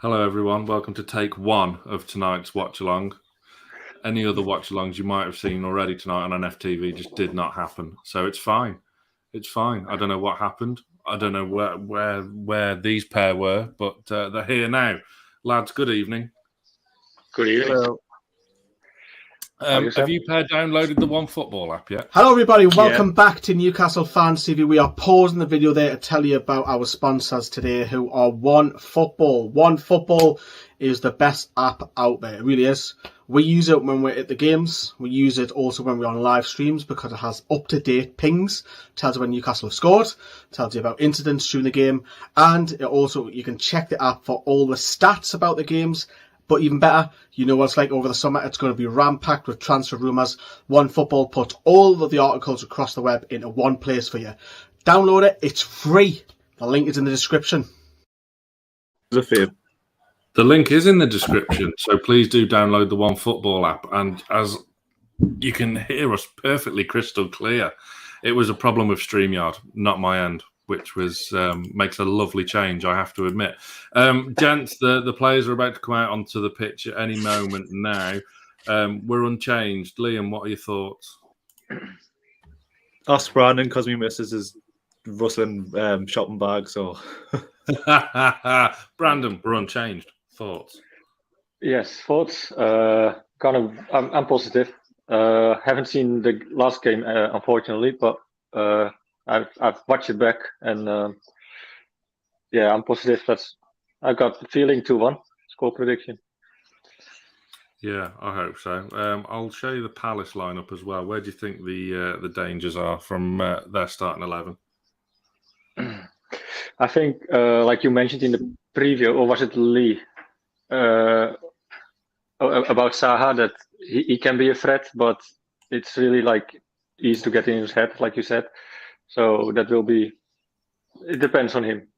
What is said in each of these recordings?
Hello, everyone. Welcome to take one of tonight's watch-along. Any other watch-alongs you might have seen already tonight on NFTV just did not happen. So it's fine. It's fine. I don't know what happened. I don't know where these pair were, but they're here now. Lads, good evening. Good evening. Hello. Have you pair downloaded the One Football app yet? Hello everybody, welcome back to Newcastle Fans TV. We are pausing the video there to tell you about our sponsors today, who are One Football. One Football is the best app out there, it really is. We use it when we're at the games. We use it also when we're on live streams because it has up-to-date pings, tells you when Newcastle have scored, tells you about incidents during the game, and it also you can check the app for all the stats about the games. But even better, you know what it's like over the summer. It's going to be ram-packed with transfer rumours. One Football puts all of the articles across the web into one place for you. Download it. It's free. The link is in the description. The link is in the description, so please do download the One Football app. And as you can hear us perfectly crystal clear, it was a problem with StreamYard, not my end, which was makes a lovely change, I have to admit. Gents, the players are about to come out onto the pitch at any moment now. We're unchanged. Liam, what are your thoughts? Ask Brandon because my missus is rustling shopping bag. So, Brandon, we're unchanged. Thoughts? Yes, thoughts. I'm positive. Haven't seen the last game, unfortunately, but I've watched it back, and I'm positive. I got the feeling 2-1 score prediction. Yeah, I hope so. I'll show you the Palace lineup as well. Where do you think the dangers are from their starting 11? I think, like you mentioned in the preview, or was it Lee, about Saha, that he can be a threat, but it's really like easy to get in his head, like you said. So that will be. It depends on him.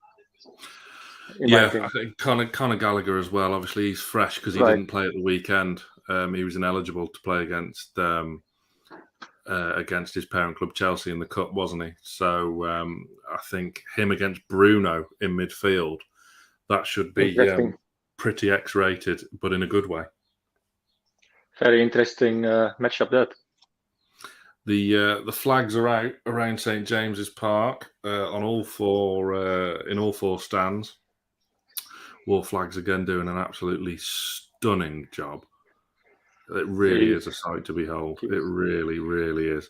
Yeah, I think Conor Gallagher as well. Obviously, he's fresh because he didn't play at the weekend. He was ineligible to play against his parent club Chelsea in the cup, wasn't he? So I think him against Bruno in midfield, that should be pretty X-rated, but in a good way. Very interesting matchup that. The flags are out around St James's Park on all four stands. War Flags again doing an absolutely stunning job. It really is a sight to behold. It really, really is.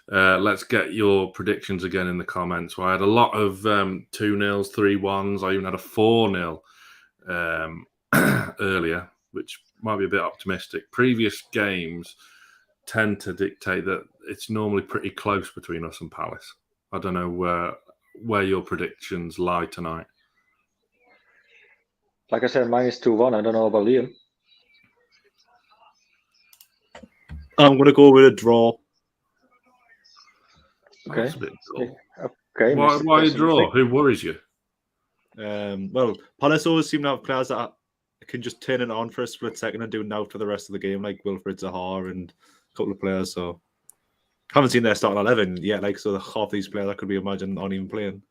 Let's get your predictions again in the comments. Well, I had a lot of 2-0s, 3-1s. I even had a 4-0 earlier, which might be a bit optimistic. Previous games tend to dictate that it's normally pretty close between us and Palace. I don't know where your predictions lie tonight. Like I said, mine is 2-1. I don't know about Liam. I'm going to go with a draw. Okay. That's a bit dull. Okay. Why a draw? Who worries you? Well, Palace always seem to have players that can just turn it on for a split second and do nothing for the rest of the game, like Wilfried Zaha and a couple of players. So, haven't seen their starting 11 yet. Like, so half these players I could be imagined aren't even playing.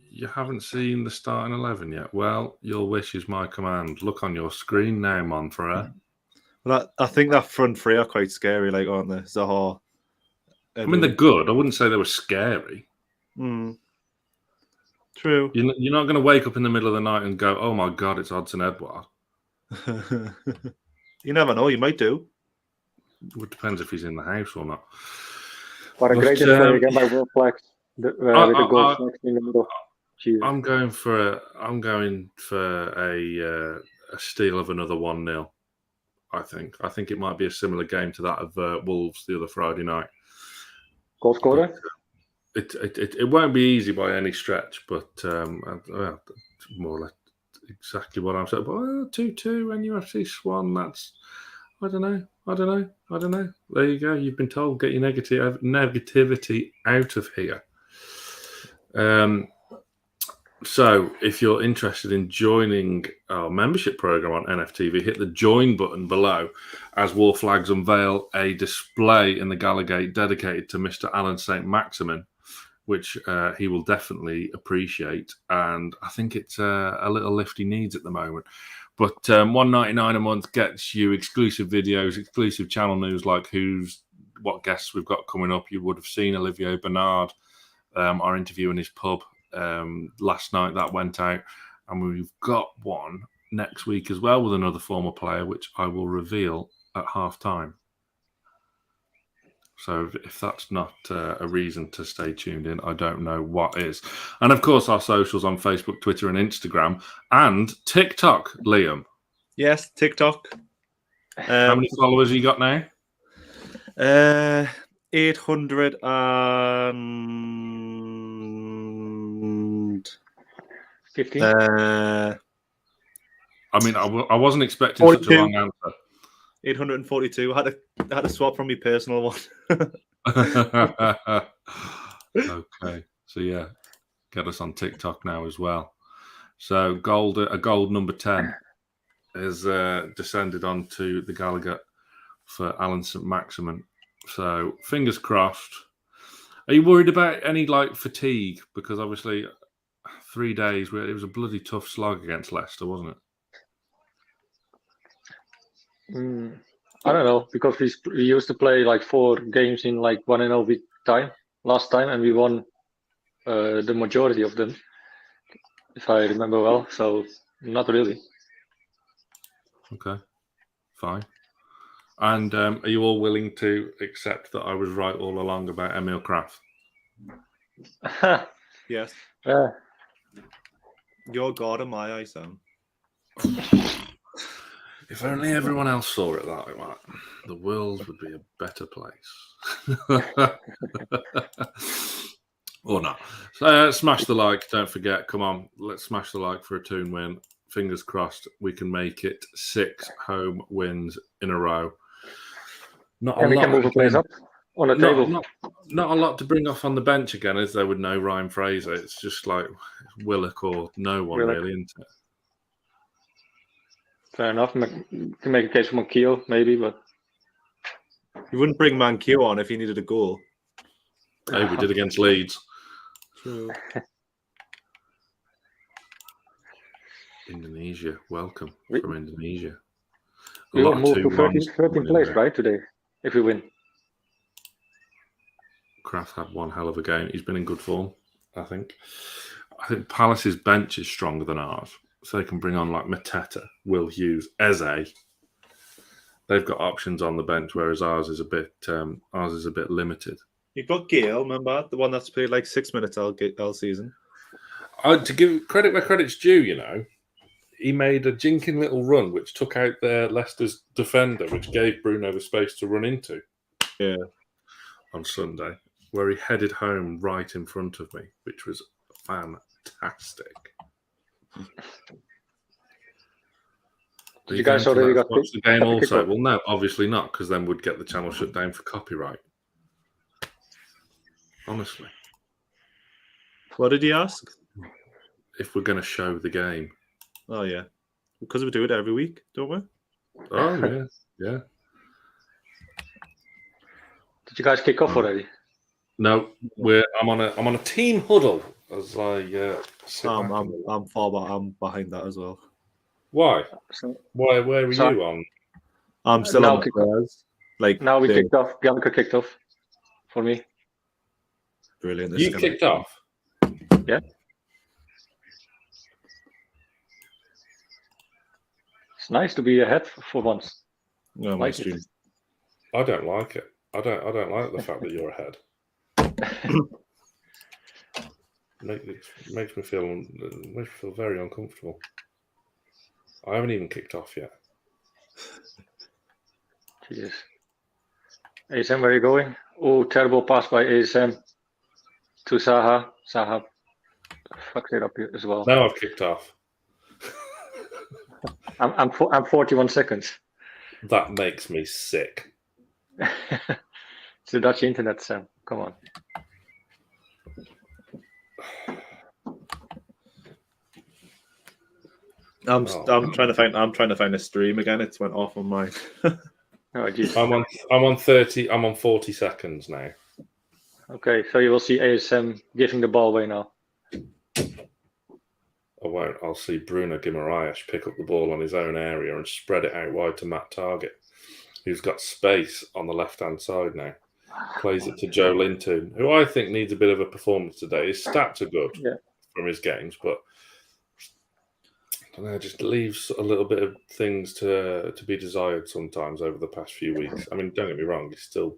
You haven't seen the starting 11 yet? Well, your wish is my command. Look on your screen now, Monferrer. Well, I think that front three are quite scary, like, aren't they? Zaha. I mean, they're good. I wouldn't say they were scary. True. You're not going to wake up in the middle of the night and go, oh my God, it's Hudson Edouard. You never know. You might do. It depends if he's in the house or not. What a great display again by Will Flags. With the goal flags in the middle. Jesus. I'm going for a steal of another 1-0. I think it might be a similar game to that of Wolves the other Friday night. Goal scorer? It won't be easy by any stretch, but more or less exactly what I'm saying. But 2-2 NUFC Swan. That's I don't know. There you go. You've been told, get your negativity out of here. So if you're interested in joining our membership program on NFTV, hit the join button below as War Flags unveil a display in the Gallagate dedicated to Mr. Alan Saint-Maximin. which he will definitely appreciate. And I think it's a little lift he needs at the moment. But $1.99 a month gets you exclusive videos, exclusive channel news, like what guests we've got coming up. You would have seen Olivier Bernard, our interview in his pub last night. That went out. And we've got one next week as well with another former player, which I will reveal at half-time. So if that's not a reason to stay tuned in, I don't know what is. And of course, our socials on Facebook, Twitter, and Instagram, and TikTok. Liam, Yes, TikTok. how many followers you got now? 800 and 15. I mean, I wasn't expecting 42. such a long answer. 842. I had to swap from my personal one. Okay, so yeah, get us on TikTok now as well. So a gold number 10 is descended onto the Gallagher for Alan Saint-Maximin. So fingers crossed. Are you worried about any fatigue? Because obviously 3 days, it was a bloody tough slog against Leicester, wasn't it? I don't know, because we used to play 4 games in 1.5 week time last time, and we won the majority of them, if I remember well. So not really. Okay, fine. And are you all willing to accept that I was right all along about Emil Kraft? Yes. Yeah. You're God in my eyes, Sam. If only everyone else saw it that way, the world would be a better place. Or not. So smash the like. Don't forget. Come on. Let's smash the like for a Toon win. Fingers crossed we can make it 6 home wins in a row. Not a lot. We can move the players up on the table. Not a lot to bring off on the bench again, as there with no Ryan Fraser. It's just like Willock or no one really, isn't it? Fair enough. You can make a case for Monkio, maybe, but You wouldn't bring Mankiw on if he needed a goal. Hey, we did against Leeds. True. Indonesia, welcome from Indonesia. we will move to 13th place, right, today, if we win. Kraft had one hell of a game. He's been in good form, I think. I think Palace's bench is stronger than ours, so they can bring on Mateta, Will Hughes, Eze. They've got options on the bench, whereas ours is a bit limited. You've got Gale, remember? The one that's played 6 minutes all season. To give credit where credit's due, he made a jinking little run which took out their Leicester's defender, which gave Bruno the space to run into. Yeah. On Sunday, where he headed home right in front of me, which was fantastic. You guys already got the game also? Well, no, obviously not, because then we'd get the channel shut down for copyright. Honestly. What did he ask? If we're going to show the game. Oh, yeah. Because we do it every week, don't we? Oh, yeah. Yeah. Did you guys kick off already? No, I'm on a team huddle as I sit back. I'm behind that as well. Why? So, Where were you on? I'm still now on the players. now we kicked off. Bianca kicked off for me. Brilliant. You kicked off? Yeah. It's nice to be ahead for once. No, Like it. I don't like it. I don't like the fact that you're ahead. Makes me feel very uncomfortable. I haven't even kicked off yet. Jesus. ASM, where are you going? Oh, terrible pass by ASM to Zaha. Zaha fucked it up here as well. Now I've kicked off. I'm 41 seconds. That makes me sick. It's the Dutch internet, Sam. Come on. I'm trying to find a stream again. It's went off on mine. Oh, geez. I'm on 30. I'm on 40 seconds now. Okay, so you will see ASM giving the ball away now. I won't. I'll see Bruno Guimaraes pick up the ball on his own area and spread it out wide to Matt Target, who's got space on the left-hand side now. Plays it to Joe Linton, who I think needs a bit of a performance today. His stats are good from his games, but I don't know, just leaves a little bit of things to be desired sometimes over the past few weeks. I mean, don't get me wrong, he's still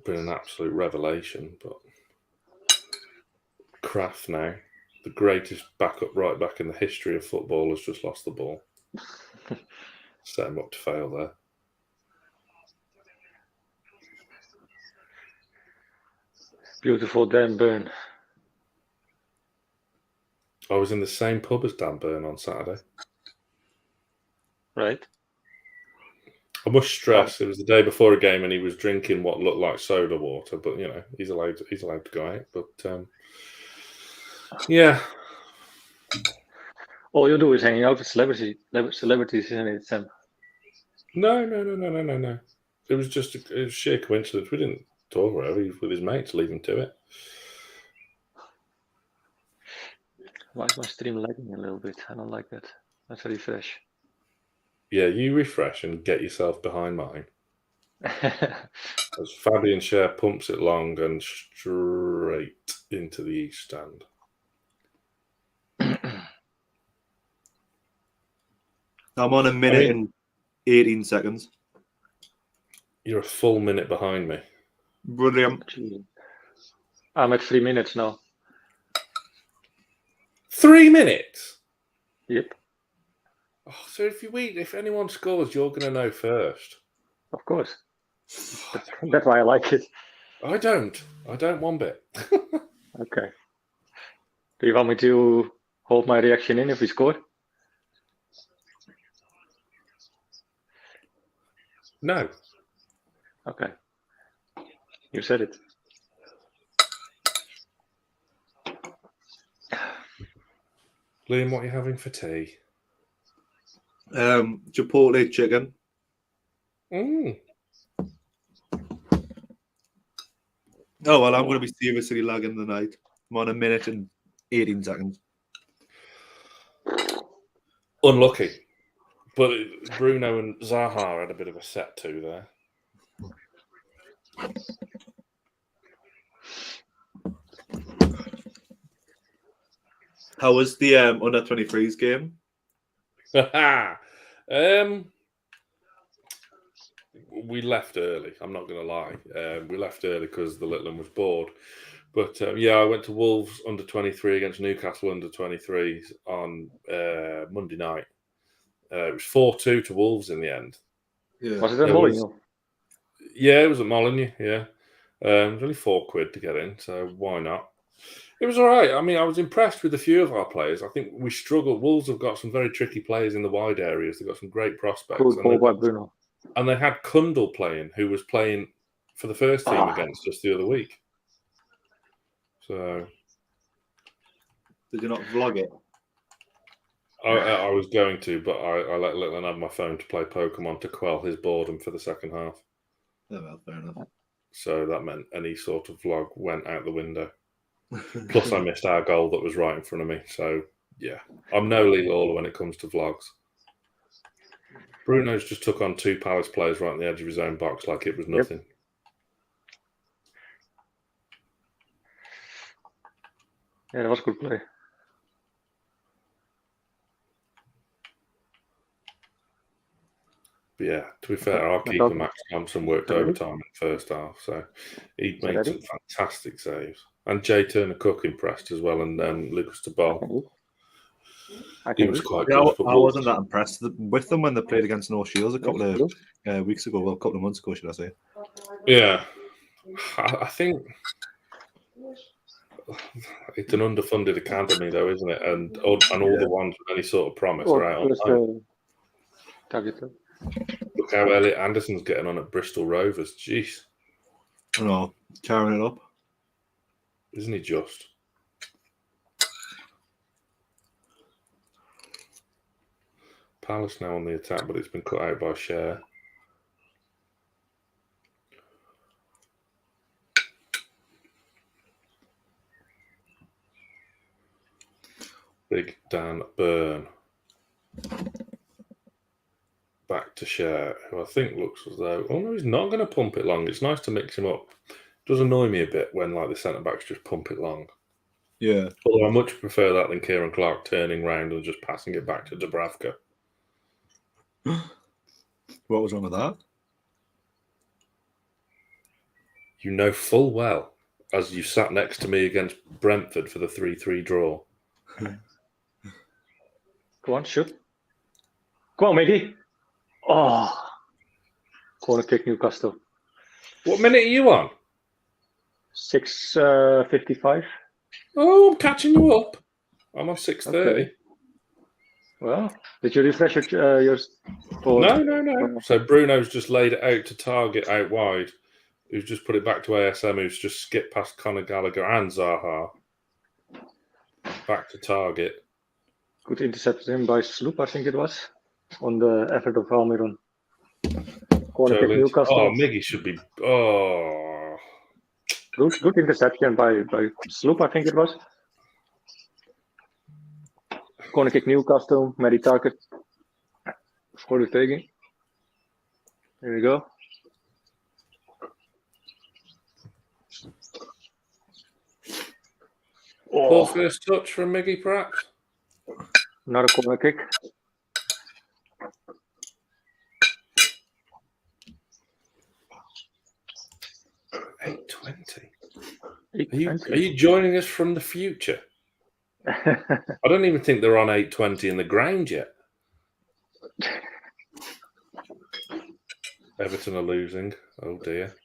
been an absolute revelation, but Kraft now, the greatest backup right back in the history of football, has just lost the ball. Set him up to fail there. Beautiful Dan Burn. I was in the same pub as Dan Burn on Saturday. Right. I must stress, it was the day before a game and he was drinking what looked like soda water, but you know, he's allowed to go out. But yeah. All you do is hanging out with celebrities, isn't it, Sam? No. It was just a sheer coincidence. We didn't talk about it. He was with his mates, leave him to it. Why is my stream lagging a little bit? I don't like that. Let's refresh. Yeah, you refresh and get yourself behind mine. As Fabian Scher pumps it long and straight into the east stand. I'm on a minute and 18 seconds. You're a full minute behind me. Brilliant. I'm at 3 minutes now. 3 minutes? Yep. Oh, so if anyone scores, you're going to know first. Of course. That's why I like it. I don't one bit. Okay. Do you want me to hold my reaction in if we score? No. Okay. You said it. Liam, what are you having for tea? Chipotle chicken. Oh, well, I'm going to be seriously lagging tonight. I'm on a minute and 18 seconds. Unlucky. But Bruno and Zaha had a bit of a set to there. How was the under 23s game? We left early. I'm not going to lie. We left early because the little one was bored. But I went to Wolves under 23 against Newcastle under 23s on Monday night. It was 4-2 to Wolves in the end. Yeah. Was it at Molyneux? Yeah, it was at Molyneux. Yeah, it was only £4 to get in, so why not? It was all right. I mean, I was impressed with a few of our players. I think we struggled. Wolves have got some very tricky players in the wide areas. They've got some great prospects. Good ball by Bruno. And they had Kundal playing, who was playing for the first team against us the other week. So, did you not vlog it? I was going to, but I let Little have my phone to play Pokemon to quell his boredom for the second half. Oh, well, fair enough. So that meant any sort of vlog went out the window. Plus, I missed our goal that was right in front of me. So, yeah, I'm no Lee Lawler when it comes to vlogs. Bruno's just took on 2 Palace players right on the edge of his own box like it was nothing. Yep. Yeah, that was a good play. But yeah, to be fair, our keeper Max Thompson worked overtime in the first half, so he made some fantastic saves. And Jay Turner-Cook impressed as well, and Lucas de Ball. He was quite good. I wasn't that impressed with them when they played against North Shields a couple of weeks ago, well, a couple of months ago, should I say. Yeah. I think it's an underfunded academy, though, isn't it? And all the ones with any sort of promise are out on time. Look how Elliot Anderson's getting on at Bristol Rovers. Jeez. I know, carrying it up. Isn't he just? Palace now on the attack, but it's been cut out by Scher. Big Dan Burn. Back to Share, who I think looks as though... Oh, no, he's not going to pump it long. It's nice to mix him up. It does annoy me a bit when like the centre-backs just pump it long. Yeah. Although I much prefer that than Kieran Clark turning round and just passing it back to Dubravka. What was wrong with that? You know full well, as you sat next to me against Brentford for the 3-3 draw. Go on, shoot. Go on, Miggy. Oh, corner kick Newcastle. What minute are you on? 6:55. Oh, I'm catching you up. I'm on 6:30. Okay. Well, did you refresh yours? No. So Bruno's just laid it out to Target out wide, who's just put it back to ASM, who's just skipped past Conor Gallagher and Zaha. Back to Target. Good interception by Sloop, I think it was, on the effort of Almirón. Corner kick Newcastle. Oh, Miggy should be... Oh. Good interception by Sloop, I think it was. Corner kick Newcastle, Mary Target. For the taking. Here we go. Poor first touch from Miggy, perhaps? Another corner kick. Are you joining us from the future? I don't even think they're on 8:20 in the ground yet. Everton are losing. Oh dear.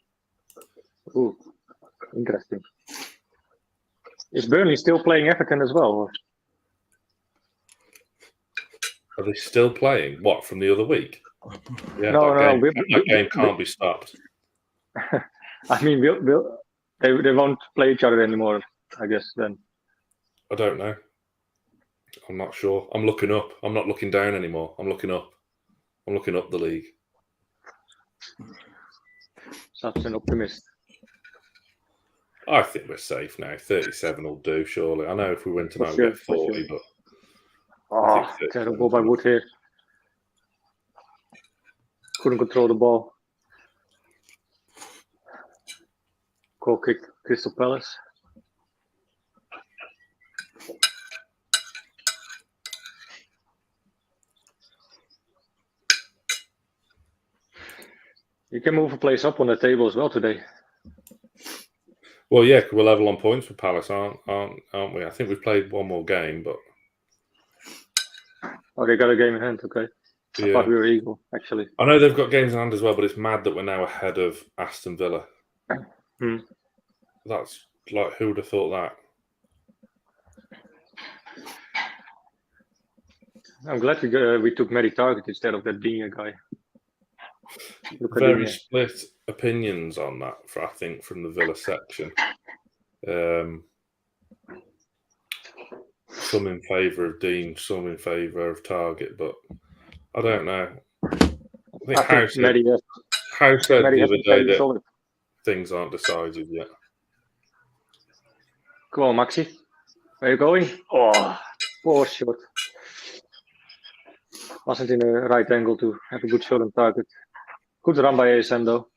Ooh, interesting. Is Burnley still playing Everton as well? Are they still playing? What, from the other week? Yeah, No, that game can't be stopped. I mean, they won't play each other anymore, I guess, then. I don't know. I'm not sure. I'm looking up. I'm not looking down anymore. I'm looking up. I'm looking up the league. Such an optimist. I think we're safe now. 37 will do, surely. I know if we win tonight, sure, we get 40, sure. but... Oh, terrible by Wood here. Couldn't control the ball. Goal kick, Crystal Palace. You can move a place up on the table as well today. Well, yeah, 'cause we're level on points with Palace, aren't we? I think we've played one more game, but... Oh, they got a game in hand, okay. I Yeah. thought we were equal, actually. I know they've got games in hand as well, but it's mad that we're now ahead of Aston Villa. That's like, who would have thought that? I'm glad we took Mary Target instead of that Digne guy. Very split opinions on that, I think, from the Villa section. Some in favour of Dean, some in favour of Target, but I don't know. I think House said the other day that things aren't decided yet. Come on, Maxi. Where are you going? Oh, poor shot. Wasn't in a right angle to have a good shot on Target. Good run by ASM though.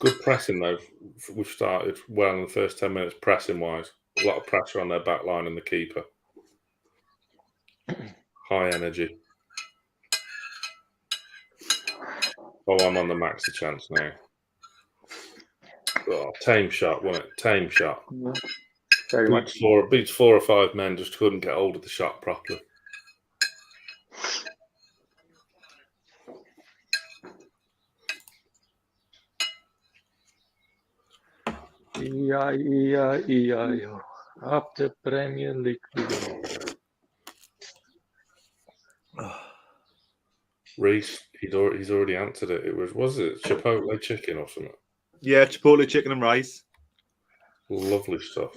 Good pressing though. We've started well in the first 10 minutes pressing wise. A lot of pressure on their back line and the keeper. High energy. Oh, I'm on the Maxi chance now. Oh, tame shot, wasn't it? Tame shot. Yeah, very much. Beats 4 or 5 men, just couldn't get hold of the shot properly. E-I-E-I-E-I-O. Up the Premier League. Reese, he's already answered it. Was it Chipotle chicken or something? Yeah, Chipotle chicken and rice. Lovely stuff.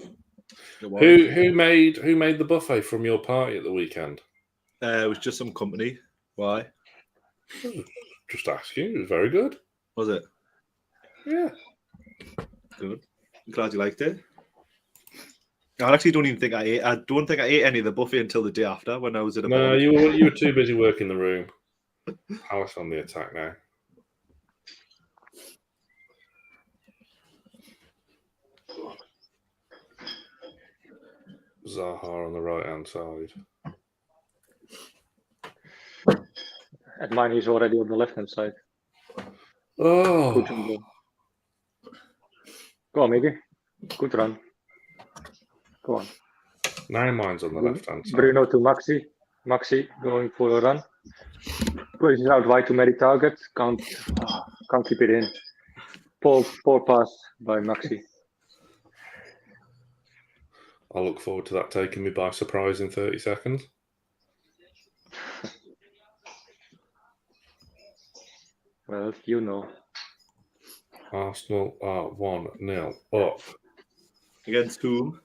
Who made the buffet from your party at the weekend? It was just some company. Why? just asking. It was very good. Was it? Yeah. Good. I'm glad you liked it. I actually don't even think I ate. I don't think I ate any of the buffet until the day after when I was at a No, bar. you were too busy working the room. Palace on the attack now. Zaha on the right hand side. At mine, he's already on the left hand side. Oh, Good run, bro. Go on, Miggy. Good run. Go on. now mine's on the left hand side. Bruno to Maxi. Maxi going for a run. Pushes out wide to Mary target. Can't keep it in. Poor pass by Maxi. I'll look forward to that taking me by surprise in 30 seconds. Well, you know. Arsenal are 1-0 up. Against whom?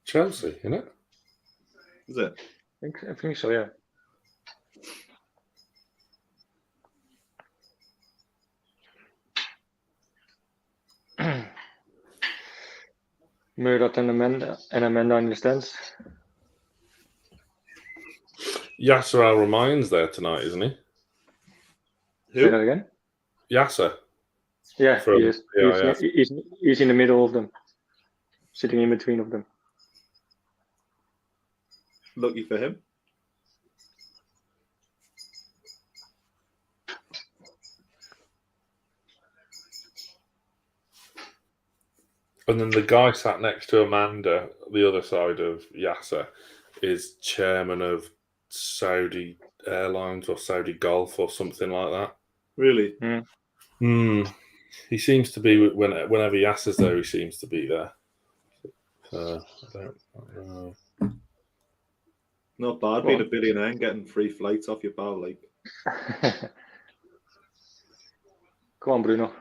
Chelsea, isn't it? Is it? I think so, yeah. Murat and Amanda in the stands. Yasser Al-Romain's there tonight, isn't he? Say that again? Yasser. Yeah, From he is. He's in the middle of them. Sitting in between of them. Lucky for him. And then the guy sat next to Amanda, the other side of Yasser, is chairman of Saudi Airlines or Saudi Gulf or something like that. Really? He seems to be, whenever Yasser's there, he seems to be there. I don't know. Not bad being a billionaire and getting free flights off your pal, like. Come on, Bruno.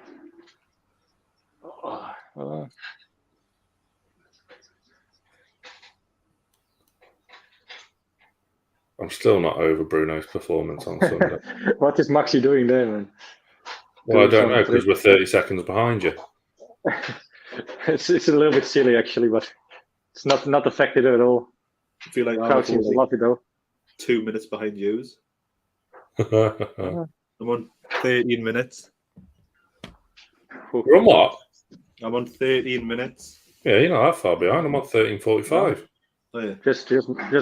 I'm still not over Bruno's performance on Sunday. What is Maxi doing there, man? Well, I don't know, because we're 30 seconds behind you. It's a little bit silly, actually, but it's not affected at all. I feel like Crowd seems to love it, though. 2 minutes behind yous. I'm on 13 minutes. We're on what? I'm on 13 minutes. Yeah, you're not that far behind. I'm on 13:45. Oh, yeah. Just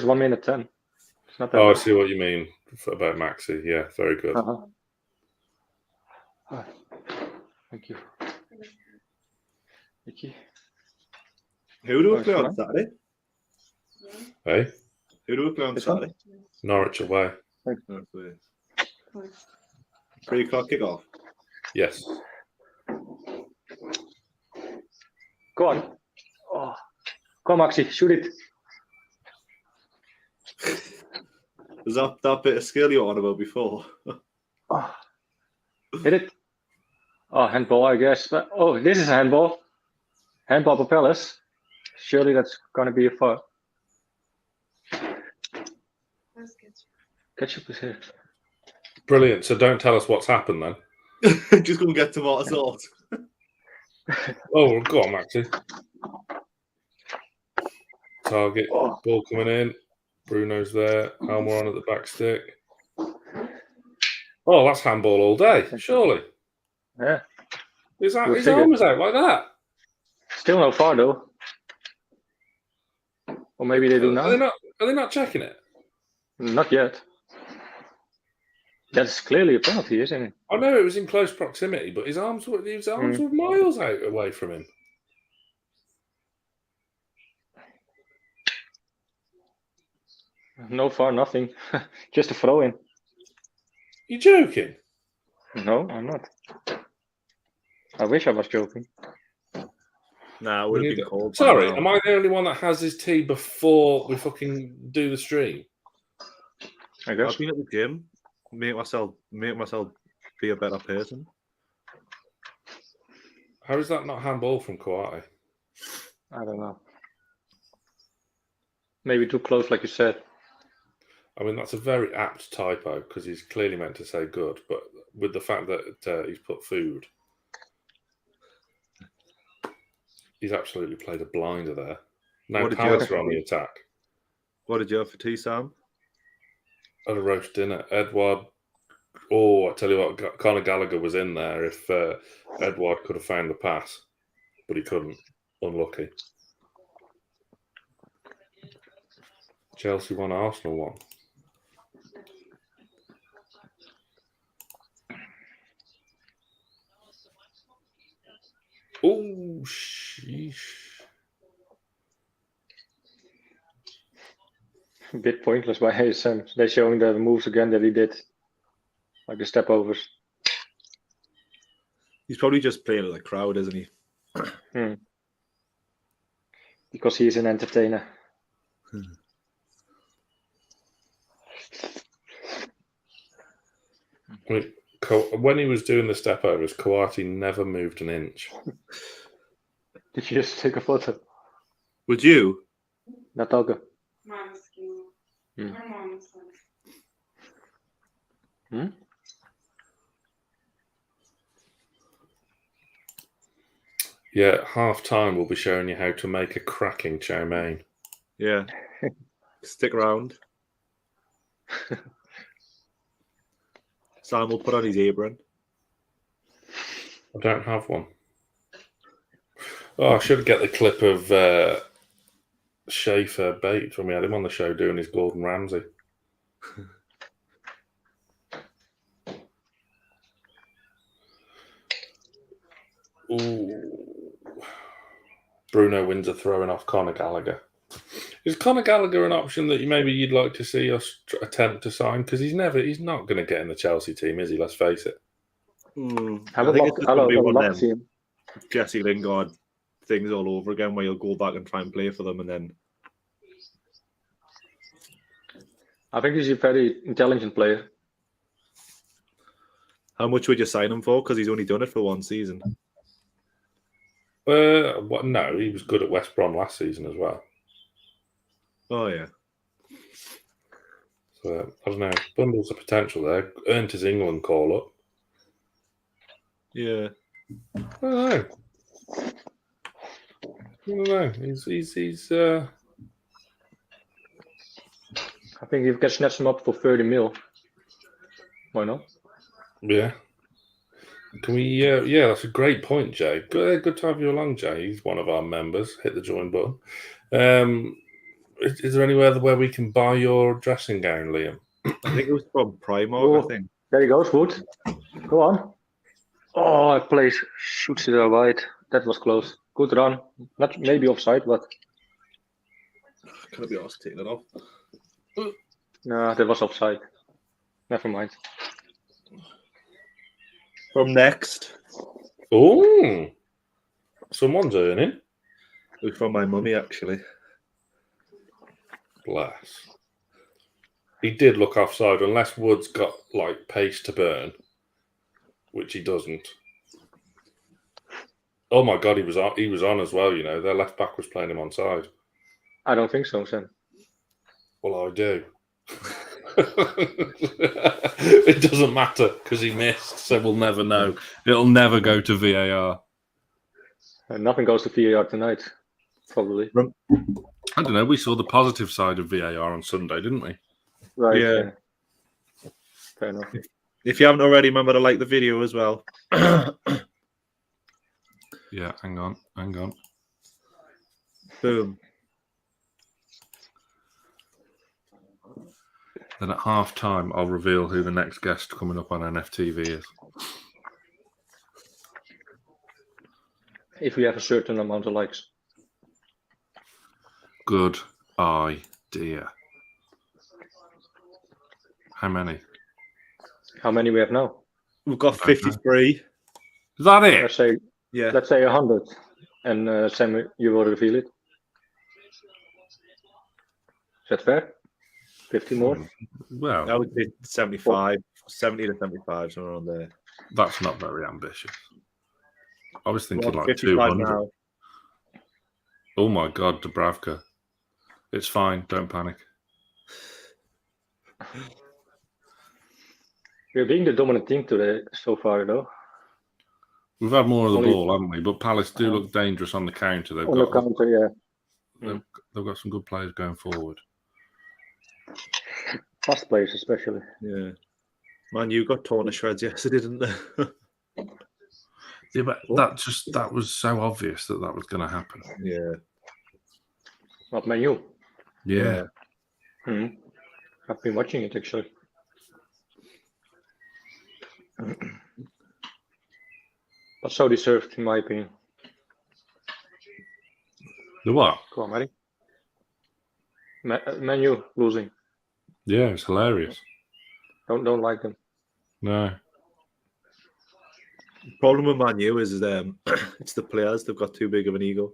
1 minute 10. It's not that Oh, I bad. see what you mean about Maxi. Yeah, very good. Thank you. Thank you. Who do we play on Saturday? Hey, Who do we play on Saturday? Norwich away. 3 o'clock kickoff. Yes. Go on. Oh. Come on, Maxi. Shoot it. Was that bit of skill you were on about before? Hit it. Oh, handball, I guess. But, this is a handball. Handball for Palace. Surely that's going to be a foul. Ketchup is here. Brilliant. So don't tell us what's happened then. Just go and get tomato sauce. Oh, go on, Maxi. Target. Ball coming in. Bruno's there. Almirón at the back stick. Oh, that's handball all day, surely. Yeah. His arm is out like that. Still no foul, though. Or maybe they do now. Are they not checking it? Not yet. That's clearly a penalty, isn't it? I know it was in close proximity, but his arms were miles out away from him. No foul, nothing. Just a throw in. You joking? No, I'm not. I wish I was joking. Nah, it would have been cold. Sorry, am I the only one that has his tea before we fucking do the stream? I guess. I've been at the gym. Make myself be a better person. How is that not handball from Kouati? I don't know. maybe too close, like you said. I mean, that's a very apt typo because he's clearly meant to say good, but with the fact that he's put food, he's absolutely played a blinder there. Now What did you Palace have? are on the attack. What did you have for tea, Sam? I had a roast dinner. Edward. Oh, I tell you what, Conor Gallagher was in there if Edward could have found the pass, but he couldn't. Unlucky. Chelsea won, Arsenal won. Oh, sheesh. A bit pointless by Hayes. They're showing the moves again that he did, like the step overs. He's probably just playing with the crowd, isn't he? Because he is an entertainer. I mean, when he was doing the step overs, Kouati never moved an inch. Did you just take a photo? Would you? Natalka. Yeah, half time we'll be showing you how to make a cracking chow mein. Yeah. Stick around. Sam will put on his apron. I don't have one. Oh, I should get the clip of Schaefer Bates when we had him on the show doing his Gordon Ramsay. Ooh. Bruno Windsor throwing off Conor Gallagher. Is Conor Gallagher an option that maybe you'd like to see us attempt to sign? Because he's not going to get in the Chelsea team, is he? Let's face it. I would love to see him. Jesse Lingard things all over again, where you'll go back and try and play for them, and then I think he's a very intelligent player. how much would you sign him for? Because he's only done it for one season. No, he was good at West Brom last season as well. Oh yeah. So I don't know. Bundles of potential there. Earned his England call up. Yeah. I don't know. He's I think if you can snatch him up for 30 mil, why not? Yeah. Can we? Yeah, that's a great point, Jay. Good to have you along, Jay. He's one of our members. Hit the join button. Is there anywhere where we can buy your dressing gown, Liam? I think it was from Primark. I think. There he goes, Wood. Go on. Oh, place shoots it out wide. That was close. Good run. Not maybe offside, but Can I be asked to take that off? no, that was offside. Never mind. From next. Oh, someone's earning. It was from my mummy, actually. Bless. He did look offside, unless Wood's got like pace to burn, which he doesn't. Oh my God, he was on as well. You know, their left back was playing him onside. I don't think so, Sam. Well, I do. It doesn't matter because he missed, so we'll never know. It'll never go to VAR. Nothing goes to VAR tonight, probably. I don't know. We saw the positive side of VAR on Sunday, didn't we? Right. Yeah. Fair enough. If you haven't already, remember to like the video as well. Yeah, hang on. Boom. Then at half time, I'll reveal who the next guest coming up on NFTV is. If we have a certain amount of likes. Good idea. How many? How many we have now? We've got 53. Is that it? Let's say 100, and Sam, you will reveal it. Is that fair? 50 more? Well, I would say 75, 70 to 75, somewhere around there. that's not very ambitious. I was thinking Well, like 55 200. now. Oh my God, Dubravka. It's fine. Don't panic. We're being the dominant team today so far, though. We've had more of the Only- ball, haven't we? But Palace do look dangerous on the counter. They've On the got counter, yeah. they've got some good players going forward. Fast players, especially. Yeah. Man, you got torn to shreds yesterday, didn't they? Yeah, but that was so obvious that was going to happen. Yeah. Not Manu. Yeah. I've been watching it, actually. But so deserved, in my opinion. The what? Come on, Matty. Manu losing. Yeah, it's hilarious. Don't like them. No. The problem with Man U is it's the players. They've got too big of an ego.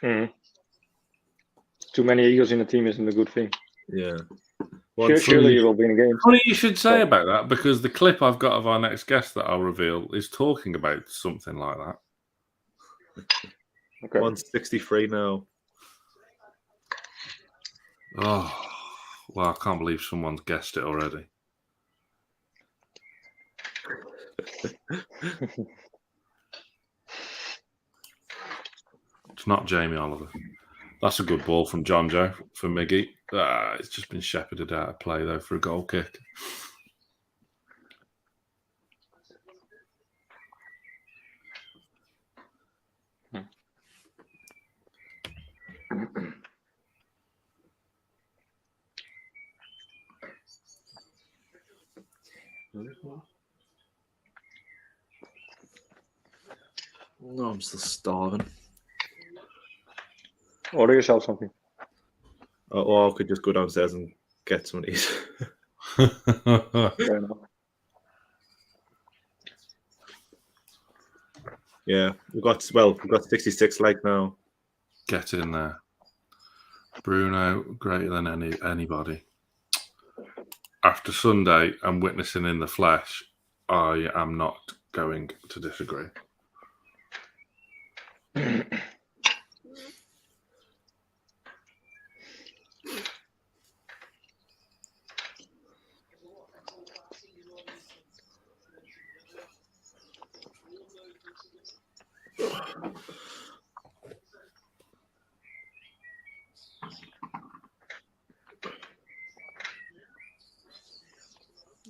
Too many egos in the team isn't a good thing. Yeah. Surely you will win a game. Funny you should say about that, because the clip I've got of our next guest that I'll reveal is talking about something like that. Okay. 163 now. Oh, well, I can't believe someone's guessed it already. It's not Jamie Oliver. That's a good ball from John Joe for Miggy. It's just been shepherded out of play, though, for a goal kick. No, I'm still starving. Order yourself something. Or I could just go downstairs and get some of these. Fair enough. Yeah, we've got 66 like now. Get in there. Bruno, greater than anybody. After Sunday and witnessing in the flesh, I am not going to disagree.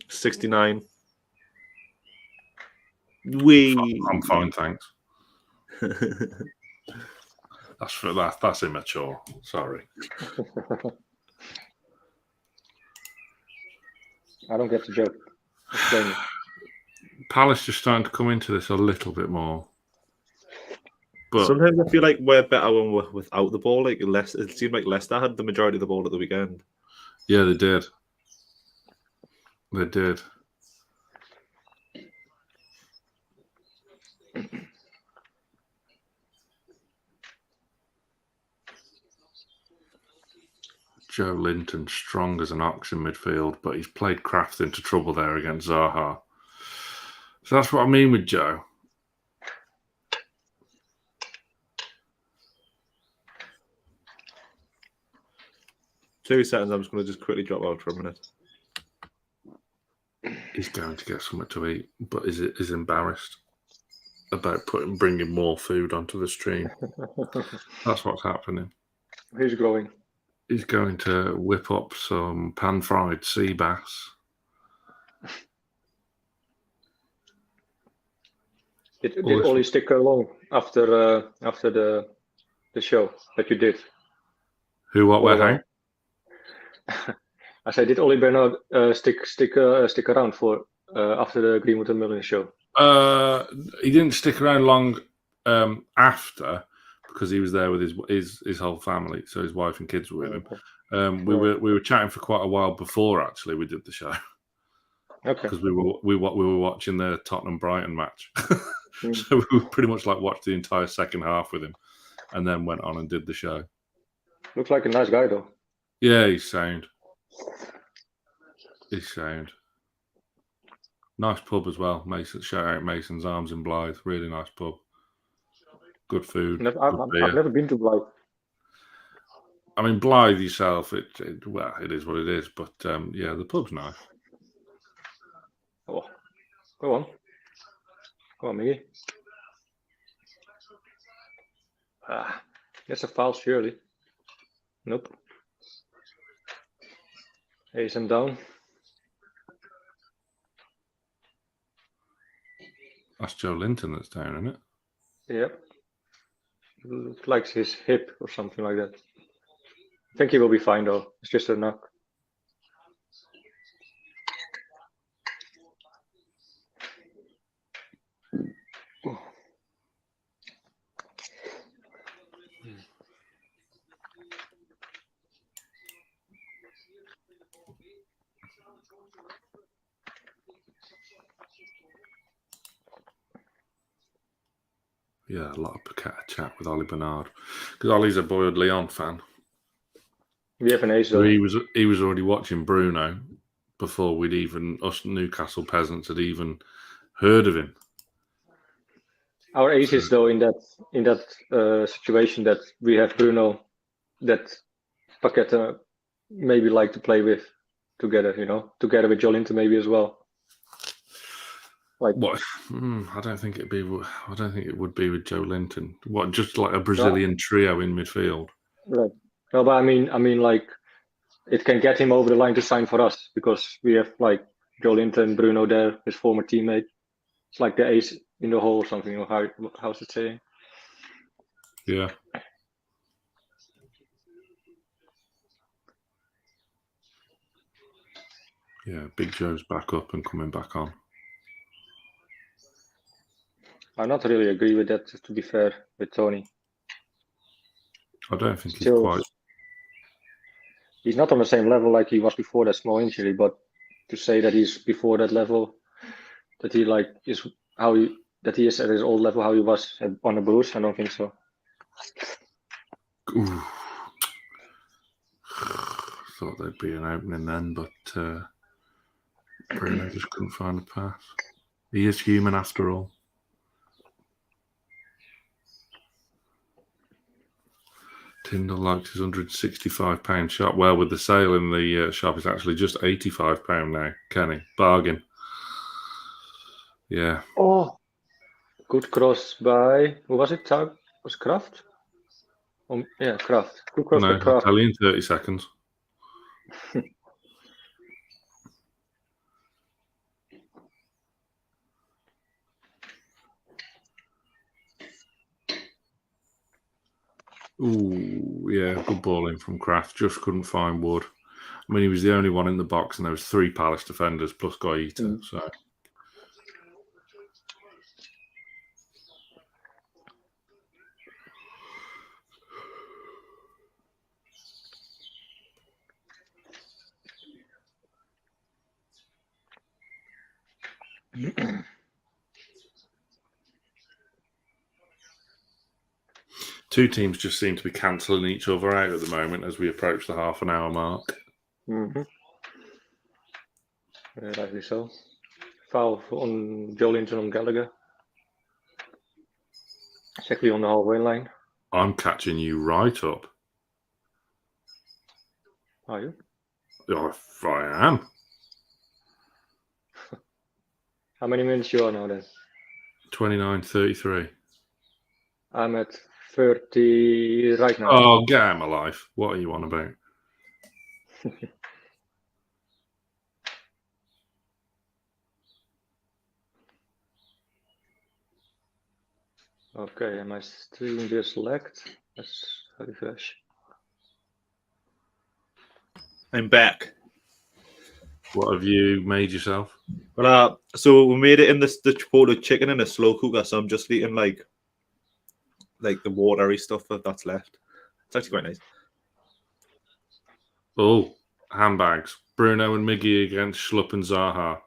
$69. I'm fine, thanks. That's immature. Sorry. I don't get the joke. Explain it. Palace just starting to come into this a little bit more. But sometimes I feel like we're better when we're without the ball. Like it seemed like Leicester had the majority of the ball at the weekend. Yeah, they did. They did. Joe Linton, strong as an ox in midfield, but he's played Kraft into trouble there against Zaha. So that's what I mean with Joe. Two seconds, I'm just going to just quickly drop out for a minute. He's going to get something to eat, but is embarrassed about bringing more food onto the stream. That's what's happening. Who's growing? He's going to whip up some pan-fried sea bass. Did Ollie stick along after the show that you did? Who, what, where, how? I said, did Ollie Bernard stick around for after the Greenwood and Milner show? He didn't stick around long after, because he was there with his whole family, so his wife and kids were with him. We were chatting for quite a while before actually we did the show. Okay. Because we were watching the Tottenham Brighton match, so we pretty much watched the entire second half with him, and then went on and did the show. Looks like a nice guy though. Yeah, he's sound. He's sound. Nice pub as well. Mason, shout out Mason's Arms in Blythe. Really nice pub. Good food. I've never been to Blythe. I mean, Blythe yourself, well, it is what it is. But yeah, the pub's nice. Oh, go on. Go on, Miggy. That's a foul, surely. Nope. Ace him down. That's Joe Linton that's down, isn't it? Yep. Looks like his hip or something like that. I think he will be fine though. It's just a knock. Yeah, a lot of chat with Ollie Bernard because Ollie's a Boyd Leon fan. We have an ace though. He was already watching Bruno before we'd even us Newcastle peasants had even heard of him. Our ace is though in that situation that we have Bruno that Paqueta maybe like to play with together, together with Jolinton maybe as well. Like what? I don't think it would be with Joe Linton. What? Just like a Brazilian trio in midfield. Right. No, but I mean, like it can get him over the line to sign for us because we have like Jolinton, Bruno there, his former teammate. It's like the ace in the hole or something. Or how's it saying? Yeah. Yeah, Big Joe's back up and coming back on. I not really agree with that, to be fair, with Tony. I don't think he's quite. He's not on the same level like he was before that small injury, but to say that he's before that level, that he is at his old level, how he was on the Blues, I don't think so. Ooh. Thought there'd be an opening then, but Bruno just couldn't find a pass. He is human after all. Tyndall likes his £165 shot. Well, with the sale in the shop, it's actually just £85 now. Kenny, bargain. Yeah. Oh, good cross by, who was it? Was Kraft? Yeah, Kraft. Good cross by Kraft. I'll tell you in 30 seconds. Ooh, yeah, good ball in from Kraft. Just couldn't find Wood. I mean, he was the only one in the box, and there was 3 Palace defenders plus Guaita. So. Two teams just seem to be cancelling each other out at the moment as we approach the half-an-hour mark. Mm-hmm. Rightly so. Foul on Jolinton on Gallagher. Exactly on the halfway line. I'm catching you right up. Are you? Oh, I am. How many minutes you are now then? 29:33. I'm at 30 right now. Oh, get out of my life. What are you on about? Okay, and my stream just lagged. Let's refresh. I'm back. What have you made yourself? Well, so we made it in the Chipotle chicken in a slow cooker, so I'm just eating like the watery stuff that's left. It's actually quite nice. Oh, handbags. Bruno and Miggy against Schlupp and Zaha.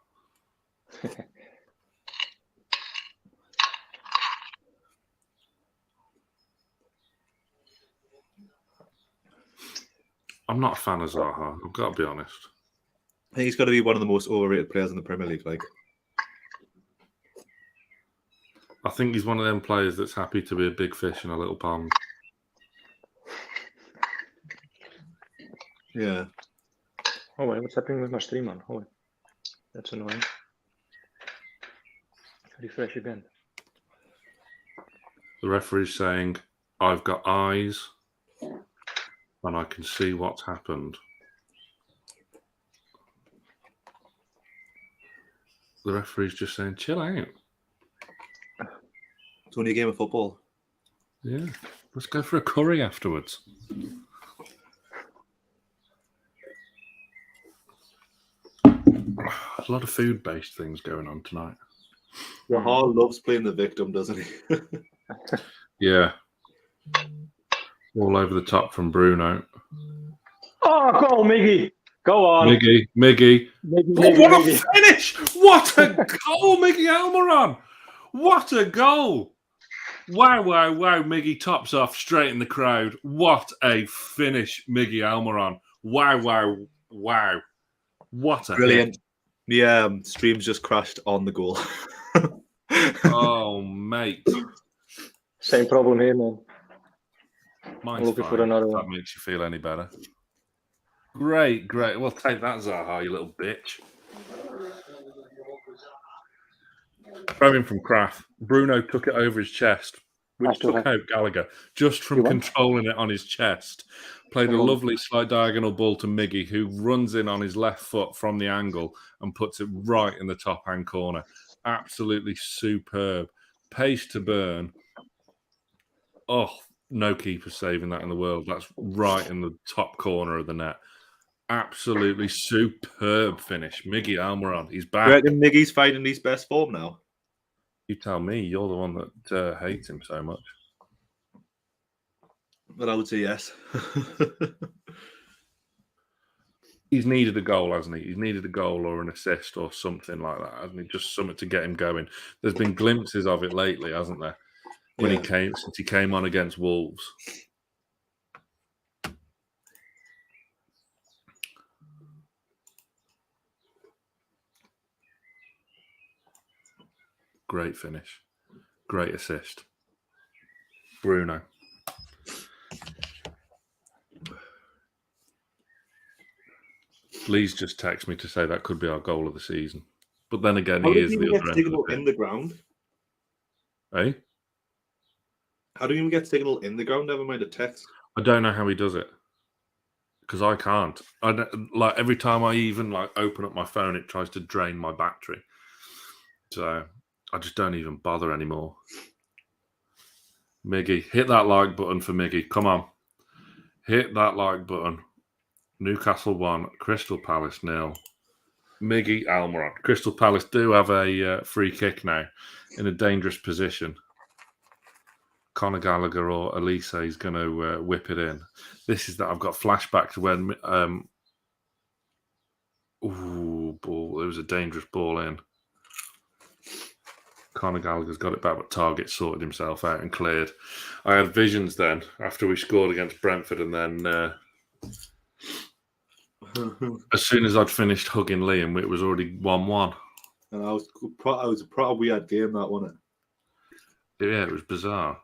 I'm not a fan of Zaha. I've got to be honest. I think he's got to be one of the most overrated players in the Premier League. I think he's one of them players that's happy to be a big fish in a little pond. Yeah. Oh wait, what's happening with my stream on? Oh, that's annoying. Refresh again. The referee's saying, I've got eyes and I can see what's happened. The referee's just saying, chill out. It's only a game of football. Yeah. Let's go for a curry afterwards. A lot of food-based things going on tonight. Hall loves playing the victim, doesn't he? Yeah. All over the top from Bruno. Oh, goal, Miggy! Go on. Miggy. Miggy, What Miggy. a finish! What a goal, Miggy Almirón! What a goal! Wow. Miggy tops off straight in the crowd. What a finish, Miggy Almirón. Wow. What a Brilliant. hit. Yeah, stream's just crashed on the goal. Oh, mate. Same problem here, man. Mine's Looking fine. for another If that one. makes you feel any better. Great. Well, take that, Zaha, you little bitch. Throw in from Kraft. Bruno took it over his chest, which took out Gallagher just from controlling it on his chest. Played a lovely slight diagonal ball to Miggy, who runs in on his left foot from the angle and puts it right in the top-hand corner. Absolutely superb. Pace to burn. Oh, no keeper saving that in the world. That's right in the top corner of the net. Absolutely superb finish. Miggy Almirón, he's back. I reckon Miggy's finding his best form now. You tell me. You're the one that hates him so much. But I would say yes. He's needed a goal, hasn't he? He's needed a goal or an assist or something like that, hasn't he? Just something to get him going. There's been glimpses of it lately, hasn't there? Since he came on against Wolves. Great finish. Great assist. Bruno. Lee's just texted me to say that could be our goal of the season. But then again, How he do is you the even other get end of signal the in the ground? Eh? How do you even get signal in the ground? Never mind a text. I don't know how he does it. Because I can't. Like every time I even open up my phone, it tries to drain my battery. So I just don't even bother anymore. Miggy, hit that like button for Miggy. Come on. Hit that like button. Newcastle 1, Crystal Palace 0. Miggy Almirón. Crystal Palace do have a free kick now in a dangerous position. Conor Gallagher or Elise is going to whip it in. This is that I've got flashback to when ball. It was a dangerous ball in. Conor Gallagher's got it back, but Target sorted himself out and cleared. I had visions then after we scored against Brentford, and then as soon as I'd finished hugging Liam, it was already 1-1. And it was a proper weird game, that, wasn't it? Yeah, it was bizarre.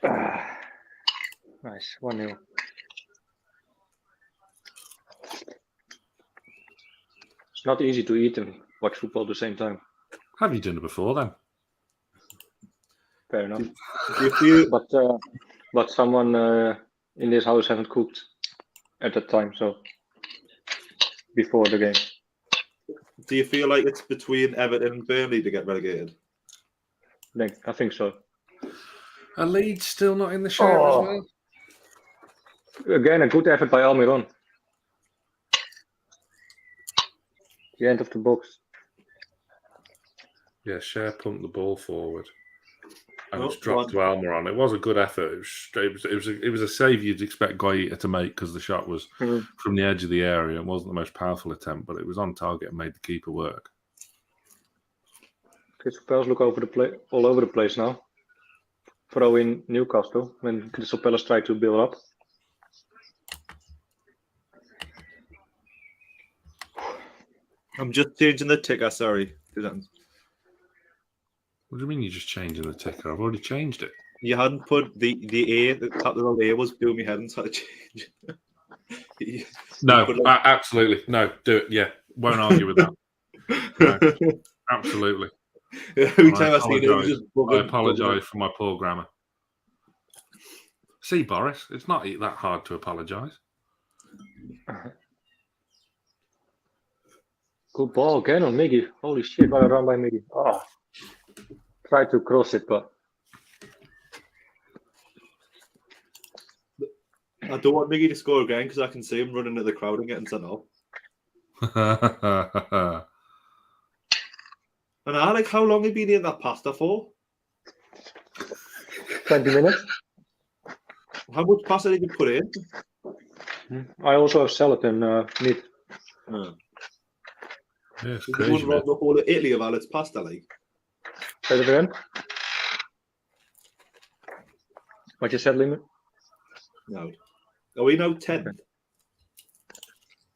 Nice, 1-0. It's not easy to eat and watch football at the same time. Have you done it before then? Fair enough. Do you feel, But someone in this house haven't cooked at that time, so before the game. do you feel like it's between Everton and Burnley to get relegated? I think so. Are Leeds still not in the show as well? Again, a good effort by Almirón. The end of the box. Yeah, Cher pumped the ball forward and it's Oh, dropped to Almirón. It was a good effort. It was a save you'd expect Guaita to make because the shot was from the edge of the area. It wasn't the most powerful attempt, but it was on target and made the keeper work. Crystal Palace look all over the place now. Throw in Newcastle when Crystal Palace try to build up. I'm just changing the ticker, sorry. What do you mean you're just changing the ticker? I've already changed it. You hadn't put the A, the top little A was doing my head and started changing. No, absolutely. No, do it. Yeah, won't argue with that. No, absolutely. Every time I see it, it was just I apologise for my poor grammar. See, Boris, it's not that hard to apologise. Good ball again on Miggy. Holy shit, what a run by Miggy. Oh, tried to cross it, but I don't want Miggy to score again because I can see him running at the crowd and getting sent off. And I like, how long have you been in that pasta for? 20 minutes. How much pasta did you put in? I also have salad and meat. Yeah, it's You crazy, wouldn't man. rob the whole of Italy of all its pasta, like. Say it again. What you said, Lehman? No. Are we now 10th?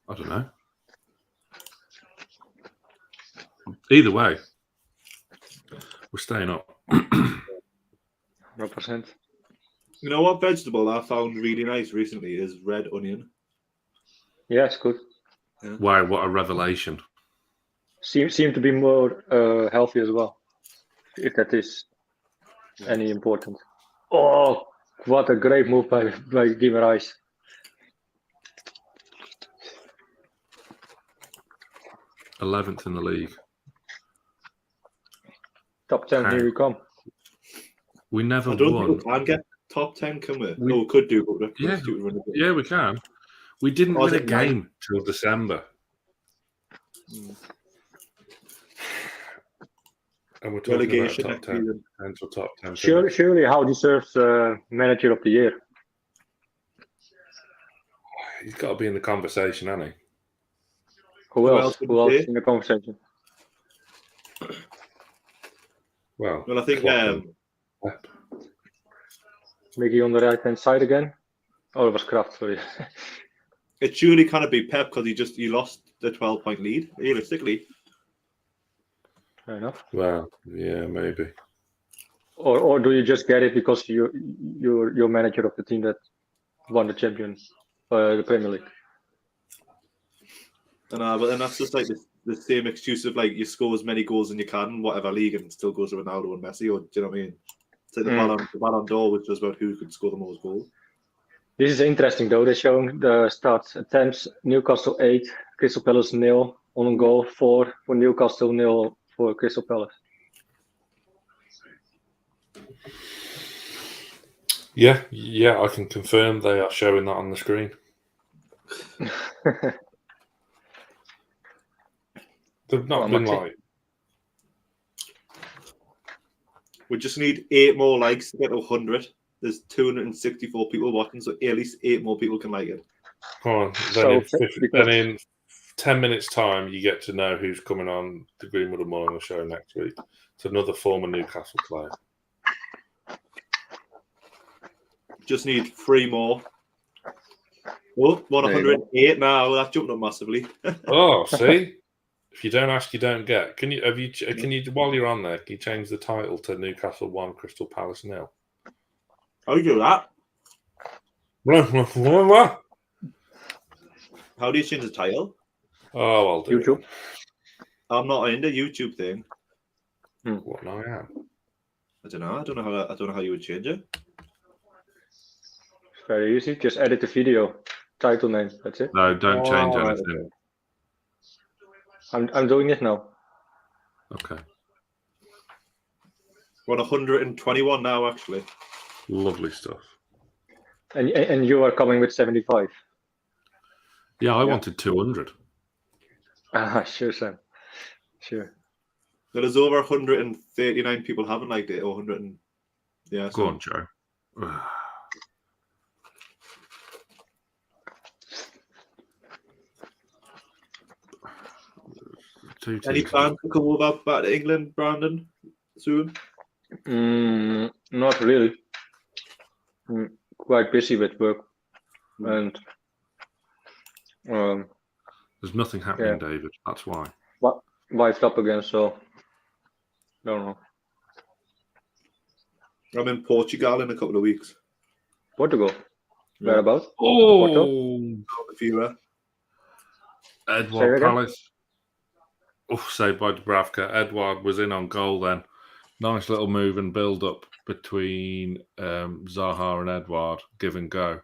I don't know. Either way, we're staying up. 100%. You know what vegetable I found really nice recently is red onion. Yeah, it's good. Yeah. Wow, what a revelation. Seem to be more healthy as well, if that is any important. Oh, what a great move by Guimaraes. th in the league. Top 10, How? here we come. We never I don't won. think we can get top 10, can we? No, we could do, but Yeah, we can. We didn't Or is win a it game till December. And we're talking Relegation about next top 10. season. Potential top 10. Surely how deserves Manager of the Year? He's got to be in the conversation, hasn't he? Who else? would Who you else say? in the conversation? Well, Well, I think Klopp. Mickey on the right hand side again. Oh, it was Kraft, sorry. it surely can't be Pep because he lost the 12-point lead, realistically. Fair enough. Well, yeah, maybe. Or do you just get it because you're manager of the team that won the the Premier League? But then that's just like the same excuse of like you score as many goals as you can in whatever league and it still goes to Ronaldo and Messi, or do you know what I mean? It's like the Ballon d'Or, which was about who could score the most goals. This is interesting though. They're showing the stats: attempts, Newcastle 8, Crystal Palace 0, on goal 4 for Newcastle, 0 for Crystal Palace. Yeah, I can confirm they are showing that on the screen. They've not been like. We just need 8 more likes to get to 100. There's 264 people watching, so at least 8 more people can like it. Come on, then in 10 minutes' time, you get to know who's coming on the Greenwood and Morning show next week. It's another former Newcastle player. Just need 3 more. Oh, 108 now. That jumped up massively. Oh, see? If you don't ask, you don't get. Can you while you're on there, can you change the title to Newcastle 1, Crystal Palace 0? How do you do that? How do you change the title? Oh, I'll do YouTube. it. I'm not in the YouTube thing. What? No, I am. I don't know. I don't know how you would change it. Very easy. Just edit the video title name. That's it. No, don't change anything. I'm doing it now. Okay. We're on 121 now, actually. Lovely stuff. And you are coming with 75. Yeah, I wanted 200. Sure, Sam. Sure. There's over 139 people haven't liked it, or 100. Yeah. Go on, Joe. Any plans to come over back to England, Brandon, soon? Not really. I'm quite busy with work, and there's nothing happening, David. That's why. Wifed up again, so don't know. I'm in Portugal in a couple of weeks. Portugal. Whereabouts? Oh, If you were. Say it Edouard again? Palace. Oh, saved by Dubravka. Edouard was in on goal then. Nice little move and build up between Zaha and Edouard. Give and go.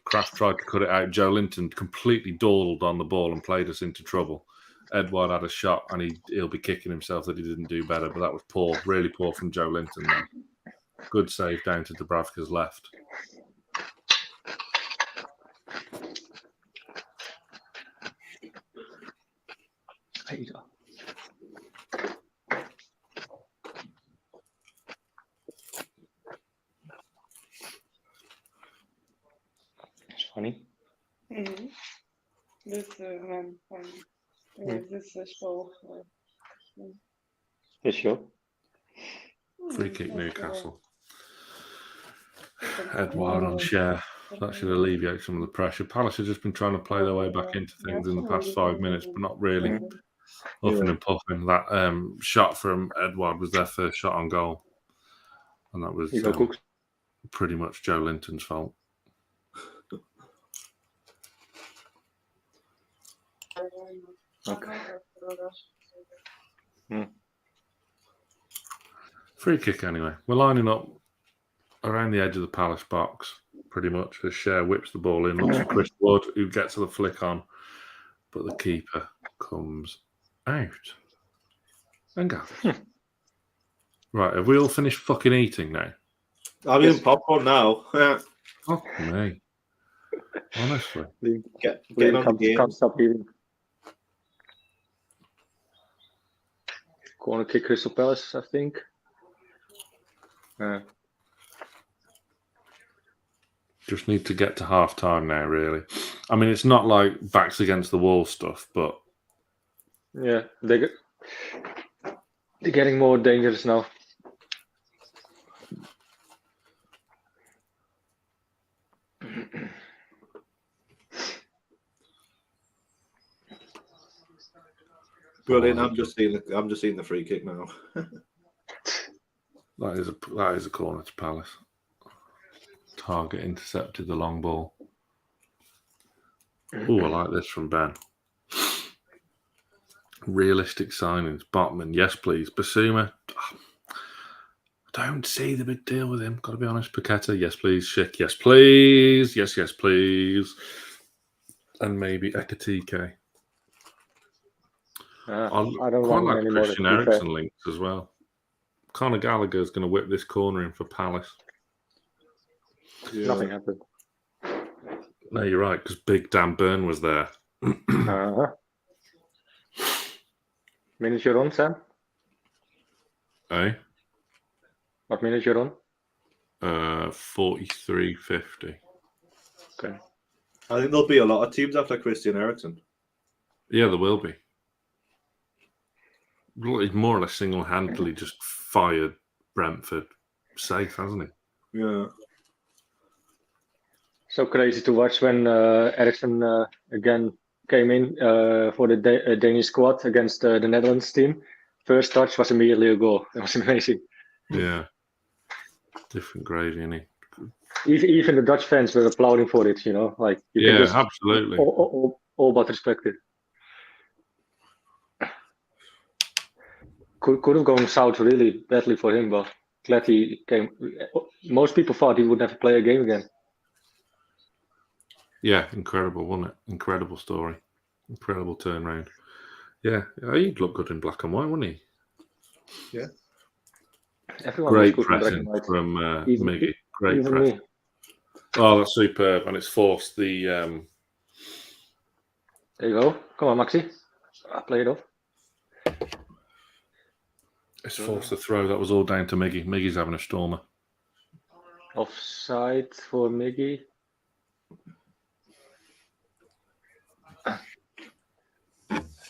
Kraft tried to cut it out. Joe Linton completely dawdled on the ball and played us into trouble. Edouard had a shot and he'll be kicking himself that he didn't do better, but that was poor, really poor from Joe Linton there. Good save down to Dubravka's left. It's funny. Dus this is show. Yes, sure. Free kick Newcastle. Edouard on share. That should alleviate some of the pressure. Palace have just been trying to play their way back into things in the past 5 minutes, but not really. Huffing and puffing. That shot from Edouard was their first shot on goal. And that was pretty much Joe Linton's fault. Okay. Free kick anyway. We're lining up around the edge of the Palace box, pretty much. As Cher whips the ball in, looks for Chris Wood, who gets the flick on, but the keeper comes out and gathers. Right, have we all finished fucking eating now? I'm eating popcorn now. Fuck me. Honestly. Getting on the game. Can't stop eating. Corner kick Crystal Palace, I think. Just need to get to half time now, really. I mean, it's not like backs against the wall stuff, but yeah, they're getting more dangerous now. Brilliant. I'm just seeing the free kick now. that is a corner to Palace. Target intercepted the long ball. Oh, I like this from Ben. Realistic signings. Botman, yes please. Basuma, I don't see the big deal with him. Got to be honest. Paqueta, yes please. Schick, yes please. Yes please. And maybe Ekatike. I don't quite want like any more. Christian Eriksen links as well. Conor Gallagher's going to whip this corner in for Palace. Yeah. Nothing happened. No, you're right, because Big Dan Burn was there. Minute you're on, Sam? Eh? What minute you're on? 43.50. Okay. I think there'll be a lot of teams after Christian Eriksen. Yeah, there will be. He's more or less single-handedly just fired Brentford safe, hasn't he? Yeah. So crazy to watch when Eriksen again came in for the Danish squad against the Netherlands team. First touch was immediately a goal. It was amazing. Yeah. Different gravy, isn't he? Even the Dutch fans were applauding for it, you know. Like you can just absolutely. All but respect it. Could have gone south really badly for him, but glad he came. Most people thought he would never play a game again. Yeah, incredible, wasn't it? Incredible story. Incredible turnaround. Yeah, he'd look good in black and white, wouldn't he? Yeah. Everyone Great was good pressing from Miggy. Great even pressing. me. Oh, that's superb. And it's forced the... There you go. Come on, Maxi. Play it off. It's forced the throw. That was all down to Miggy. Miggy's having a stormer. Offside for Miggy.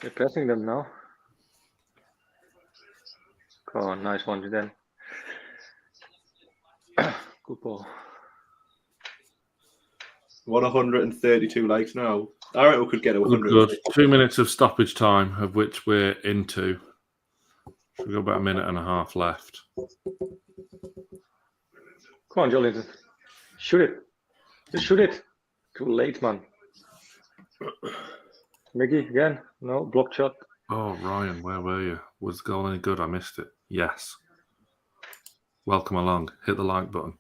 They're pressing them now. Oh, nice one then. Good ball. 132 likes now. I reckon we could get a 100. Good. 2 minutes of stoppage time, of which we're into. We've got about a minute and a half left. Come on, Jolinton. Shoot it. Just shoot it. Too late, man. Miggy again. No, blocked shot. Oh, Ryan, where were you? Was the goal any good? I missed it. Yes. Welcome along. Hit the like button.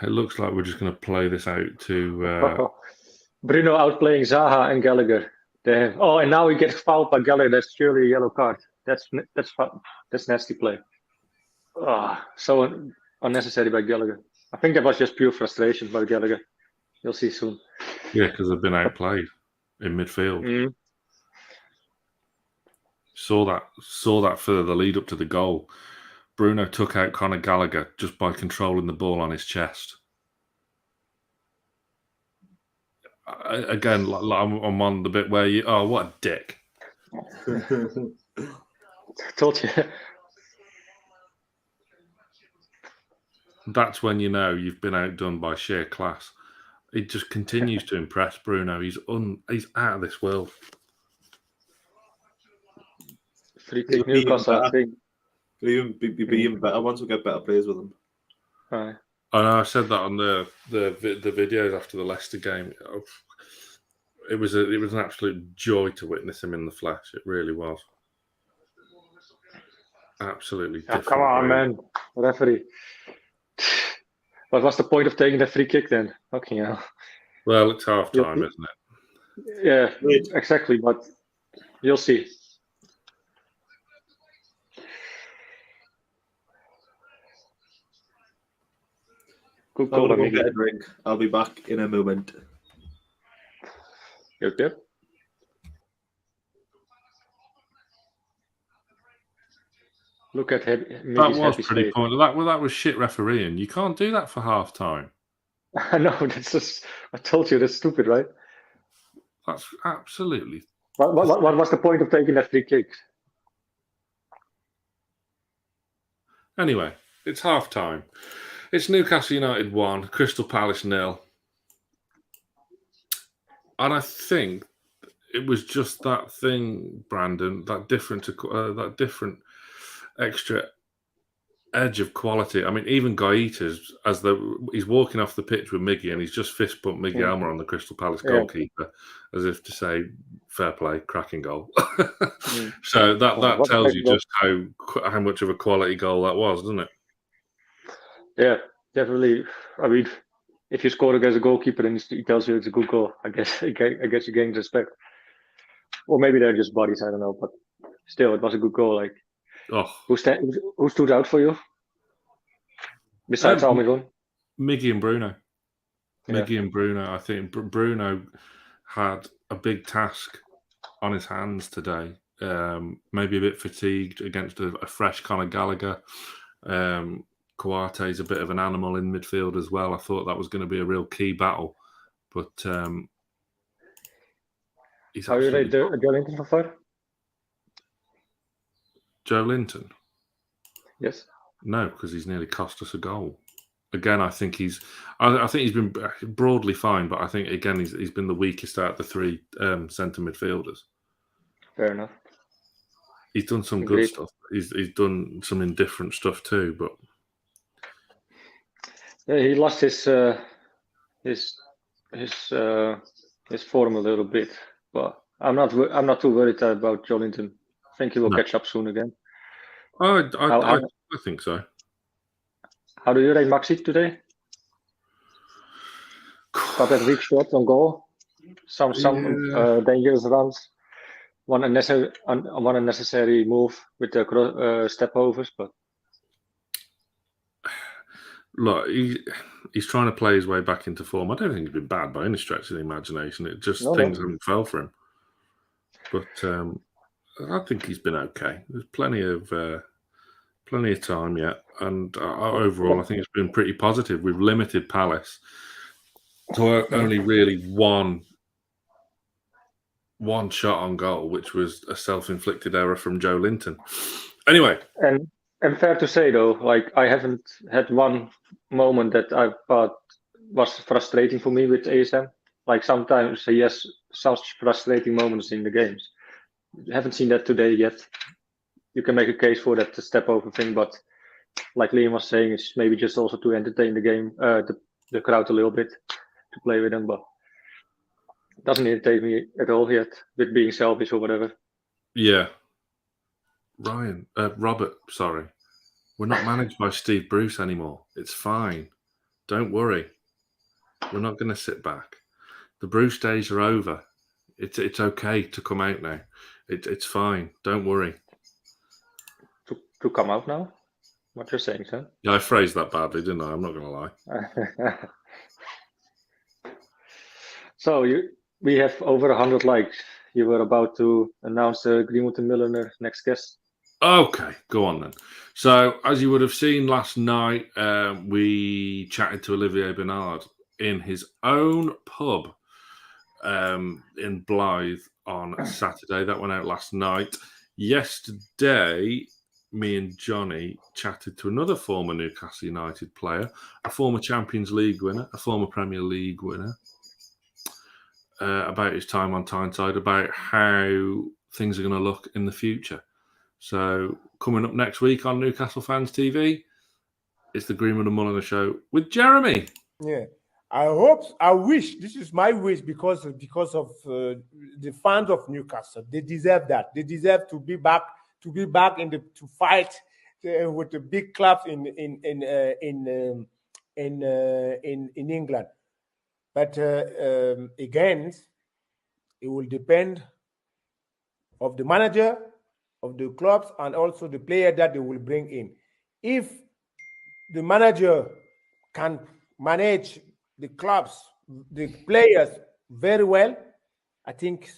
It looks like we're just going to play this out to... Bruno outplaying Zaha and Gallagher. Oh, and now he gets fouled by Gallagher. That's surely a yellow card. That's nasty play. So unnecessary by Gallagher. I think that was just pure frustration by Gallagher. You'll see soon. Yeah, because they've been outplayed in midfield. Mm. Saw that for the lead up to the goal. Bruno took out Conor Gallagher just by controlling the ball on his chest. Again, I'm on the bit where you... Oh, what a dick. I told you. That's when you know you've been outdone by sheer class. It just continues to impress Bruno. He's out of this world. Free kick Newcastle, I think. He'll be even better once we get better players with him. Right. I know I said that on the videos after the Leicester game. It was an absolute joy to witness him in the flesh. It really was. Absolutely. Come on, man, referee. What was the point of taking the free kick then? Okay, yeah. Well, it's half time, isn't it? Yeah, exactly. But you'll see. Good I'm goal, gonna go Miguel. get a drink. I'll be back in a moment. Yep. That Look at him. was pretty pointless. That was shit refereeing. You can't do that for half time. I know, that's just... I told you, that's stupid, right? That's absolutely... What was the point of taking that free kick? Anyway, it's half time. It's Newcastle United 1, Crystal Palace 0. And I think it was just that thing, Brandon, that different extra edge of quality. I mean, even Gaetas, he's walking off the pitch with Miggy and he's just fist bumped Miggy Almirón, the Crystal Palace goalkeeper, as if to say, fair play, cracking goal. So that tells you just how much of a quality goal that was, doesn't it? Yeah, definitely. I mean, if you score against a goalkeeper and he tells you it's a good goal, I guess you gain respect. Or maybe they're just bodies, I don't know. But still, it was a good goal. Like, who stood out for you? Besides Almirón? Miggy and Bruno. Miggy and Bruno. I think Bruno had a big task on his hands today. Maybe a bit fatigued against a fresh Conor Gallagher. Kouyate's a bit of an animal in midfield as well. I thought that was going to be a real key battle. But he's How you rate Joe Linton so far? Joe Linton? Yes. No, because he's nearly cost us a goal. Again, I think he's been broadly fine, but I think again he's been the weakest out of the three centre midfielders. Fair enough. He's done some good stuff. He's done some indifferent stuff too, but yeah, he lost his form a little bit. But I'm not too worried about Joe Linton. I think he will catch up soon again. I think so. How do you rate Maxi today? Got that weak shot on goal. Some dangerous runs. One unnecessary move with the step overs, but look, he's trying to play his way back into form. I don't think he's been bad by any stretch of the imagination. It just things haven't fell for him. But I think he's been okay. There's plenty of time yet, and overall, I think it's been pretty positive. We've limited Palace to only really one shot on goal, which was a self-inflicted error from Joe Linton. Anyway, and fair to say though, like I haven't had one moment that I thought was frustrating for me with ASM. Like sometimes he has such frustrating moments in the games. Haven't seen that today yet. You can make a case for that, the step over thing, but like Liam was saying, it's maybe just also to entertain the game, the the crowd a little bit to play with them, but it doesn't irritate me at all yet with being selfish or whatever. Yeah. Robert, sorry. We're not managed by Steve Bruce anymore. It's fine. Don't worry. We're not going to sit back. The Bruce days are over. It's okay to come out now. It's fine. Don't worry. To come out now? What you're saying, sir? Yeah, I phrased that badly, didn't I? I'm not going to lie. So we have over 100 likes. You were about to announce Greenwood and Milner next guest. Okay, go on then. So, as you would have seen last night, we chatted to Olivier Bernard in his own pub in Blythe on Saturday. That went out last night. Yesterday, me and Johnny chatted to another former Newcastle United player, a former Champions League winner, a former Premier League winner, about his time on Tyneside, about how things are going to look in the future. So, coming up next week on Newcastle Fans TV, it's the Greenwood and Mulliner Show with Jeremy. Yeah, I wish, this is my wish because of the fans of Newcastle. They deserve that. They deserve to be back to fight with the big clubs in England. But again, it will depend of the manager, of the clubs, and also the player that they will bring in. If the manager can manage the clubs, the players very well, I think,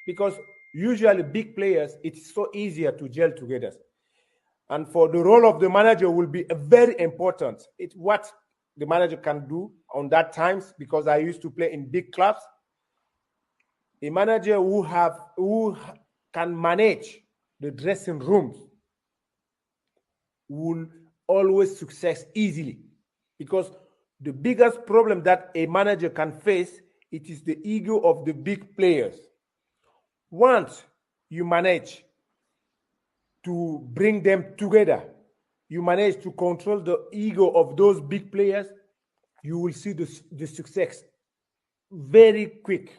because usually big players, it's so easier to gel together. And for the role of the manager will be very important. It's what the manager can do on that times, because I used to play in big clubs. A manager who can manage the dressing rooms will always success easily, because the biggest problem that a manager can face, it is the ego of the big players. Once you manage to bring them together, you manage to control the ego of those big players, you will see the success very quick.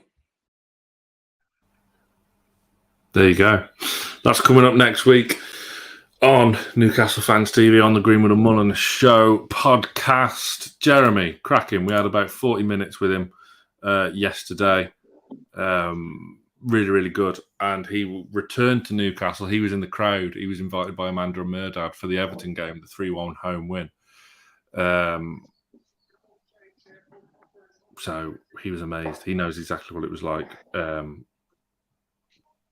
There you go. That's coming up next week on Newcastle Fans TV on the Greenwood and Mulliner Show podcast. Jeremy, cracking. We had about 40 minutes with him yesterday. Really, really good. And he returned to Newcastle. He was in the crowd. He was invited by Amanda and Murdad for the Everton game, the 3-1 home win. So he was amazed. He knows exactly what it was like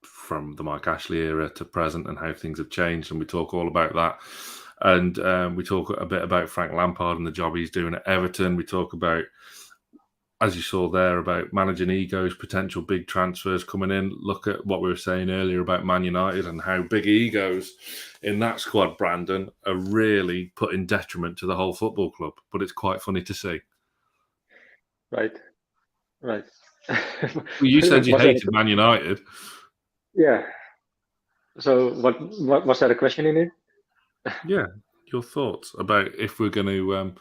from the Mike Ashley era to present and how things have changed. And we talk all about that. And we talk a bit about Frank Lampard and the job he's doing at Everton. We talk about, as you saw there, about managing egos, potential big transfers coming in. Look at what we were saying earlier about Man United and how big egos in that squad, Brandon, are really putting detriment to the whole football club. But it's quite funny to see. Right. Well, you said you hated Man United. Yeah. So what was that a question in it? Yeah. Your thoughts about if we're going to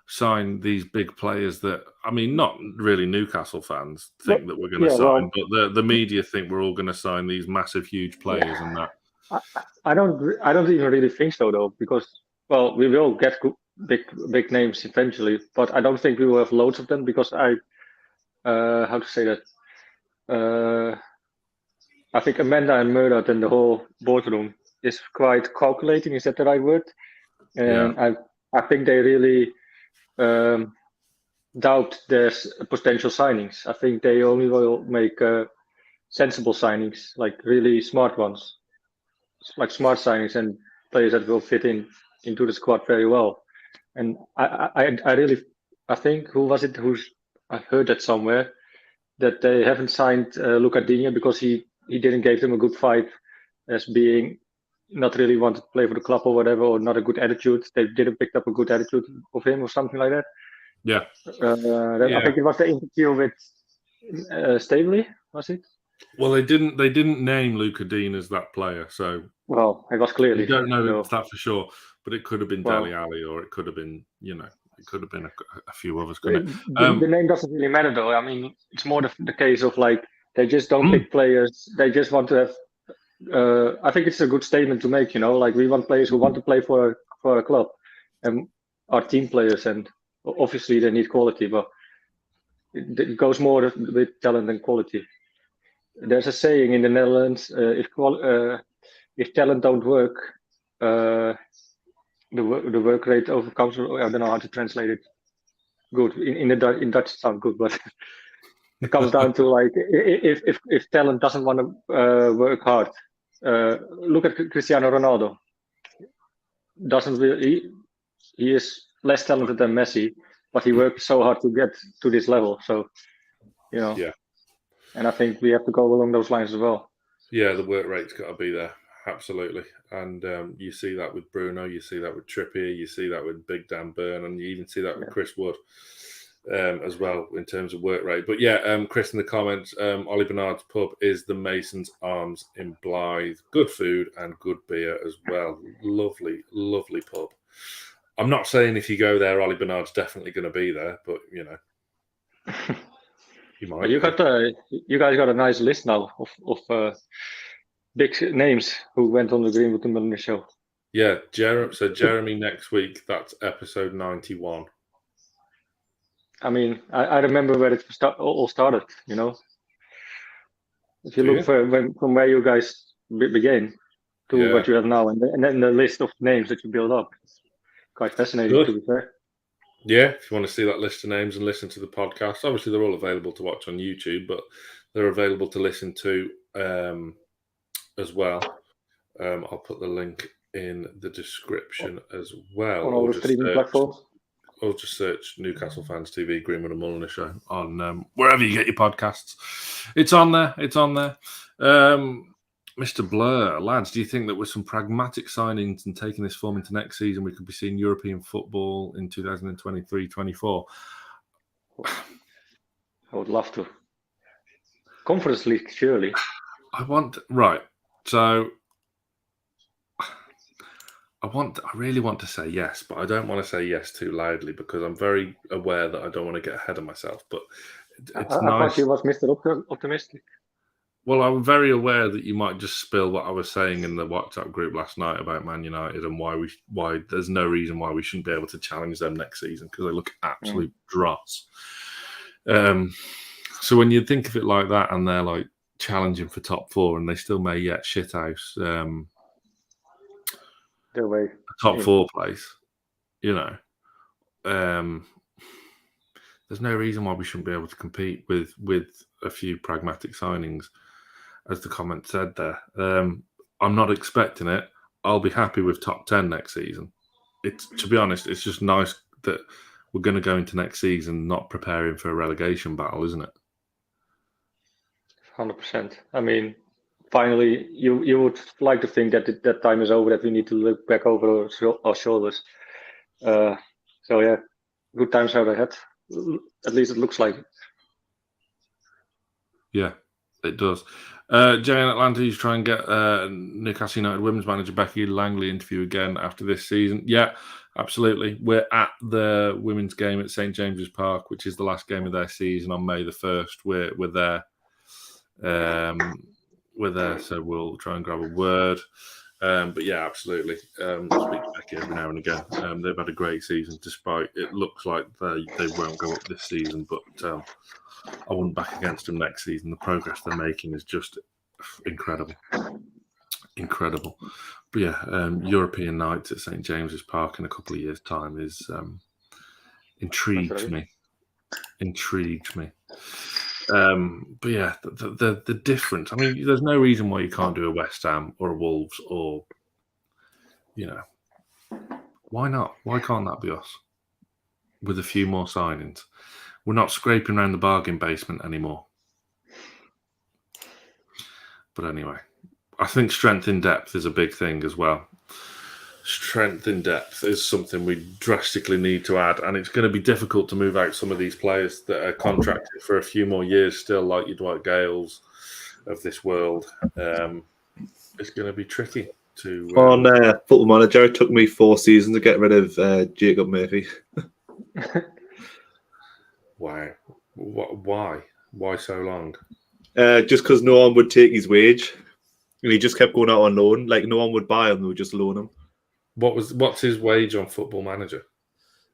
sign these big players that, I mean, not really Newcastle fans think that we're going to sign, but the media think we're all going to sign these massive, huge players and that. I don't even really think so, though, because, well, we will get big names eventually, but I don't think we will have loads of them, because how to say that? I think Amanda and Murdad and the whole boardroom is quite calculating. Is that the right word? And yeah. I think they really doubt their potential signings. I think they only will make sensible signings, like really smart ones, like smart signings and players that will fit into the squad very well. And I think, who was it? I heard that somewhere, that they haven't signed Luca Digne because he didn't give them a good vibe as being not really want to play for the club or whatever, or not a good attitude. They didn't pick up a good attitude of him or something like that. Yeah. I think it was the interview with Staveley, was it? Well, they didn't name Luca Digne as that player, so well, it was clearly. We don't know that for sure, but it could have been Dele Alli, or it could have been, It could have been a few others, couldn't it? The name doesn't really matter, though. I mean, it's more the case of like they just don't pick players. They just want to have. I think it's a good statement to make. Like we want players who want to play for a club, and our team players, and obviously they need quality, but it goes more with talent than quality. There's a saying in the Netherlands: if talent don't work, the work rate overcomes. I don't know how to translate it. Good in Dutch it sounds good, but it comes down to like if talent doesn't want to work hard. Look at Cristiano Ronaldo. He is less talented than Messi, but he worked so hard to get to this level. So, Yeah. And I think we have to go along those lines as well. Yeah, the work rate's got to be there. Absolutely. And you see that with Bruno, you see that with Trippier, you see that with Big Dan Burn, and you even see that with Chris Wood as well in terms of work rate. But yeah, Chris in the comments, Ollie Bernard's pub is the Mason's Arms in Blythe. Good food and good beer as well. Lovely, lovely pub. I'm not saying if you go there, Ollie Bernard's definitely going to be there, but you might. You guys got a nice list now of big names who went on the Greenwood and Milner show. Yeah, Jeremy next week. That's episode 91. I mean, I remember where it all started. If you look from where you guys began to what you have now, and then the list of names that you build up, it's quite fascinating. Good. To be fair. Yeah, if you want to see that list of names and listen to the podcast, obviously they're all available to watch on YouTube, but they're available to listen to as well. I'll put the link in the description as well. On all the streaming platforms. Or just search Newcastle Fans TV, Greenwood and Mulliner Show on wherever you get your podcasts. It's on there. Mr. Blur, lads, do you think that with some pragmatic signings and taking this form into next season, we could be seeing European football in 2023-24? I would love to. Conference League, surely. So I really want to say yes, but I don't want to say yes too loudly because I'm very aware that I don't want to get ahead of myself. But it's nice. I thought you was Mr. Optimistic. Well, I'm very aware that you might just spill what I was saying in the WhatsApp group last night about Man United and why there's no reason why we shouldn't be able to challenge them next season because they look absolute dross. So when you think of it like that and they're like challenging for top four and they still may yet shithouse their way top four place, there's no reason why we shouldn't be able to compete with a few pragmatic signings. As the comment said there, I'm not expecting it. I'll be happy with top 10 next season. To be honest, it's just nice that we're going to go into next season not preparing for a relegation battle, isn't it? 100%. I mean, finally, you would like to think that that time is over, that we need to look back over our shoulders. So yeah, good times are ahead. At least it looks like it. Yeah, it does. Jay in Atlanta, you try and get Newcastle United women's manager Becky Langley interview again after this season. Yeah, absolutely. We're at the women's game at St James's Park, which is the last game of their season on May the 1st. We're there. We're there, so we'll try and grab a word. But yeah, absolutely. Speak to Becky every now and again. They've had a great season, despite it looks like they won't go up this season. But I wouldn't back against them next season. The progress they're making is just incredible. Incredible. But yeah, European nights at St James's Park in a couple of years' time is intrigues me. But yeah, the difference. I mean, there's no reason why you can't do a West Ham or a Wolves or, why not? Why can't that be us? With a few more signings. We're not scraping around the bargain basement anymore. But anyway, I think strength in depth is a big thing as well. Strength in depth is something we drastically need to add, and it's going to be difficult to move out some of these players that are contracted for a few more years still, like your Dwight Gales of this world. It's going to be tricky to... On Football Manager, it took me 4 seasons to get rid of Jacob Murphy. Wow. Why? Why so long? Just because no one would take his wage, and he just kept going out on loan. Like no one would buy him; they would just loan him. What's his wage on Football Manager?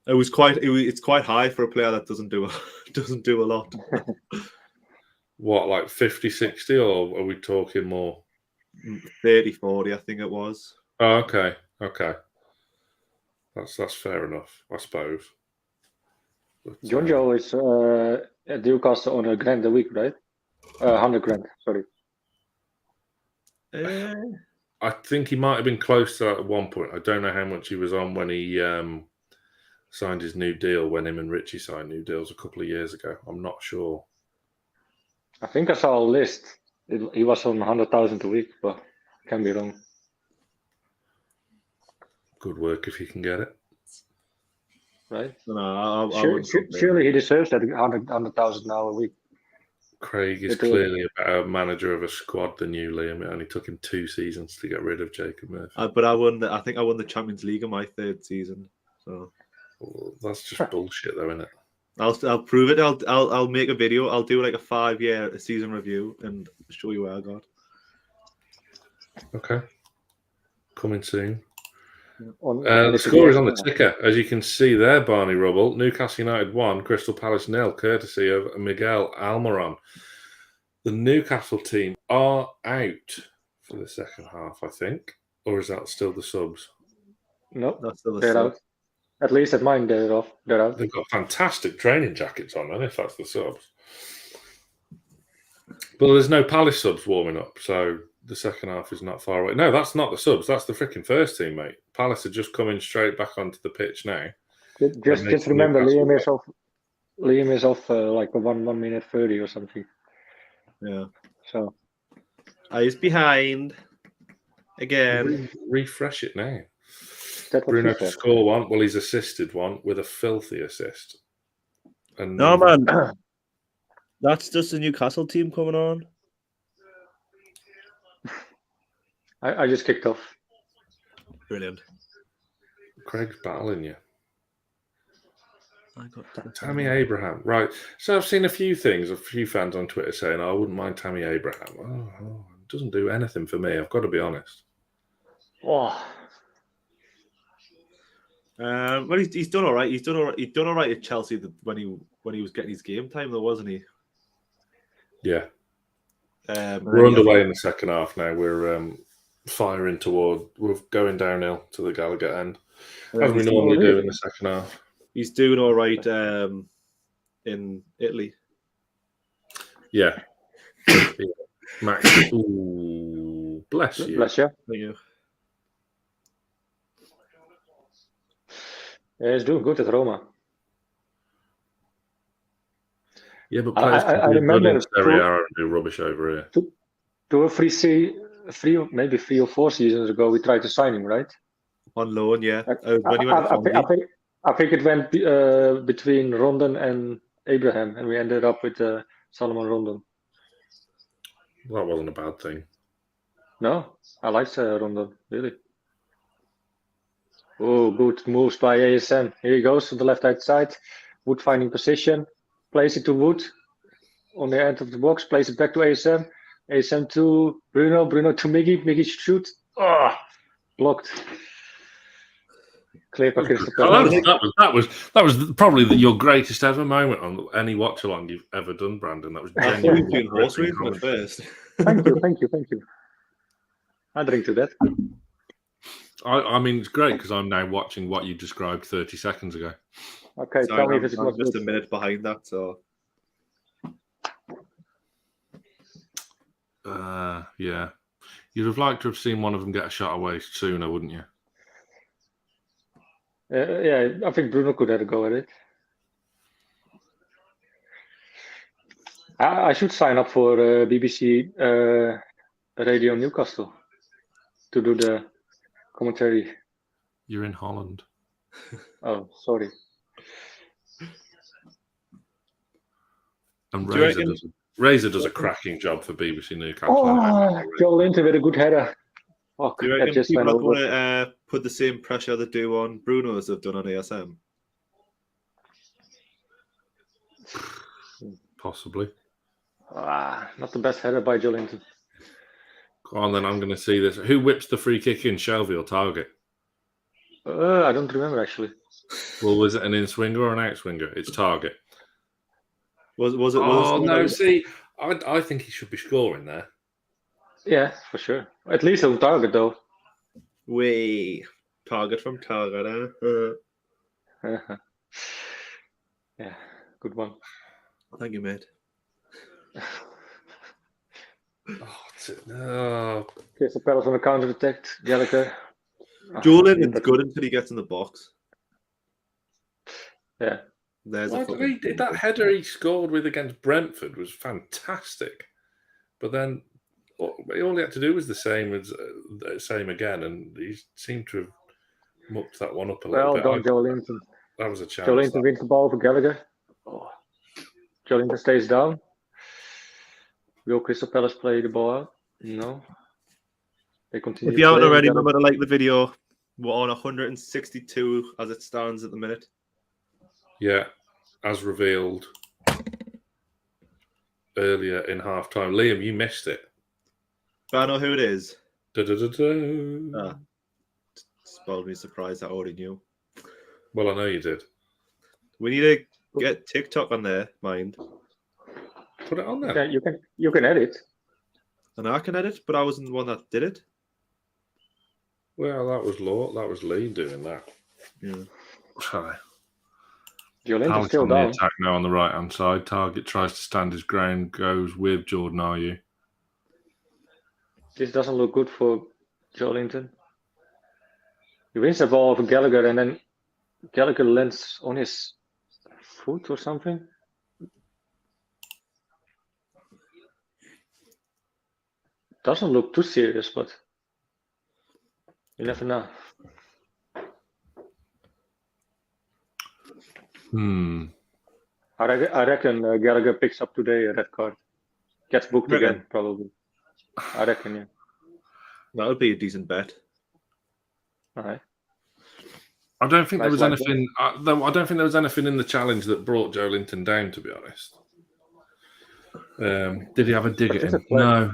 It's quite high for a player that doesn't do a lot. What, like 50, 60, or are we talking more? 30, 40, I think it was. Oh, okay. That's fair enough, I suppose. But, Jonjo is at Newcastle on £1,000 a week, right? 100 grand, sorry. I think he might have been close to that at one point. I don't know how much he was on when he signed his new deal, when him and Richie signed new deals a couple of years ago. I'm not sure. I think I saw a list. He was on 100,000 a week, but can be wrong. Good work if he can get it. Right? No, Surely he deserves that 100,000 now a week. Craig is clearly a better manager of a squad than you, Liam. It only took him 2 seasons to get rid of Jacob Murphy. But I think I won the Champions League in my 3rd season. So well, that's just bullshit, though, isn't it? I'll prove it. I'll make a video. I'll do like a 5-year season review and show you where I got. Okay. Coming soon. The score is on the ticker. As you can see there, Barney Rubble. Newcastle United 1, Crystal Palace 0, courtesy of Miguel Almirón. The Newcastle team are out for the second half, I think. Or is that still the subs? No, That's still the they're sub. out. At least at mine, they're off. They're out. They've got fantastic training jackets on, then, if that's the subs. But there's no Palace subs warming up, so the second half is not far away. No, that's not the subs. That's the freaking first team, mate. Palace are just coming straight back onto the pitch now. Just remember, Liam is off like a 1 minute 30 or something. Yeah. So He's behind again. Refresh it now. that's what Bruno he to said. score one. Well, he's assisted one with a filthy assist. And No, man. That's just a Newcastle team coming on. I just kicked off. Brilliant. Craig's battling you. I got Tammy Abraham. Right. So I've seen a few things, a few fans on Twitter saying, I wouldn't mind Tammy Abraham. Oh, it doesn't do anything for me. I've got to be honest. Oh, Well, he's done all right. He's done all right at Chelsea when he was getting his game time, though, wasn't he? Yeah. We're We're underway in the second half now. We're we're going downhill to the Gallagher end, as we normally do in the second half. He's doing all right in Italy. Yeah. Max. Ooh, bless you. bless you. Thank you. Yeah, he's doing good at Roma. Yeah, but players I can do good remember in Serie A and do rubbish over here. 2 or 3, maybe 3 or 4 seasons ago, we tried to sign him, right? On loan, yeah. When he went to Fonzie. I think it went between Rondon and Abraham, and we ended up with Solomon Rondon. That wasn't a bad thing. No, I liked Rondon, really. Oh, good moves by ASM. Here he goes to the left-hand side. Wood finding position. Plays it to Wood on the end of the box. Plays it back to ASM. ASM to Bruno. Bruno to Miggy. Miggy shoot. Oh, blocked. Clear for Crystal Palace. That was probably your greatest ever moment on any watch along you've ever done, Brandon. That was genuinely horse racing at first. Thank you. I drink to that. I mean, it's great because I'm now watching what you described 30 seconds ago. Okay, Sorry, tell me if it I'm was just good. a minute behind that, so Yeah. You'd have liked to have seen one of them get a shot away sooner, wouldn't you? Yeah, I think Bruno could have a go at it. I should sign up for BBC Radio Newcastle to do the commentary. You're in Holland. Oh, sorry. And Do you reckon- Razor does a cracking job for BBC Newcastle. Oh, Joe Linton with a good header. Fuck, do you that reckon just people went are over. going to put the same pressure they do on Bruno as they've done on ASM? Possibly. Not the best header by Joelinton. Go on, then I'm going to see this. Who whips the free kick in, Shelby or Target? I don't remember actually. Well, was it an in-swinger or an out-swinger? It's Target. Was it? Oh, no, see, I think he should be scoring there. Yeah, for sure. At least on Target though. Target from Target. Yeah, good one. Thank you, mate. Crystal Palace on the counter attack. Gallagher. Joelinton's good until he gets in the box. Yeah. There's that header he scored with against Brentford was fantastic. But then all he had to do was the same again, and he seemed to have mucked that one up a little bit. Well done, Joelinton. That was a chance. Joelinton wins the ball for Gallagher. Oh. Joelinton stays down. Will Crystal Palace play the ball out? No. They continue. If you haven't already, remember to like the video. We're on 162 as it stands at the minute. Yeah, as revealed earlier in half-time. Liam, you missed it. But I know who it is. Da-da-da-da. Spoiled me surprised I already knew. Well, I know you did. We need to get TikTok on there, mind. Put it on there. You can edit. And I can edit, but I wasn't the one that did it. Well, that was Lee doing that. Yeah. Sorry. Joelinton's Alex still on the down. attack now on the right-hand side. Target tries to stand his ground, goes with Jordan Ayew. This doesn't look good for Joelinton. He wins the ball for Gallagher, and then Gallagher lands on his foot or something. Doesn't look too serious, but you never know. I reckon Gallagher picks up today a red card. Gets booked again, probably. I reckon, yeah. That would be a decent bet. All right. I don't think there was anything. I don't think there was anything in the challenge that brought Joelinton down. To be honest, did he have a dig at him? No,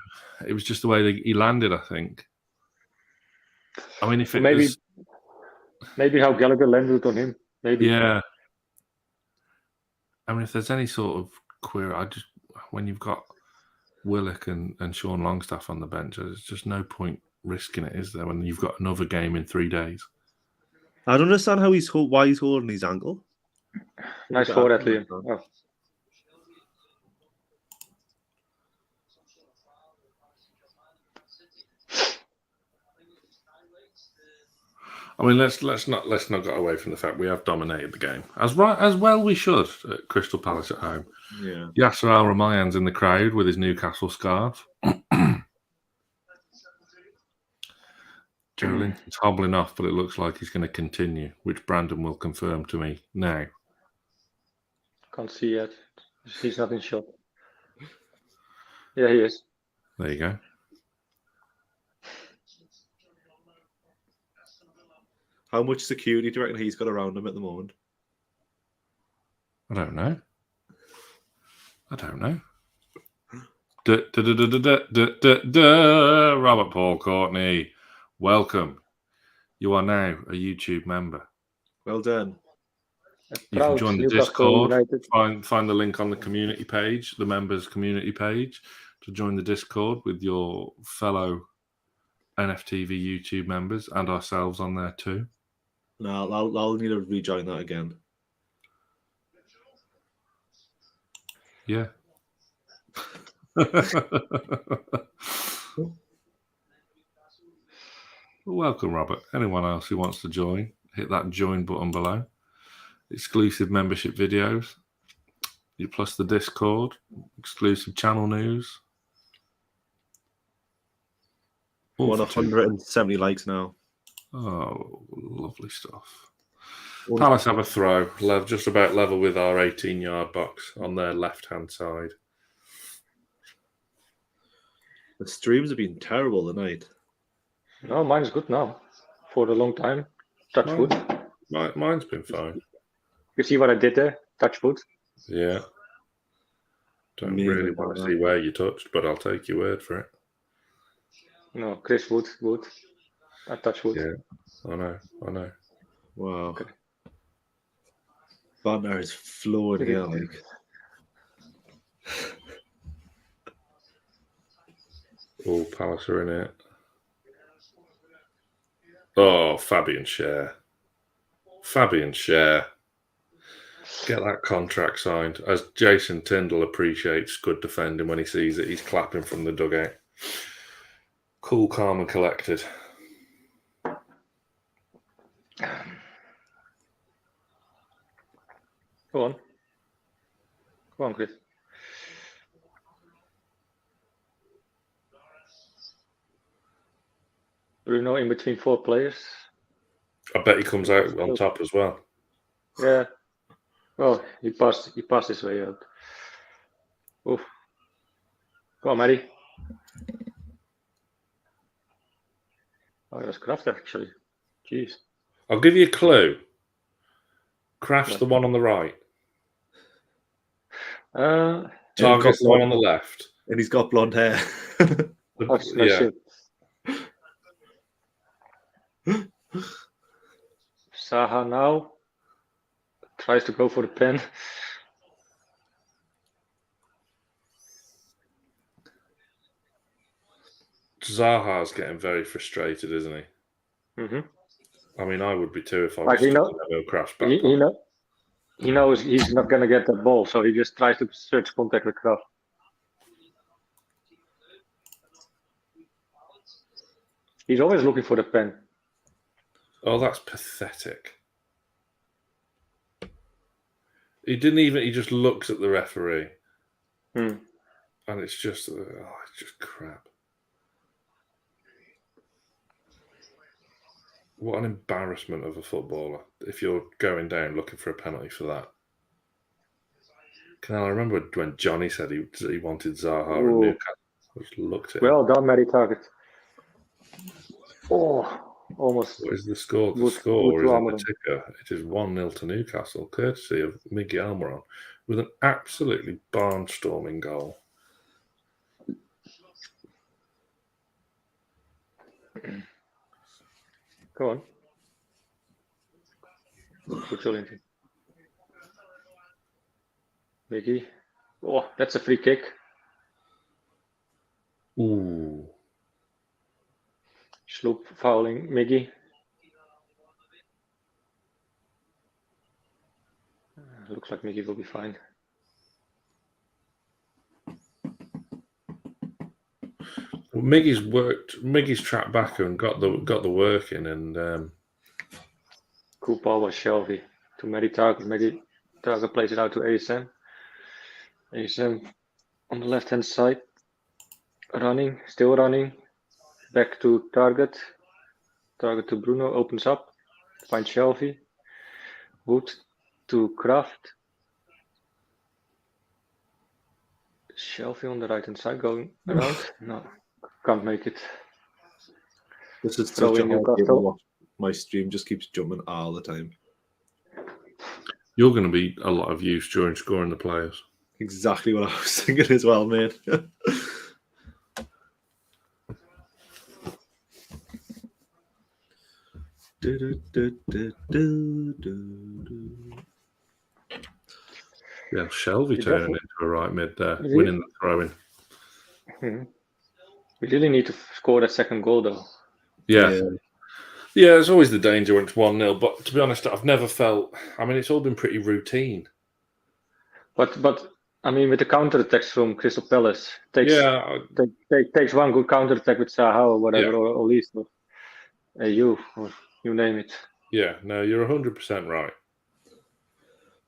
it was just the way that he landed. I think. I mean, if it was maybe how Gallagher landed on him. Maybe. Yeah. I mean, if there's any sort of query, when you've got Willock and Sean Longstaff on the bench, there's just no point risking it, is there? When you've got another game in 3 days. I don't understand why he's holding his ankle. Nice forward, Liam. Oh. I mean, let's not get away from the fact we have dominated the game as well. We should at Crystal Palace at home. Yeah, Yasser Al-Ramayan's in the crowd with his Newcastle scarf. Joelinton's hobbling off, but it looks like he's going to continue, which Brandon will confirm to me now. Can't see yet. He's not in shot. Yeah, he is. There you go. How much security do you reckon he's got around him at the moment? I don't know. Robert Paul Courtney, welcome. You are now a YouTube member. Well done. You can join the Discord. Find the link on the community page, the members community page, to join the Discord with your fellow NFTV YouTube members and ourselves on there too. No, I'll need to rejoin that again. Yeah. Welcome, Robert. Anyone else who wants to join, hit that join button below. Exclusive membership videos, plus the Discord, exclusive channel news. 170 likes now. Oh, lovely stuff. Palace have a throw, just about level with our 18-yard box on their left-hand side. The streams have been terrible tonight. No, mine's good now. For a long time. Touch wood. Mine's been fine. You see what I did there? Touch wood. Yeah. Don't Amazing, really want to man. see where you touched, but I'll take your word for it. No, Chris Wood. I touch Wood. Yeah, I know. Wow. Okay. Banter is flowing here, like. All Palace are in it. Oh, Fabian Schär. Get that contract signed. As Jason Tyndall appreciates good defending when he sees it, he's clapping from the dugout. Cool, calm, and collected. Go on, Chris. Bruno in between 4 players. I bet he comes out on top as well. Yeah. Well, he passed his way out. Oof. Go on, Matty. Oh, it was Kraft actually. Jeez. I'll give you a clue. Kraft's the one on the right. Target's the one on the left. And he's got blonde hair. Shit. Zaha now tries to go for the pen. Zaha's getting very frustrated, isn't he? Mm-hmm. I mean, I would be too if I Like, was no Kraft's back. He knows he's not going to get that ball, so he just tries to search contact with Kraft. He's always looking for the pen. Oh, that's pathetic. He just looks at the referee. And it's just crap. What an embarrassment of a footballer if you're going down looking for a penalty for that. I remember when Johnny said he wanted Zaha and Newcastle. I just looked at him. Well done, Matty Target. Oh, almost. What is the score? The score is in the ticker. It is 1-0 to Newcastle, courtesy of Miguel Almirón, with an absolutely barnstorming goal. Go on. Good Jolinton. Mickey. Oh, that's a free kick. Ooh. Sloop fouling Miggy. Looks like Miggy will be fine. Well, Miggy's tracked back and got the work in, and cool ball by Shelby to Matty Target. Matty Target plays it out to ASM. ASM on the left hand side. Still running. Back to Target. Target to Bruno, opens up. Finds Shelby. Wood to Kraft. Shelby on the right hand side going around. No, can't make it. This is such a hard game to watch. My stream just keeps jumping all the time. You're going to be a lot of use during scoring the players. Exactly what I was thinking as well, mate. Yeah, Shelby turning into a right mid there, winning the throw-in. We really need to score that second goal, though. Yeah, there's always the danger when it's 1-0, but to be honest, I've never felt... I mean, it's all been pretty routine. But I mean, with the counter-attacks from Crystal Palace, takes one good counter-attack with Zaha or whatever, or at least you name it. Yeah, no, you're 100% right.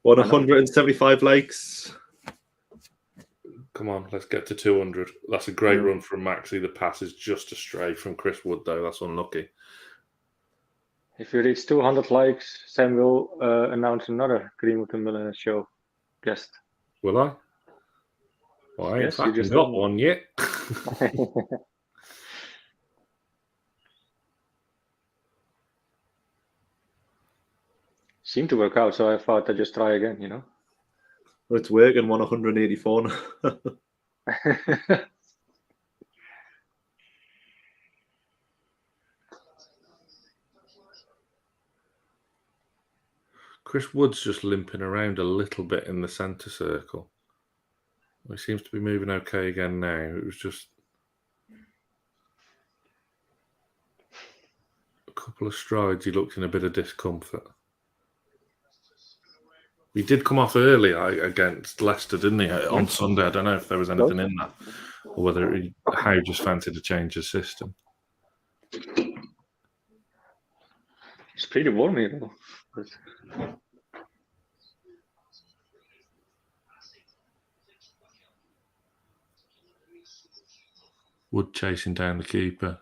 175 likes. Come on, let's get to 200. That's a great run from Maxi. The pass is just astray from Chris Wood, though. That's unlucky. If you reach 200 likes, Sam will announce another Greenwood and Milliner show guest. Will I? Well, I ain't fucking got one yet. Seemed to work out, so I thought I'd just try again, you know? Well, it's working, 184 now. Chris Wood's just limping around a little bit in the centre circle. He seems to be moving okay again now. It was just a couple of strides. He looked in a bit of discomfort. He did come off early against Leicester, didn't he, on Sunday? I don't know if there was anything in that, or whether Howe just fancied to change his system. It's pretty warm here, though. But... Wood chasing down the keeper.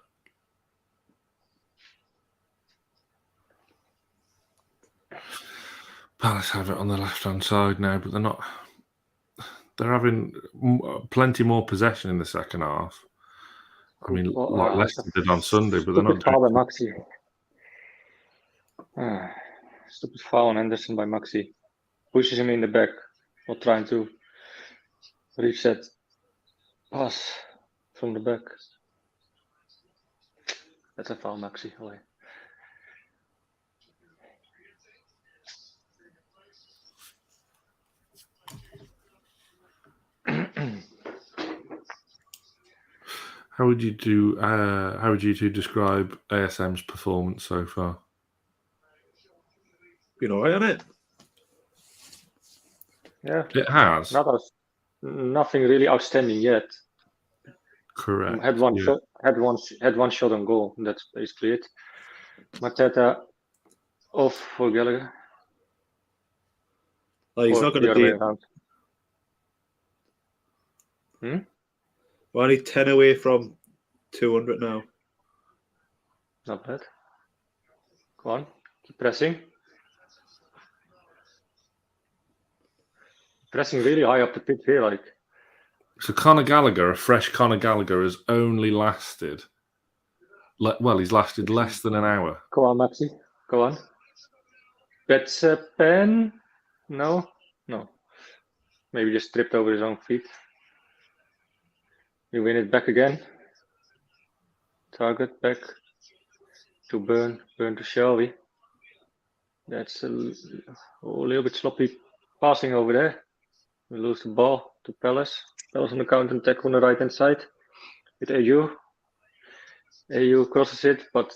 Palace have it on the left-hand side now, but they're having plenty more possession in the second half. I mean, like Leicester did on Sunday, but they're not doing foul by Maxi. Stupid foul on Anderson by Maxi. Pushes him in the back, not trying to reach that pass from the back. That's a foul, Maxi. Away. How would you two describe ASM's performance so far? Been all right, hasn't it? Yeah, it has. Nothing really outstanding yet. Correct. Had one shot. Had one shot on goal. That's basically it. Mateta off for Gallagher. Oh, he's not going to be. We're only 10 away from 200 now. Not bad. Go on, keep pressing. Pressing really high up the pitch here, like. So Conor Gallagher, a fresh Conor Gallagher, has only lasted. He's lasted less than an hour. Go on, Maxi. Go on. That's a pen. No. Maybe just tripped over his own feet. We win it back again. Target back to Burn. Burn to Shelby. That's a little bit sloppy passing over there. We lose the ball to Palace. Palace on the counter attack on the right hand side with AU. AU crosses it, but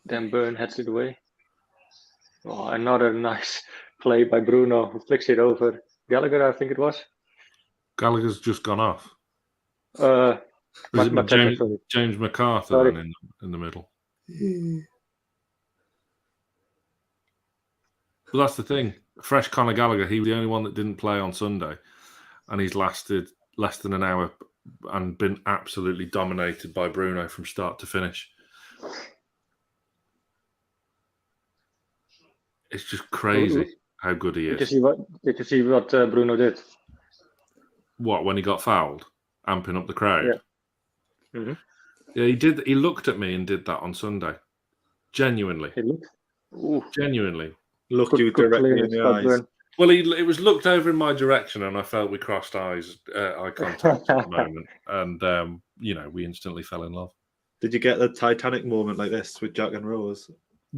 then Burn heads it away. Oh, another nice play by Bruno, who flicks it over Gallagher, I think it was. Gallagher's just gone off. James MacArthur then in the middle? But that's the thing. Fresh Conor Gallagher, he was the only one that didn't play on Sunday, and he's lasted less than an hour and been absolutely dominated by Bruno from start to finish. It's just crazy how good he is. Did you see what Bruno did? What, when he got fouled? Amping up the crowd? Yeah. Mm-hmm. Yeah, he did. He looked at me and did that on Sunday. Genuinely. He looked? Ooh. Genuinely. Looked you directly in the eyes. Well, it was looked over in my direction, and I felt we crossed eye contact at the moment, and we instantly fell in love. Did you get the Titanic moment like this with Jack and Rose?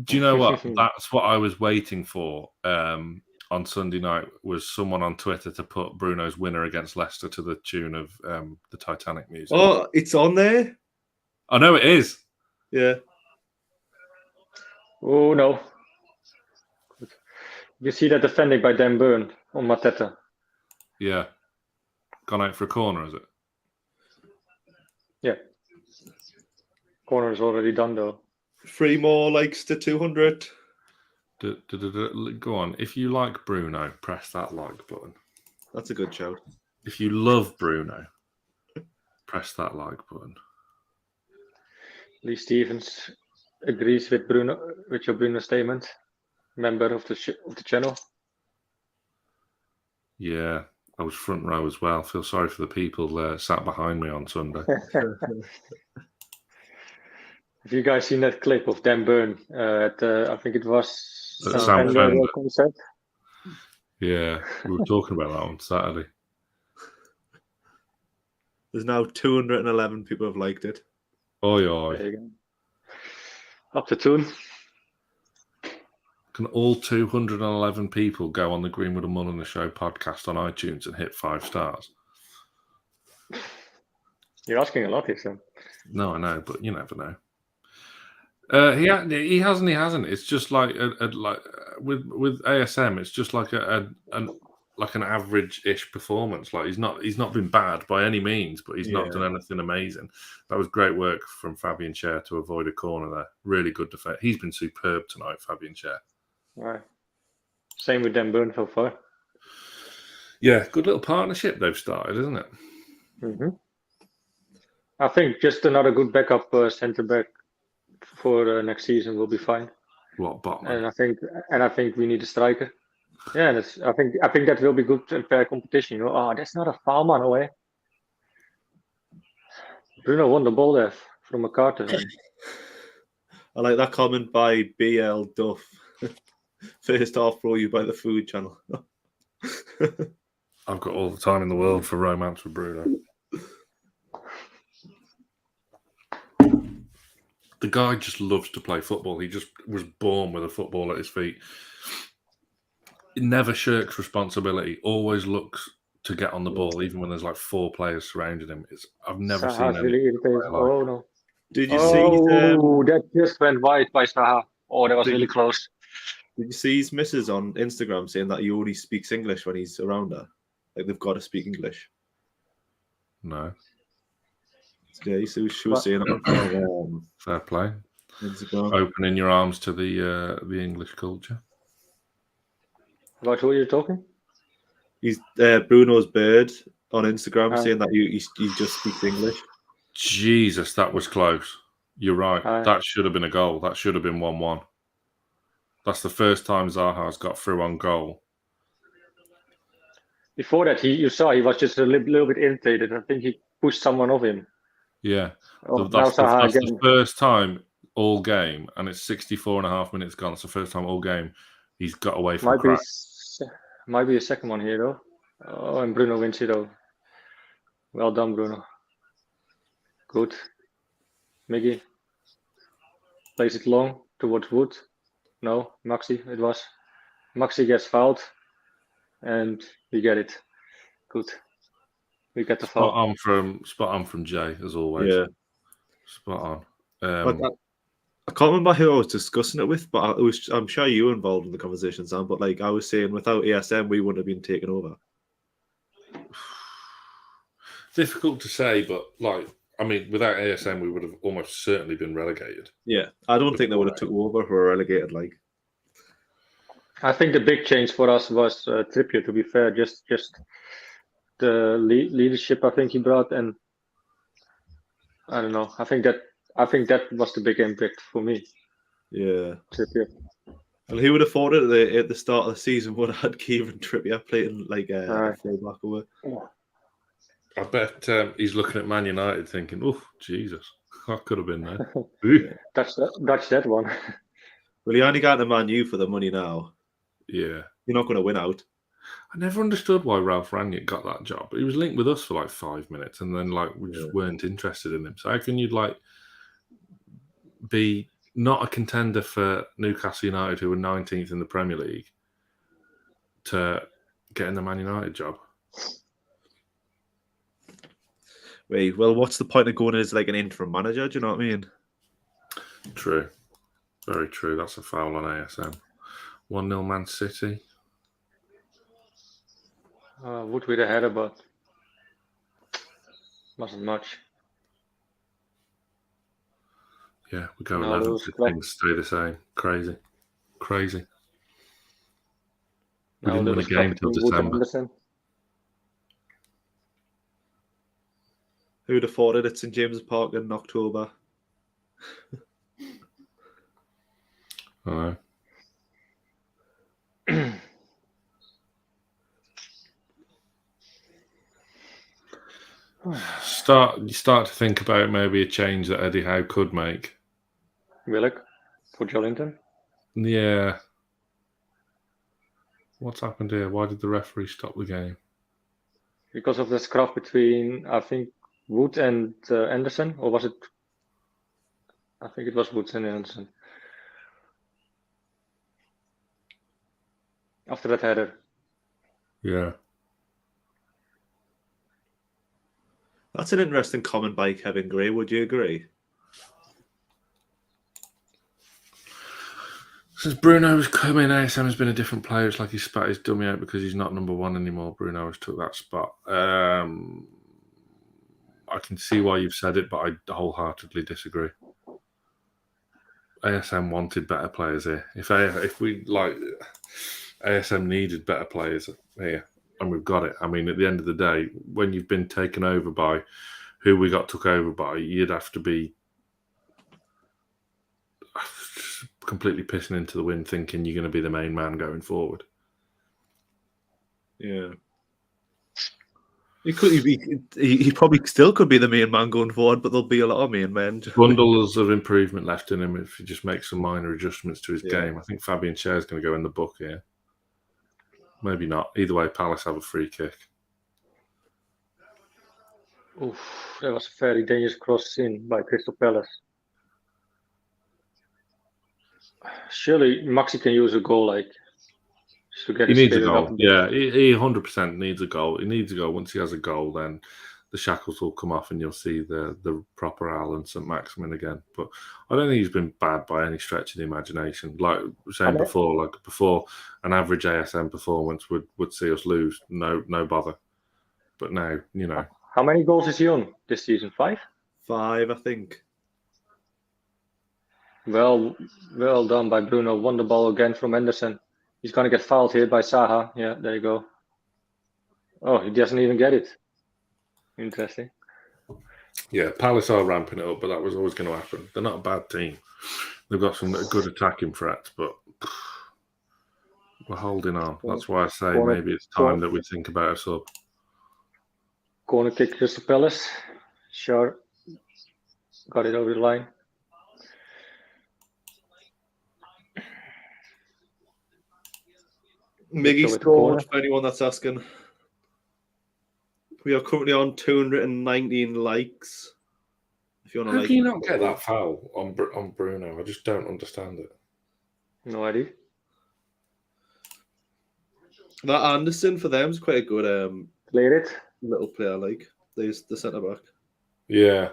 Do you know what? That's what I was waiting for on Sunday night, was someone on Twitter to put Bruno's winner against Leicester to the tune of the Titanic music. Oh, it's on there? I know it is. Yeah. Oh, no. You see that defending by Dan Burn on Mateta? Yeah. Gone out for a corner, is it? Yeah. Corner is already done, though. 3 more likes to 200. Go on. If you like Bruno, press that like button. That's a good shout. If you love Bruno, press that like button. Lee Stevens agrees with your Bruno statement. Member of the channel. Yeah, I was front row as well. Feel sorry for the people sat behind me on Sunday. Have you guys seen that clip of Dan Burn at I think it was Sam Fender concert? Yeah, we were talking about that on Saturday. There's now 211 people have liked it. Oi, There oi. you go. Up to tune. Can all 211 people go on the Greenwood and Mullen the Show podcast on iTunes and hit 5 stars? You're asking a lot here, Sam. No, I know, but you never know. He hasn't. It's just like with ASM. It's just like an average-ish performance. Like he's not been bad by any means, but he's not done anything amazing. That was great work from Fabian Schär to avoid a corner there. Really good defense. He's been superb tonight, Fabian Schär. Right. Same with Dan Burn so far. Yeah, good little partnership they've started, isn't it? Mm-hmm. I think just another good backup centre back for next season will be fine. What Botman? And I think we need a striker. Yeah, and I think that will be good in fair competition. You know, oh, that's not a foul, man, away. Bruno won the ball there from McCarter. I like that comment by BL Duff. First half brought you by the Food Channel. I've got all the time in the world for romance with Bruno. The guy just loves to play football. He just was born with a football at his feet. He never shirks responsibility. Always looks to get on the ball, even when there's like 4 players surrounding him. I've never seen him. Really oh no! Did you see? That just went wide by Saha. Oh, that was really close. Did you see his missus on Instagram saying that he only speaks English when he's around her? Like they've got to speak English. No. Yeah, so she was saying it. Fair play. Instagram. Opening your arms to the English culture. About who you're talking? He's Bruno's bird on Instagram saying that he just speaks English. Jesus, that was close. You're right. That should have been a goal. That should have been 1-1. That's the first time Zaha's got through on goal. Before that, you saw he was just a little bit irritated. I think he pushed someone off him. Yeah. Oh, that's the first time all game, and it's 64.5 minutes gone. It's the first time all game he's got away from crack. Might be a second one here, though. Oh, and Bruno wins it, though. Well done, Bruno. Good. Miggy plays it long towards Wood. No, Maxi, it was. Maxi gets fouled, and we get it. Good. We get the foul. Spot on from Jay, as always. Yeah. Spot on. I can't remember who I was discussing it with, but I'm sure you were involved in the conversation, Sam. But like I was saying, without ASM, we wouldn't have been taken over. Difficult to say, but without ASM, we would have almost certainly been relegated. Yeah, I don't think they would have took over if we were relegated. Like, I think the big change for us was Trippier. To be fair, just the leadership I think he brought, and I don't know. I think that was the big impact for me. Yeah, Trippier. Well, who would have thought it at the start of the season would have had Kieran Trippier playing like a full-back over? I bet he's looking at Man United thinking, "Oh, Jesus, I could have been there." That's that one. Well, he only got to Man U for the money now. Yeah, you're not going to win out. I never understood why Ralph Rangnick got that job. He was linked with us for like 5 minutes, and then we just weren't interested in him. So how can you be not a contender for Newcastle United, who were 19th in the Premier League, to getting the Man United job? Wait, well, what's the point of going as like an interim manager? Do you know what I mean? True. Very true. That's a foul on ASM. 1-0 Man City. Would we have had about? Wasn't much. Yeah, we go 11. Things stay the same. Crazy. We didn't win a game until December. Who would have thought it at St James's Park in October? I know. You start to think about maybe a change that Eddie Howe could make. Willock for Jolinton? Yeah. What's happened here? Why did the referee stop the game? Because of the scruff between, I think, Wood and Anderson, or was it? I think it was Wood and Anderson. After that header. Yeah. That's an interesting comment by Kevin Gray. Would you agree? Since Bruno's come in, ASM has been a different player. It's like he spat his dummy out because he's not number one anymore. Bruno has took that spot. I can see why you've said it, but I wholeheartedly disagree. ASM wanted better players here. If we like, ASM needed better players here, and we've got it. I mean, at the end of the day, when you've been taken over by who we got took over by, you'd have to be completely pissing into the wind, thinking you're going to be the main man going forward. Yeah. He probably still could be the main man going forward, but there'll be a lot of main men. Bundles of improvement left in him if he just makes some minor adjustments to his game. I think Fabian Schär is going to go in the book here. Maybe not. Either way, Palace have a free kick. Oof, that was a very dangerous cross in by Crystal Palace. Surely Maxi can use a goal like to get He his needs a spirit goal. up. Yeah, he 100% needs a goal. He needs a goal. Once he has a goal, then the shackles will come off and you'll see the proper Al and saint-maximin again. But I don't think he's been bad by any stretch of the imagination. Like we were saying before, an average ASM performance would see us lose. No bother. But now, you know. How many goals is he on this season? 5? 5, I think. Well done by Bruno. Won the ball again from Anderson. He's going to get fouled here by Saha. Yeah, there you go. Oh, he doesn't even get it. Interesting. Yeah, Palace are ramping it up, but that was always going to happen. They're not a bad team. They've got some good attacking threats, but we're holding on. That's why I say maybe it's time that we think about a sub. Corner kick, Crystal Palace. Sure. Got it over the line. Miggy scored, for anyone that's asking. We are currently on 219 likes. If you want to How can you not get that foul on Bruno? I just don't understand it. No idea. That Anderson for them is quite a good Played it. Little player, like the centre back. Yeah.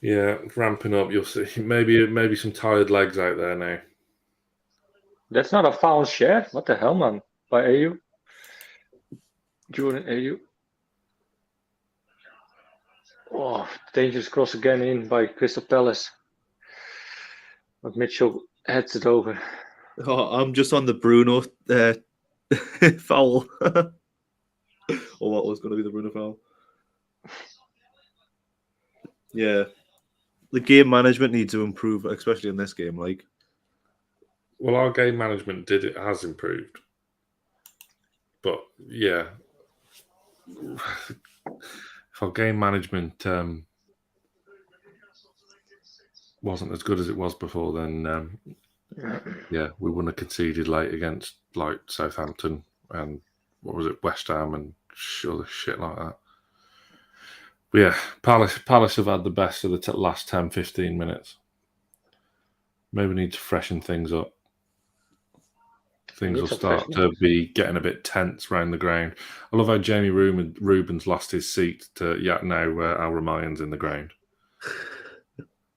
Yeah, ramping up. You'll see. Maybe some tired legs out there now. That's not a foul share. What the hell, man? By AU. Jordan AU. Oh, dangerous cross again in by Crystal Palace. But Mitchell heads it over. Oh, I'm just on the Bruno foul. Or what was going to be the Bruno foul. Yeah. The game management needs to improve, especially in this game. Like, well, our game management has improved, but yeah, if our game management wasn't as good as it was before, then yeah, we wouldn't have conceded late against like Southampton and what was it, West Ham and other shit like that. But yeah, Palace have had the best of the last 10-15 minutes. Maybe we need to freshen things up. Things will start to be getting a bit tense around the ground. I love how Jamie Rubens lost his seat to now Almirón in the ground.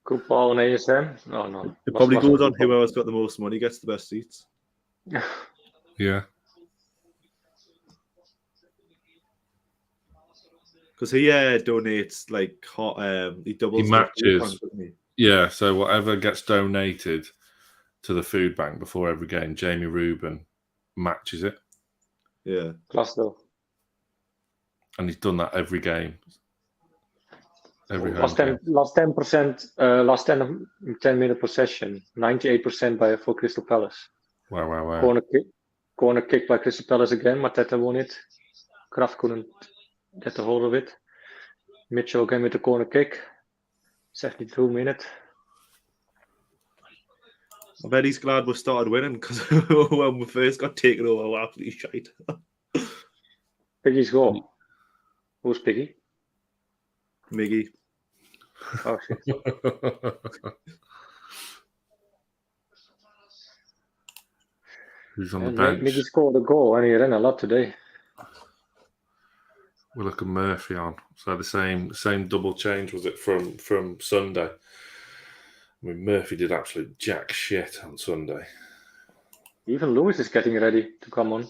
Good ball on ASM. Oh no. It probably goes on whoever's got the most money gets the best seats. Yeah. Because he donates like he doubles. He matches. Yeah, so whatever gets donated to the food bank before every game, Jamie Rubin matches it. Yeah. Class though. And he's done that every game. Last 10%, last 10-minute possession, 98% for Crystal Palace. Wow. Corner kick by Crystal Palace again. Mateta won it. Kraft couldn't get a hold of it. Mitchell again with the corner kick. 72 minutes. I bet he's glad we started winning because when we first got taken over, we were absolutely shite. Piggy's goal. Who's Piggy? Miggy. Oh shit. Who's on Yeah, the bench? Miggy scored a goal and he ran a lot today. Willock and Murphy on. So the same double change, was it, from Sunday? I mean, Murphy did absolute jack shit on Sunday. Even Lewis is getting ready to come on.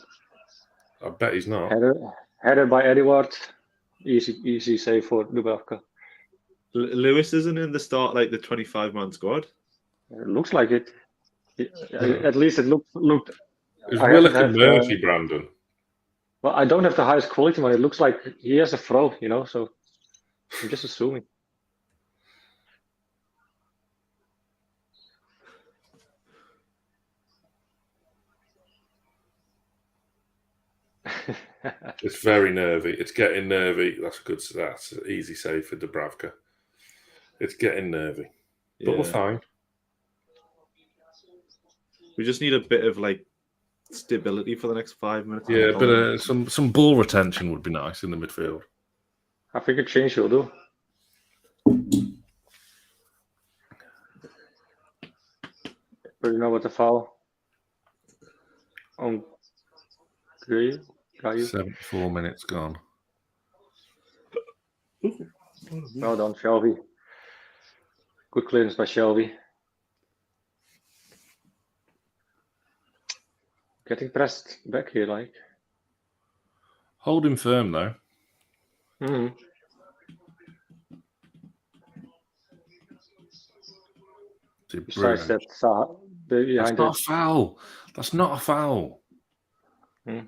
I bet he's not. Header by Edward. Easy save for Dubravka. Lewis isn't in the start, like the 25-man squad. It looks like it. At least it looked. It's I Willock haven't and had, Murphy, Brandon. Well, I don't have the highest quality one. It looks like he has a throw, so I'm just assuming. It's very nervy. It's getting nervy. That's an easy save for Dubravka. It's getting nervy. But we're fine. We just need a bit of like stability for the next 5 minutes. Yeah, but some ball retention would be nice in the midfield. I think a change will do. But you know what the foul? On Gayu? 74 minutes gone. Well done, Shelby. Good clearance by Shelby. Getting pressed back here, like. Hold him firm, though. Mm-hmm. Besides that, That's not a foul. That's not a foul. Hmm.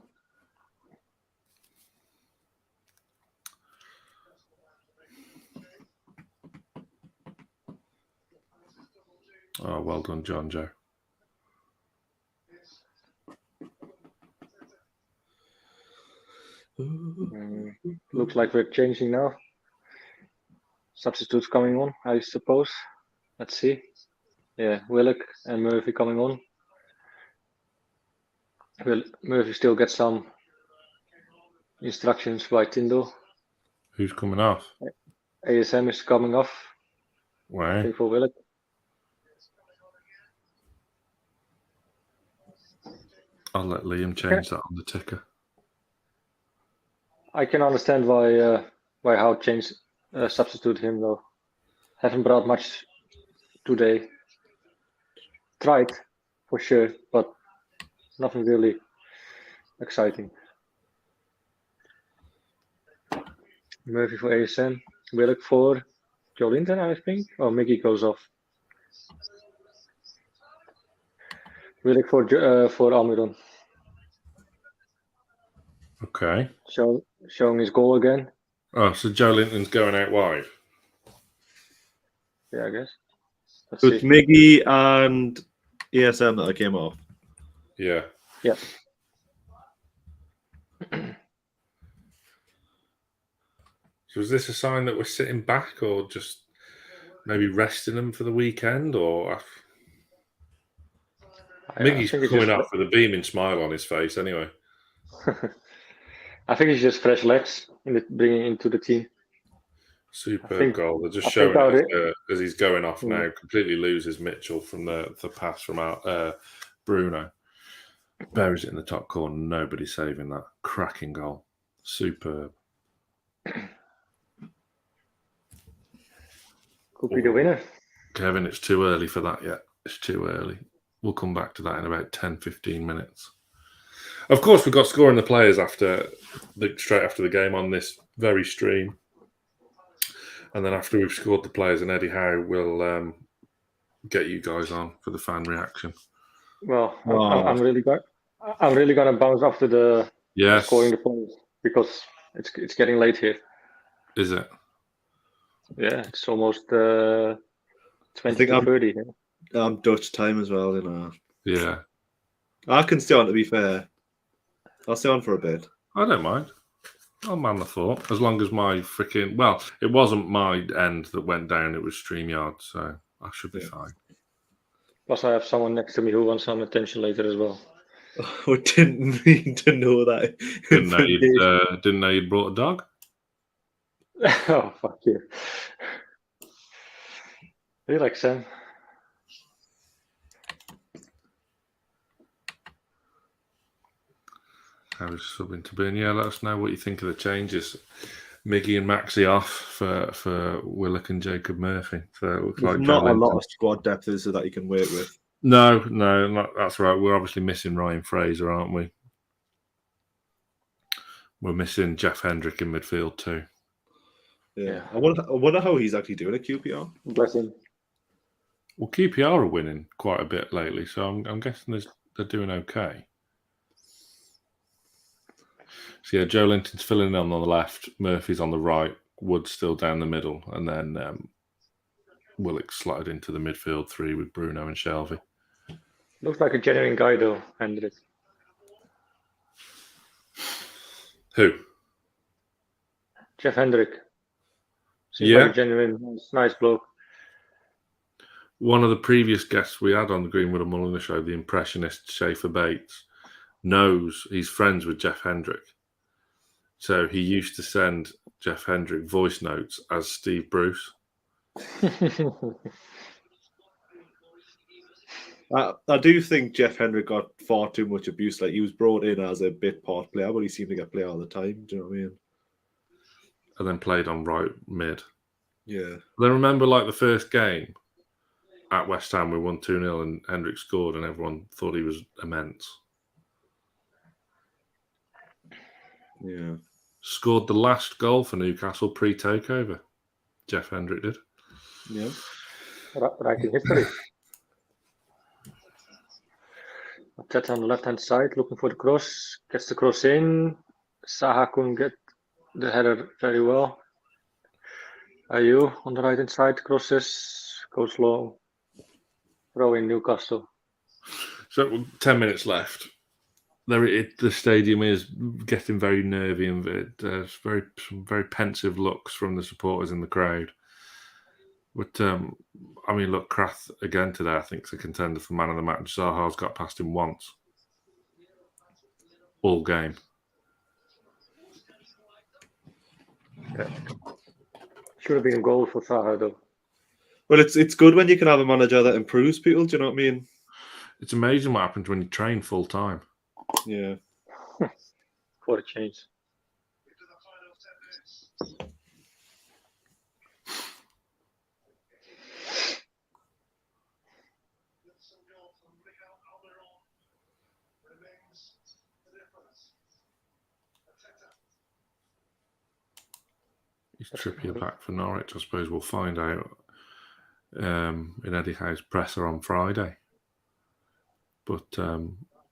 Oh, well done, John Joe. Looks like we're changing now. Substitutes coming on, I suppose. Let's see. Yeah, Willock and Murphy coming on. Murphy still gets some instructions by Tindo. Who's coming off? ASM is coming off. I Why? think for Willock. I'll let Liam change that on the ticker. I can understand why Howe changed substitute him though. Haven't brought much today. Tried for sure, but nothing really exciting. Murphy for ASM, Willock for Joe Linton, I think. Oh, Mickey goes off. Willock for Almirón. Okay. Showing his goal again. Oh, so Joe Linton's going out wide. Yeah, I guess. Let's So it's see. Miggy and ASM that I came off. Yeah. Yeah. So is this a sign that we're sitting back or just maybe resting them for the weekend? Or Miggy's coming up with a beaming smile on his face anyway. I think it's just fresh legs bringing into the team. Superb goal. They're just showing it as he's going off Mm. now. Completely loses Mitchell from the pass from Bruno. Buries it in the top corner. Nobody saving that. Cracking goal. Superb. Could be the winner. Kevin, it's too early for that yet. It's too early. We'll come back to that in about 10, 15 minutes. Of course, we've got scoring the players straight after the game on this very stream. And then after we've scored the players and Eddie Howe will get you guys on for the fan reaction. Well, I'm really gonna bounce after the scoring the players because it's getting late here. Is it? Yeah, it's almost 20 to 30. I'm Dutch time as well, you know. Yeah. I can stay on, to be fair. I'll stay on for a bit. I don't mind. I'll man the fort. As long as my freaking... Well, it wasn't my end that went down. It was StreamYard, so I should be fine. Plus, I have someone next to me who wants some attention later as well. I didn't mean to know that. Didn't know you'd brought a dog. Oh, fuck you. Relax, Sam. I was subbing to Ben. Yeah, let us know what you think of the changes. Miggy and Maxi off for Willock and Jacob Murphy. So it looks There's like not Joe a lot Linton. of squad depth is there that you can work with. No, that's right. We're obviously missing Ryan Fraser, aren't we? We're missing Jeff Hendrick in midfield too. Yeah. I wonder how he's actually doing at QPR. Bless him. Well, QPR are winning quite a bit lately, so I'm guessing they're doing okay. So yeah, Joe Linton's filling in on the left, Murphy's on the right, Wood's still down the middle, and then Willock slotted into the midfield three with Bruno and Shelby. Looks like a genuine guy though, Hendrik. Who? Jeff Hendrick. Seems Yeah. like a genuine, nice bloke. One of the previous guests we had on the Greenwood and Mulliner show, the impressionist Schaefer Bates, knows he's friends with Jeff Hendrick. So he used to send Jeff Hendrick voice notes as Steve Bruce. I do think Jeff Hendrick got far too much abuse. Like, he was brought in as a bit part player, but he seemed to get play all the time. Do you know what I mean? And then played on right mid. Yeah. Then remember, like the first game at West Ham, we won 2-0 and Hendrick scored, and everyone thought he was immense. Yeah. Scored the last goal for Newcastle pre-takeover. Jeff Hendrick did. Yeah. Right in history. Arteta on the left-hand side, looking for the cross. Gets the cross in. Saha couldn't get the header very well. Ayew on the right-hand side, crosses, goes long. Throw in Newcastle. So 10 minutes left. The stadium is getting very nervy and there's very pensive looks from the supporters in the crowd. But, I mean, look, Krath again today, I think, is a contender for man of the match. Zaha's got past him once. All game. Yeah. Should have been a goal for Zaha, though. Well, it's good when you can have a manager that improves people. Do you know what I mean? It's amazing what happens when you train full time. Yeah. For a change. Is Trippier back for Norwich? I suppose we'll find out in Eddie Howe's presser on Friday. But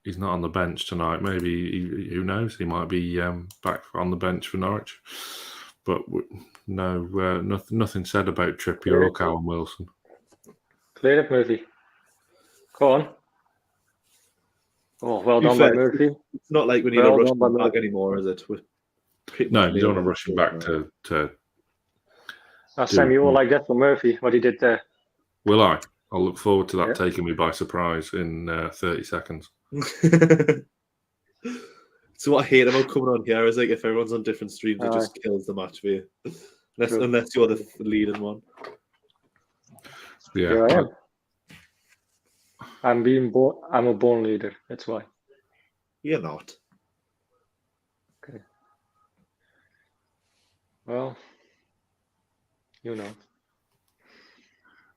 he's not on the bench tonight. Maybe, who knows? He might be back on the bench for Norwich. But nothing said about Trippier or Callum Wilson. Clear it, Murphy. Go on. Oh, well done by Murphy. It's not like we need to rush him back anymore, is it? No, you don't want to rush him back to Sam, you all like that for Murphy, what he did there. Will I? I'll look forward to that taking me by surprise in 30 seconds. So what I hate about coming on here is like if everyone's on different streams, it just kills the match for you. Unless you're the leading one. Yeah, Here I am. I'm a born leader, that's why. You're not. Okay. Well, you know.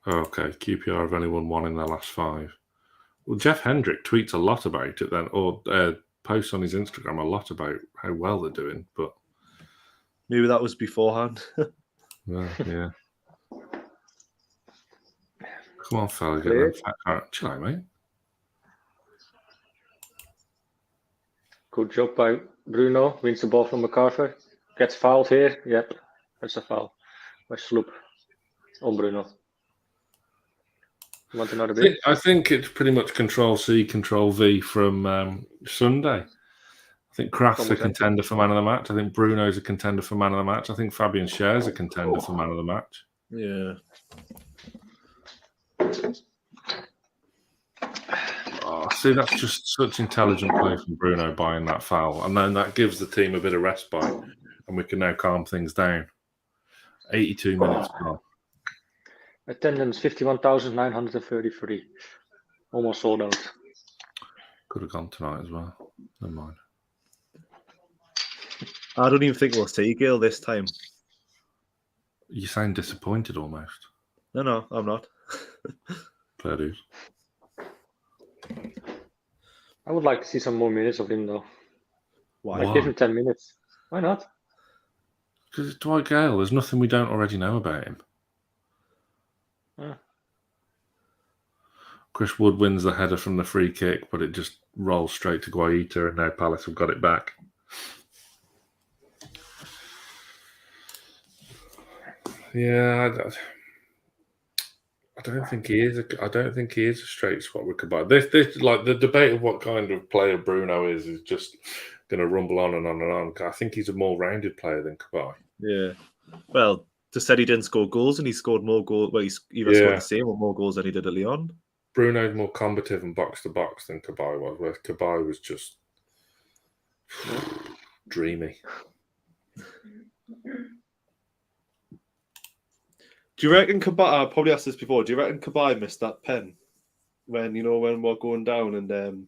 Okay, QPR have only won one in their last 5. Well, Jeff Hendrick tweets a lot about it then, or posts on his Instagram a lot about how well they're doing, but... Maybe that was beforehand. Well, yeah. Come on, fella, get them fat out. Chill out, mate. Good job by Bruno, wins the ball from MacArthur. Gets fouled here, yep, that's a foul. By Sloop on Bruno. You want another bit? I think it's pretty much Control-C, Control-V from Sunday. I think Kraft's a contender for man of the match. I think Bruno's a contender for man of the match. I think Fabian Schär's a contender for man of the match. Yeah. See, that's just such intelligent play from Bruno buying that foul. And then that gives the team a bit of respite. And we can now calm things down. 82 minutes gone. Attendance 51,933. Almost sold out. Could have gone tonight as well. Never mind. I don't even think we'll see Gale this time. You sound disappointed almost. No, I'm not. Fair dues. I would like to see some more minutes of him, though. Why? Like, give him 10 minutes. Why not? Because it's Dwight Gale. There's nothing we don't already know about him. Chris Wood wins the header from the free kick, but it just rolls straight to Guaita, and now Palace have got it back. Yeah, I don't think he is. I don't think he is a straight swap with Kabay. This like the debate of what kind of player Bruno is just going to rumble on and on and on. I think he's a more rounded player than Kabay. Yeah. Well, just said he didn't score goals, and he scored more goals. Well, he's either scored the same or more goals than he did at Lyon. Bruno's more combative and box to box than Kabay was, whereas Kabay was just dreamy. Do you reckon Kabay? I probably asked this before. Do you reckon Kabay missed that pen when we're going down and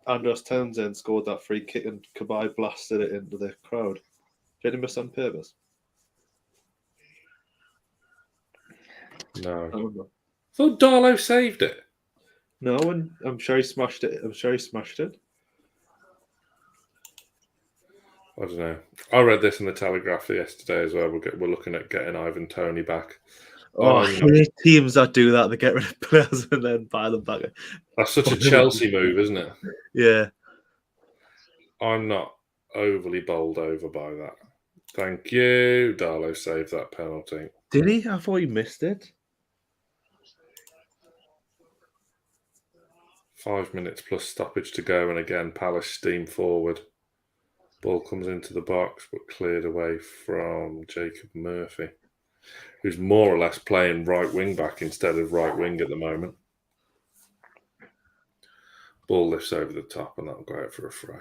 Andros Townsend scored that free kick and Kabay blasted it into the crowd? Do you think he missed on purpose? No. I don't know. I thought Darlow saved it. No, and I'm sure he smashed it. I don't know. I read this in the Telegraph yesterday as well. We're looking at getting Ivan Toney back. I hate teams that do that. They get rid of players and then buy them back. That's such a Chelsea move, isn't it? Yeah. I'm not overly bowled over by that. Thank you. Darlow saved that penalty. Did he? I thought he missed it. 5 minutes plus stoppage to go, and again, Palace steam forward. Ball comes into the box, but cleared away from Jacob Murphy, who's more or less playing right wing back instead of right wing at the moment. Ball lifts over the top, and that'll go out for a throw.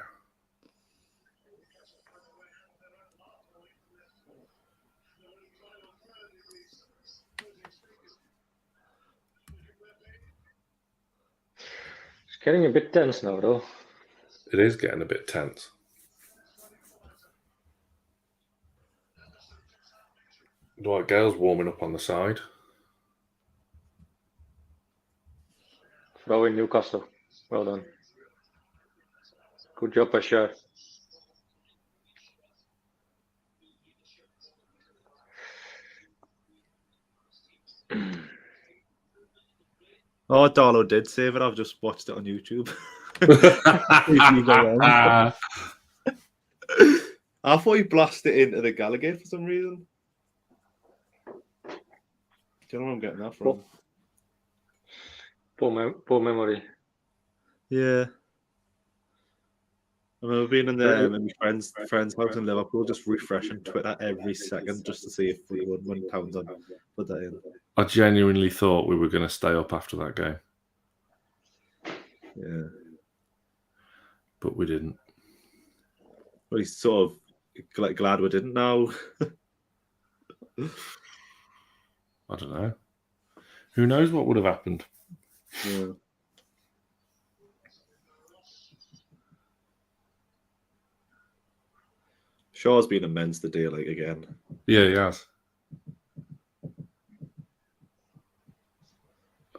It's getting a bit tense now, though. It is getting a bit tense. Dwight Gale's warming up on the side. Throw in Newcastle. Well done. Good job, Bashar. Oh, Darlow did save it. I've just watched it on YouTube. I thought he blasted it into the Gallagher for some reason. Do you know where I'm getting that from? Poor memory. Yeah. I remember being in my friend's house in Liverpool, just refreshing Twitter every second just to see if we would win Townsend put that in. I genuinely thought we were going to stay up after that game. Yeah. But we didn't. Well, he's sort of glad we didn't now. I don't know. Who knows what would have happened? Yeah. Shaw's been immense today, again. Yeah, he has.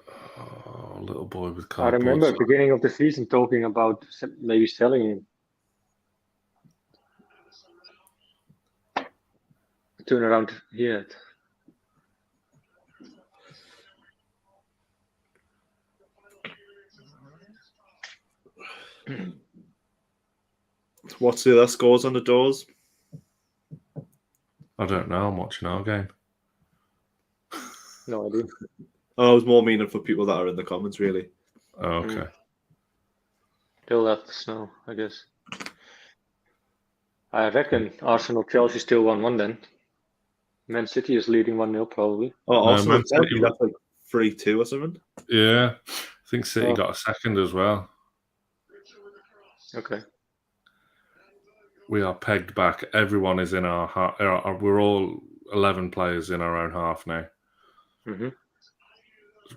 Oh, little boy with I cardboard. remember at the beginning of the season talking about maybe selling him. Turn around here. What's the other scores on the doors? I don't know. I'm watching our game. No idea. Oh, it was more meaning for people that are in the comments, really. Oh, okay. They'll let us know, I guess. I reckon Arsenal-Chelsea still 1-1 then. Man City is leading 1-0 probably. Oh, Arsenal, Man City, that's 3-2 or something. Yeah. I think City got a second as well. Okay. We are pegged back. Everyone is in our half. We're all 11 players in our own half now. Mm-hmm.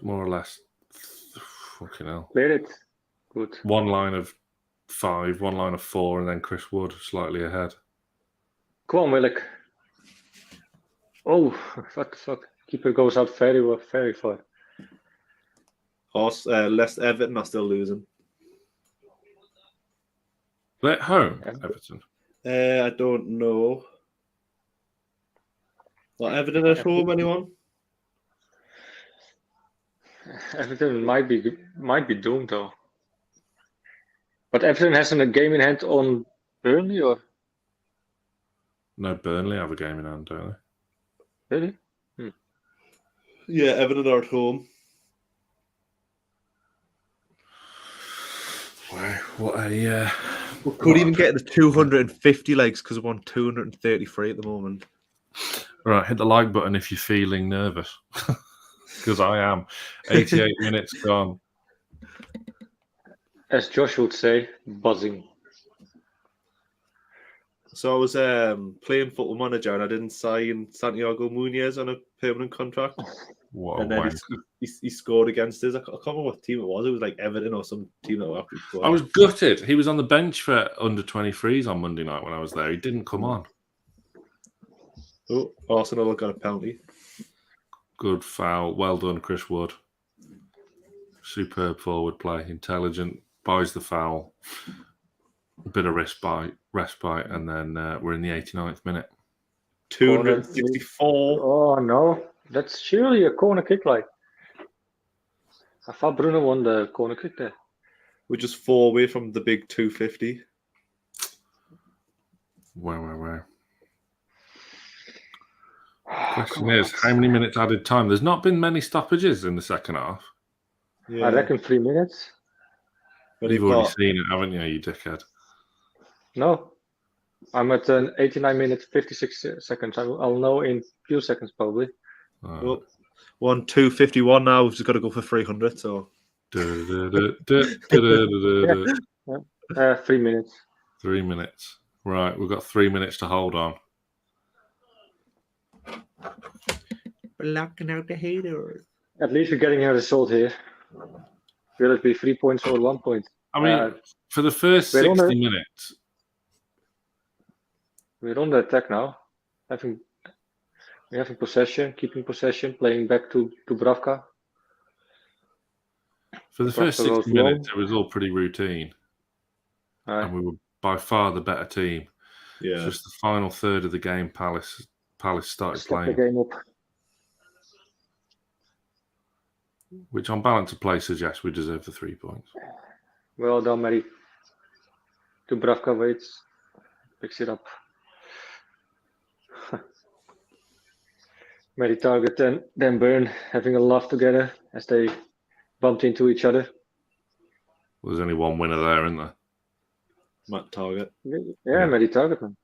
More or less. Fucking hell. Cleared it. Good. One line of 5, one line of 4, and then Chris Wood slightly ahead. Come on, Willick. Oh, what the fuck. Keeper goes out very well, very far. Leicester Everton are still losing. They're at home, Everton. I don't know. Well, Everton at home, anyone? Everton might be doomed though. But Everton has a game in hand on Burnley, or No, Burnley have a game in hand, don't they? really? Yeah, Everton are at home. Wow, what a We could even get the 250 likes because we're on 233 at the moment. right. Hit the like button if you're feeling nervous, because I am. 88 minutes gone. As Josh would say, buzzing. So I was playing Football Manager and I didn't sign Santiago Munez on a permanent contract. What And a then wank. he scored against us. I can't remember what team it was. It was like Everton or some team that were actually scored. I was gutted. He was on the bench for under 23s on Monday night when I was there. He didn't come on. Oh, Arsenal got a penalty. Good foul. Well done, Chris Wood. Superb forward play. Intelligent. Buys the foul. A bit of respite, and then we're in the 89th minute. 264. Oh no, that's surely a corner kick, like. I thought Bruno won the corner kick there. We're just 4 away from the big 250. Wow. Question is, how many minutes added time? There's not been many stoppages in the second half. Yeah. I reckon 3 minutes. But You've already seen it, haven't you, you dickhead? No, I'm at 89 minutes 56 seconds. I'll know in few seconds probably. Well, we're on 251 now. We've just got to go for 300. So 3 minutes. 3 minutes. Right, we've got 3 minutes to hold on. blocking out the haters. At least we're getting a result here. Will it be 3 points or 1 point? I mean, for the first 60 minutes. We're on the attack now. We're having possession, keeping possession, playing back to Bravka. For the first 60 minutes, it was all pretty routine. Right. And we were by far the better team. Yeah. It's just the final third of the game, Palace started Step playing. the game up. Which on balance of play suggests we deserve the 3 points. Well done, Mary. Dubravka waits, picks it up. Mary Target and then Burn having a laugh together as they bumped into each other. Well, there's only one winner there, isn't there? Matt Target. Yeah, Mary Target, man.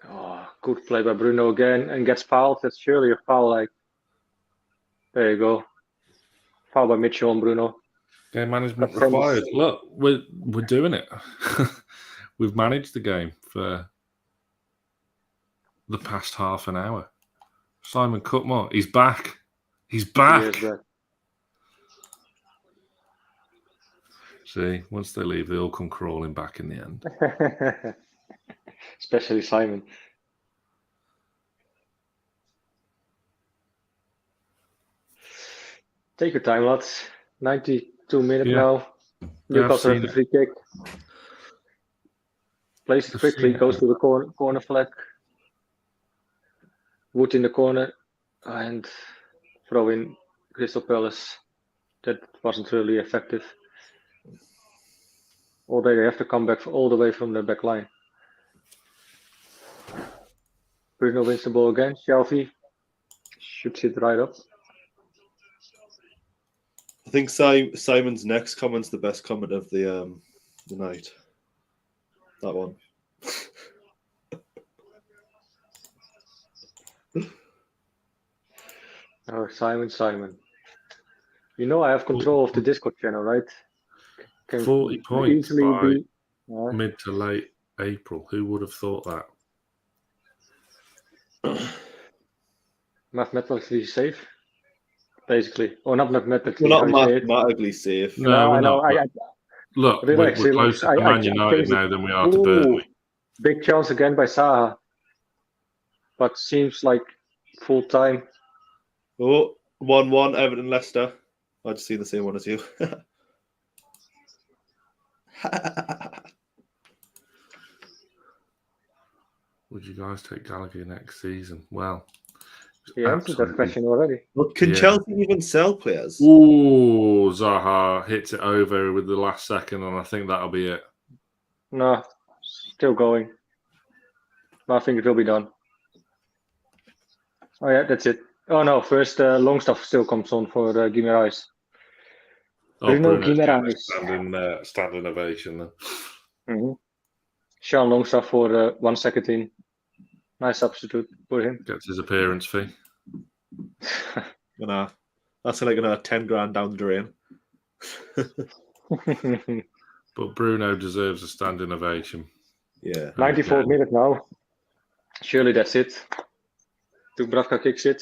Oh, good play by Bruno again and gets fouled. That's surely a foul. Like, there you go. Foul by Mitchell on Bruno. Game management required. Look, we're doing it. We've managed the game for the past half an hour. Simon Cutmore, he's back. He's back. See, once they leave, they all come crawling back in the end. Especially Simon. Take your time, lads. 92 minutes now. Newcastle has the free kick. Plays it quickly, goes to the corner flag. Wood in the corner and throw in Crystal Palace. That wasn't really effective. Although they have to come back all the way from the back line. Bruno wins the ball again. Shelby shoots it right up. I think Simon's next comment's the best comment of the night. That one. Oh, Simon. You know I have control of the Discord channel, right? Can 40 points easily by be mid to late April. Who would have thought that? mathematically safe, basically. Or not mathematically. We're how not you say it. mathematically safe. No, we're I know. not. but look, Relax. we're closer to Man United changed it. now than we are to Burnley. Big chance again by Saha. But seems like full time. Oh, 1-1, Everton Leicester. I've just seen the same one as you. Would you guys take Gallagher next season? Well, He answered that question already. Well, can Chelsea even sell players? Ooh, Zaha hits it over with the last second, and I think that'll be it. No, still going. I think it will be done. Oh yeah, that's it. Oh no, first Longstaff still comes on for Guimaraes. Bruno Guimaraes. Standing ovation then. Mm-hmm. Sean Longstaff for 1 second in. Nice substitute for him. Gets his appearance fee. That's like another 10 grand down the drain. But Bruno deserves a standing ovation. Yeah. 94th minute now. Surely that's it. Dubravka kicks it.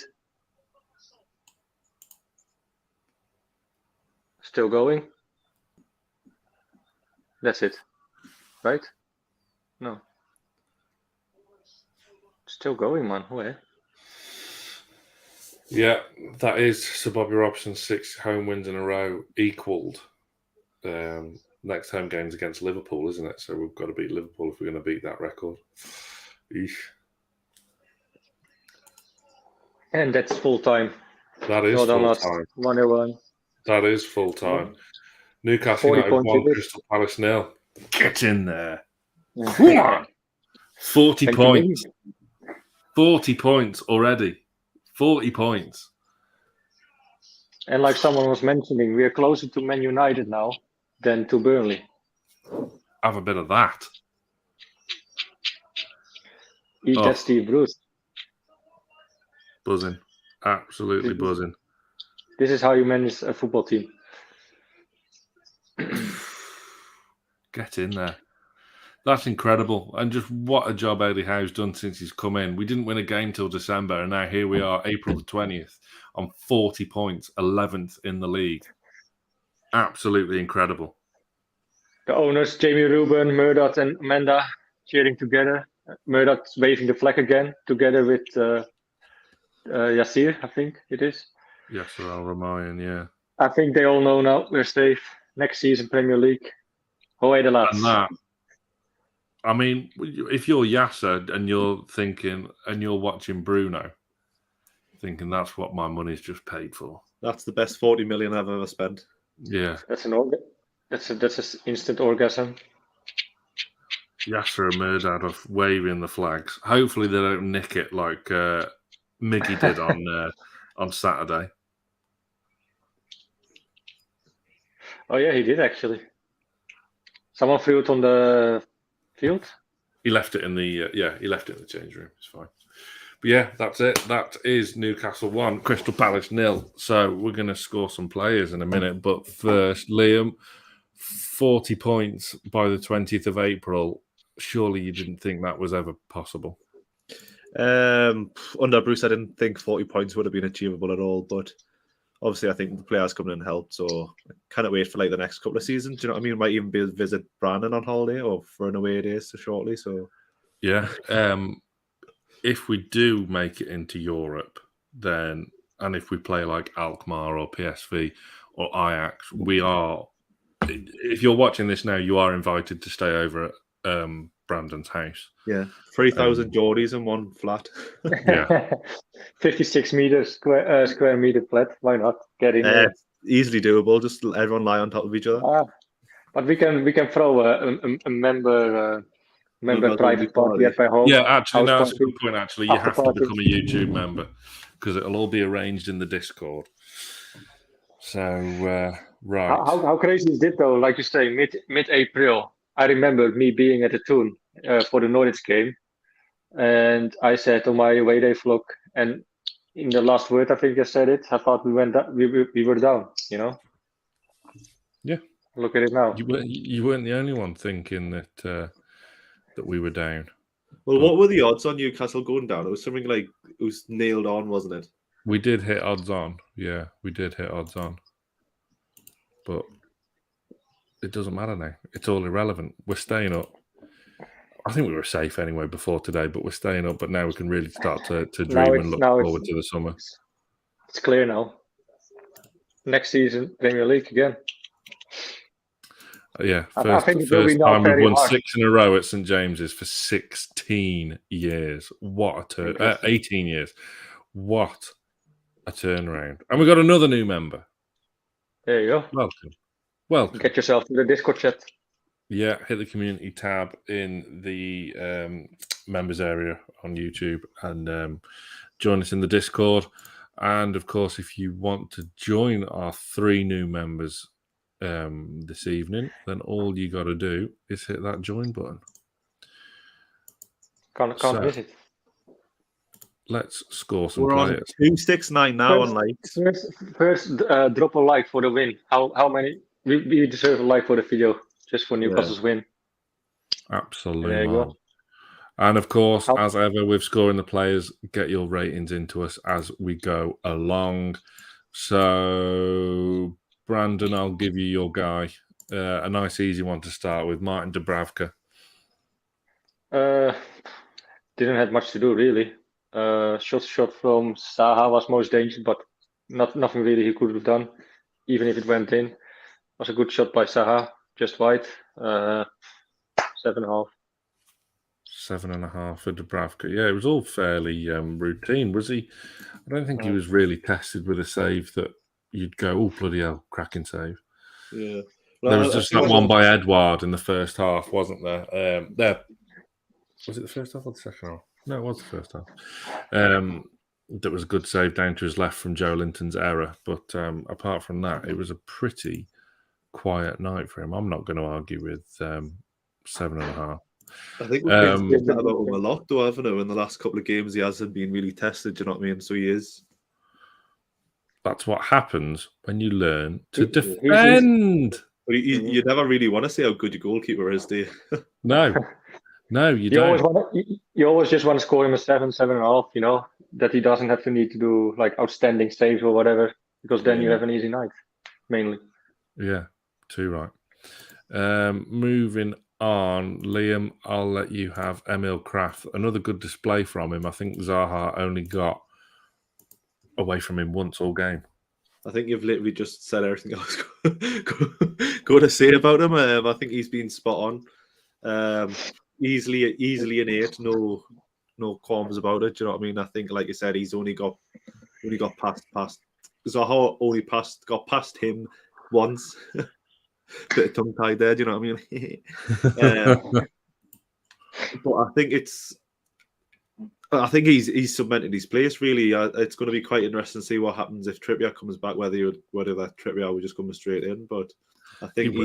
Still going. That's it. Right? No. Still going, man. Where? Yeah, that is Sir Bobby Robson's 6 home wins in a row equalled. Next home game's against Liverpool, isn't it? So we've got to beat Liverpool if we're going to beat that record. Eesh. And that's full time. That is full time. 1-1. That is full time. Newcastle United 1, Crystal Palace 0. Get in there. 40 points. 40 points already. 40 points. And like someone was mentioning, we are closer to Man United now than to Burnley. Have a bit of that. Eat that Steve Bruce. Buzzing. Absolutely buzzing. This is how you manage a football team. Get in there. That's incredible. And just what a job Eddie Howe's done since he's come in. We didn't win a game till December, and now here we are, April the 20th, on 40 points, 11th in the league. Absolutely incredible. The owners, Jamie Rubin, Murdoch, and Amanda cheering together. Murdoch's waving the flag again, together with Yassir, I think it is. Yasser Al-Ramayan, yeah. I think they all know now we're safe. Next season, Premier League. Hoe de lads. And that, I mean, if you're Yasser and you're thinking, and you're watching Bruno, thinking that's what my money's just paid for. That's the best 40 million I've ever spent. Yeah. That's an instant orgasm. Yasser and Murdad are waving the flags. Hopefully they don't nick it like Miggy did on Saturday. Oh yeah, he did actually. Someone threw it on the field. He left it in the he left it in the change room. It's fine. But yeah, that's it. That is Newcastle 1, Crystal Palace 0. So we're going to score some players in a minute. But first, Liam, 40 points by the 20th of April. Surely you didn't think that was ever possible? Under Bruce, I didn't think 40 points would have been achievable at all. But obviously, I think the players coming in helped. So I can't wait for like the next couple of seasons. Do you know what I mean? Might even be visit Brandon on holiday or for an away day so shortly. So yeah. If we do make it into Europe, then, and if we play like Alkmaar or PSV or Ajax, we are, if you're watching this now, you are invited to stay over at Brandon's house. Yeah, 3,000 Geordies in one flat. Yeah. 56 meters square meter flat. Why not? Get in there. Easily doable. Just everyone lie on top of each other. But we can throw a member private party at my home. Yeah, actually, no, that's a good point. Actually, you have to become a YouTube member because it'll all be arranged in the Discord. So, right. How crazy is it though? Like you say, mid-April. I remember me being at the Toon for the Norwich game, and I said on my away day vlog, and in the last word, I think you said it. I thought we went we were down. Yeah. Look at it now. You weren't the only one thinking that that we were down. Well, what were the odds on Newcastle going down? It was something like it was nailed on, wasn't it? We did hit odds on. Yeah, we did hit odds on. But it doesn't matter now. It's all irrelevant. We're staying up. I think we were safe anyway before today, but we're staying up. But now we can really start to dream and look forward to the summer. It's clear now. Next season, Premier League again. Yeah, I think first time we've won hard. 6 in a row at St James's for 16 years. What a 18 years. What a turnaround. And we got another new member. There you go. Welcome. Get yourself to the Discord chat. Yeah, hit the community tab in the members area on YouTube and join us in the Discord. And of course, if you want to join our 3 new members this evening, then all you got to do is hit that join button. Can't miss it. Let's score some We're players. on 269 now on likes. First drop a like for the win. How many? We deserve a like for the video just for Newcastle's win. Absolutely. There you go. And of course, as ever, with scoring the players, get your ratings into us as we go along. So, Brandon, I'll give you your guy. A nice, easy one to start with. Martin Dubravka. Didn't have much to do, really. Shot from Zaha was most dangerous, but nothing really he could have done, even if it went in. It was a good shot by Zaha, just wide. 7.5. 7.5 for Dubravka. Yeah, it was all fairly routine. Was he? I don't think he was really tested with a save that you'd go, oh, bloody hell, cracking save. Yeah. Well, there was just that one by Edouard in the first half, wasn't there? Was it the first half or the second half? No, it was the first half. That was a good save down to his left from Joe Linton's error. But apart from that, it was a pretty quiet night for him. I'm not going to argue with 7.5. I think we've been saying that about him a lot, though, haven't we? In the last couple of games, he hasn't been really tested, do you know what I mean? So he is. That's what happens when you learn to defend. But you never really want to say how good your goalkeeper is, do you? No, you don't. You always just want to score him a 7.5, that he doesn't have to need to do like outstanding saves or whatever, because then you have an easy night, mainly. Yeah, too right. Moving on, Liam, I'll let you have Emil Kraft. Another good display from him. I think Zaha only got away from him once all game. I think you've literally just said everything I was going to say about him. I think he's been spot on. Easily an 8. No qualms about it. Do you know what I mean? I think, like you said, he's only got past. Zaha only got past him once. Bit of tongue tied there. Do you know what I mean? But I think he's cemented his place. Really, it's going to be quite interesting to see what happens if Trippier comes back. Whether that Trippier will just come straight in, but I think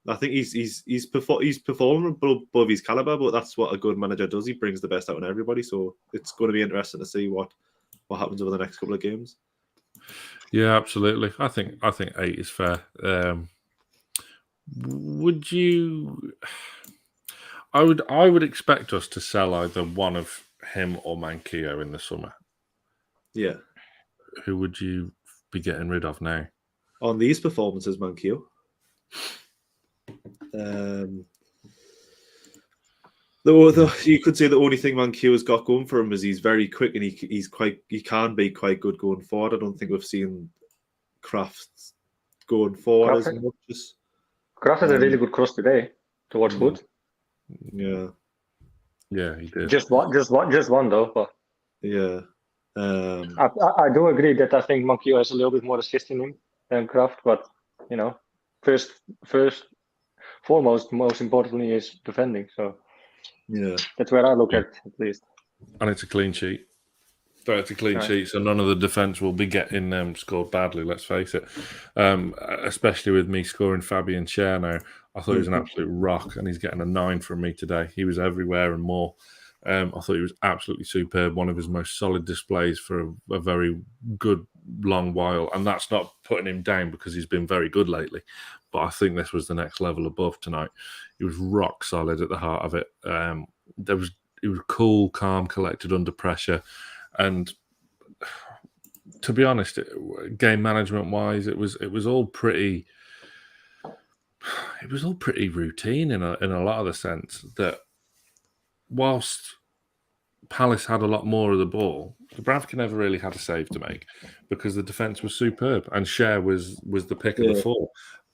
I think he's performing above his caliber. But that's what a good manager does. He brings the best out in everybody. So it's going to be interesting to see what happens over the next couple of games. Yeah, absolutely. I think 8 is fair. Would you? I would expect us to sell either one of him or Manquillo in the summer. Yeah. Who would you be getting rid of now? On these performances, Manquillo. You could say the only thing Manquillo has got going for him is he's very quick and he can be quite good going forward. I don't think we've seen Kraft going forward as much. Kraft had a really good cross today towards Wood. Yeah, he did. Just one though. But yeah, I do agree that I think Manquillo has a little bit more assist in him than Kraft. But first, foremost, most importantly is defending. So yeah, that's where I look at least. And it's a clean sheet. It's a clean sheet, so none of the defence will be getting scored badly, let's face it. Especially with me scoring Fabian Schär now. I thought he was an absolute rock, and he's getting a 9 from me today. He was everywhere and more. I thought he was absolutely superb. One of his most solid displays for a very good long while. And that's not putting him down because he's been very good lately. But I think this was the next level above tonight. He was rock solid at the heart of it. He was cool, calm, collected under pressure. And to be honest, game management wise, it was all pretty. It was all pretty routine in a lot of the sense that whilst Palace had a lot more of the ball, Dubravka never really had a save to make because the defence was superb and Cher was the pick of the four.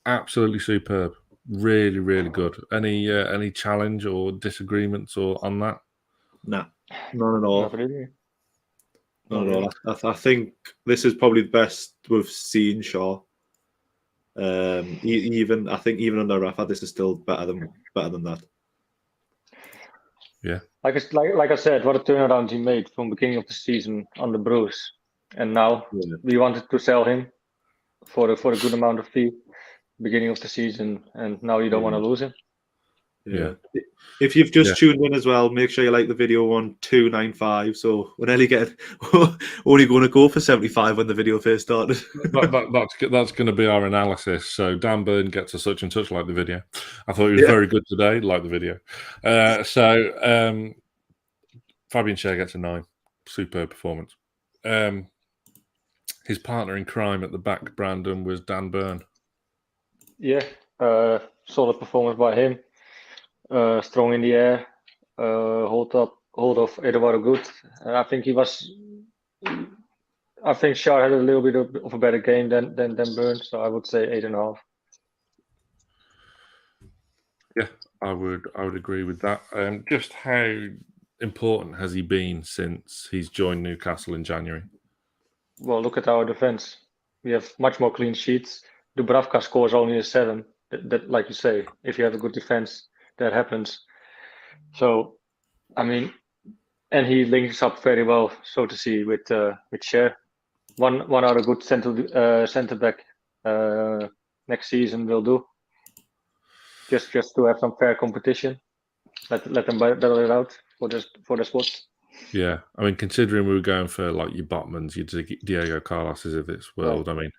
Absolutely superb. Really, really good. Any challenge or disagreements on that? Nah, none at all. Not really. Not at all. I think this is probably the best we've seen Shaw. Even under Rafa, this is still better than that. Yeah. Like I said, what a turnaround he made from beginning of the season on the Bruce, and now we wanted to sell him for a good amount of fee beginning of the season, and now you don't want to lose him. Yeah. If you've just tuned in as well, make sure you like the video on 295. So we're nearly only going to go for 75 when the video first started. That's going to be our analysis. So Dan Burn gets a such and such like the video. I thought he was very good today. Like the video. Fabian Cher gets a 9. Superb performance. His partner in crime at the back, Brandon, was Dan Burn. Yeah, solid performance by him. Strong in the air, hold of Eduardo good. I think Shah had a little bit of a better game than Burn, so I would say 8.5. Yeah, I would agree with that. Just how important has he been since he's joined Newcastle in January? Well, look at our defense. We have much more clean sheets. Dubravka scores only a 7. That, like you say, if you have a good defense, that happens. So, I mean, and he links up very well, so to see, with Cher. One other good centre back next season will do. Just to have some fair competition. Let them battle it out for the spot. Yeah, I mean, considering we were going for like your Botmans, your Diego Carloses of this world, I mean,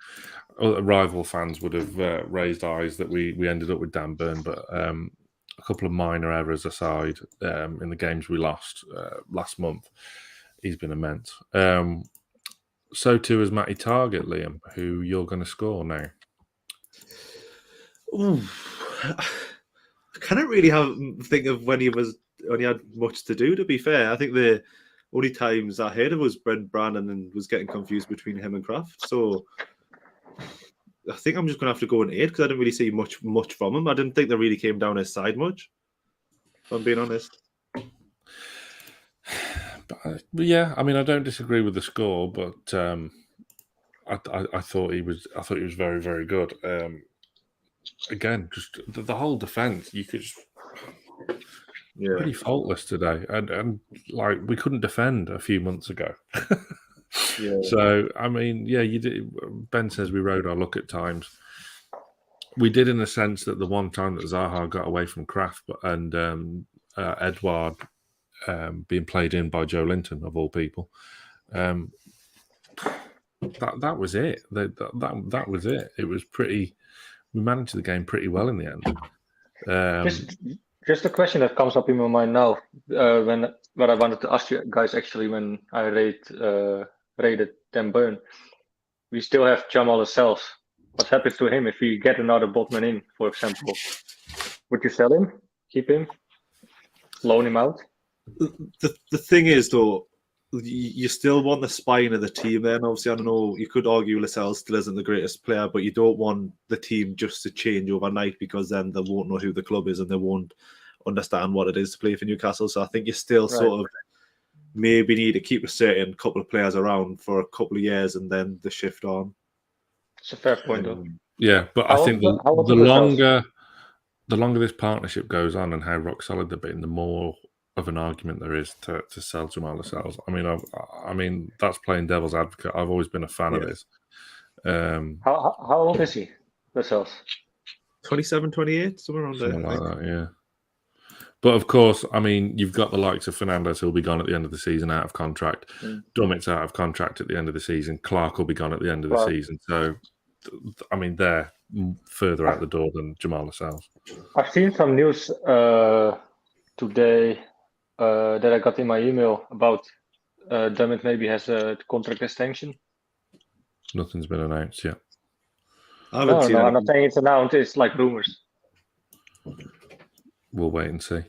rival fans would have raised eyes that we ended up with Dan Burn, but a couple of minor errors aside, in the games we lost last month, he's been immense. So too is Matty Target, Liam, who you're going to score now. Ooh. I can't really think of when he had much to do, to be fair. I think the only times I heard of was Brandon and was getting confused between him and Kraft. So I think I'm just going to have to go an 8 because I didn't really see much from him. I didn't think they really came down his side much, if I'm being honest. But yeah, I mean, I don't disagree with the score, but I thought he was very, very good. Again, just the whole defence, you could just pretty faultless today, and like we couldn't defend a few months ago. So I mean, you did. Ben says we rode our luck at times. We did, in the sense that the one time that Zaha got away from Kraft and Edouard being played in by Joe Linton of all people, that was it. That was it. It was pretty. We managed the game pretty well in the end. Just a question that comes up in my mind now, what I wanted to ask you guys actually when I rated Dan Burn. We still have Jamal Lascelles. What happens to him if we get another Botman in, for example? Would you sell him? Keep him? Loan him out? The thing is, though, you still want the spine of the team there. And obviously, I don't know, you could argue Lascelles still isn't the greatest player, but you don't want the team just to change overnight because then they won't know who the club is and they won't understand what it is to play for Newcastle. So I think you still sort of maybe need to keep a certain couple of players around for a couple of years and then the shift on. It's a fair point, though. Yeah, but I think the longer this partnership goes on and how rock solid they've been, the more of an argument there is to sell Jamal Lascelles. I mean, that's playing devil's advocate. I've always been a fan of this. How old is he, Lascelles? 27, 28, somewhere around there. Something like that, yeah. But of course, I mean, you've got the likes of Fernandes who'll be gone at the end of the season out of contract. Dummett's out of contract at the end of the season. Clark will be gone at the end of the season. So, I mean, they're further out the door than Jamal Lascelles. I've seen some news today that I got in my email about Dummett maybe has a contract extension. Nothing's been announced yet. No, I'm not saying it's announced. It's like rumors. We'll wait and see.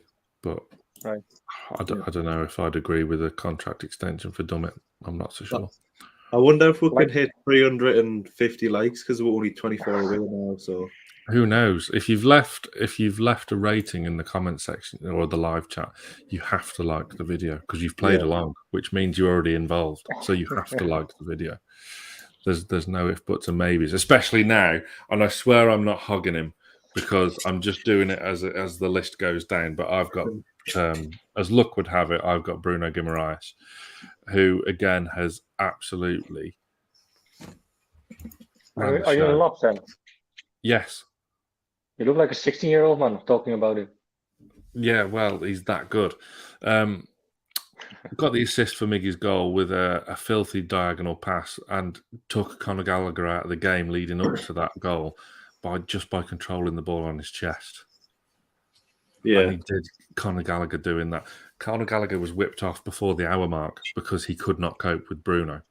But right. I don't know if I'd agree with a contract extension for Dummett. I'm not so sure. I wonder if we can hit 350 likes because we're only 24 away now. So who knows? If you've left a rating in the comment section or the live chat, you have to like the video because you've played along, which means you're already involved. So you have to like the video. There's no if, buts, and maybes, especially now. And I swear I'm not hogging him because I'm just doing it as the list goes down. But I've got, as luck would have it, I've got Bruno Guimaraes, who again has absolutely. Are you in love, Sam? Yes. You look like a 16-year-old man talking about him. Yeah, well, he's that good. Got the assist for Miggy's goal with a filthy diagonal pass and took Conor Gallagher out of the game leading up to that goal by controlling the ball on his chest. Yeah. And he did Conor Gallagher doing that. Conor Gallagher was whipped off before the hour mark because he could not cope with Bruno.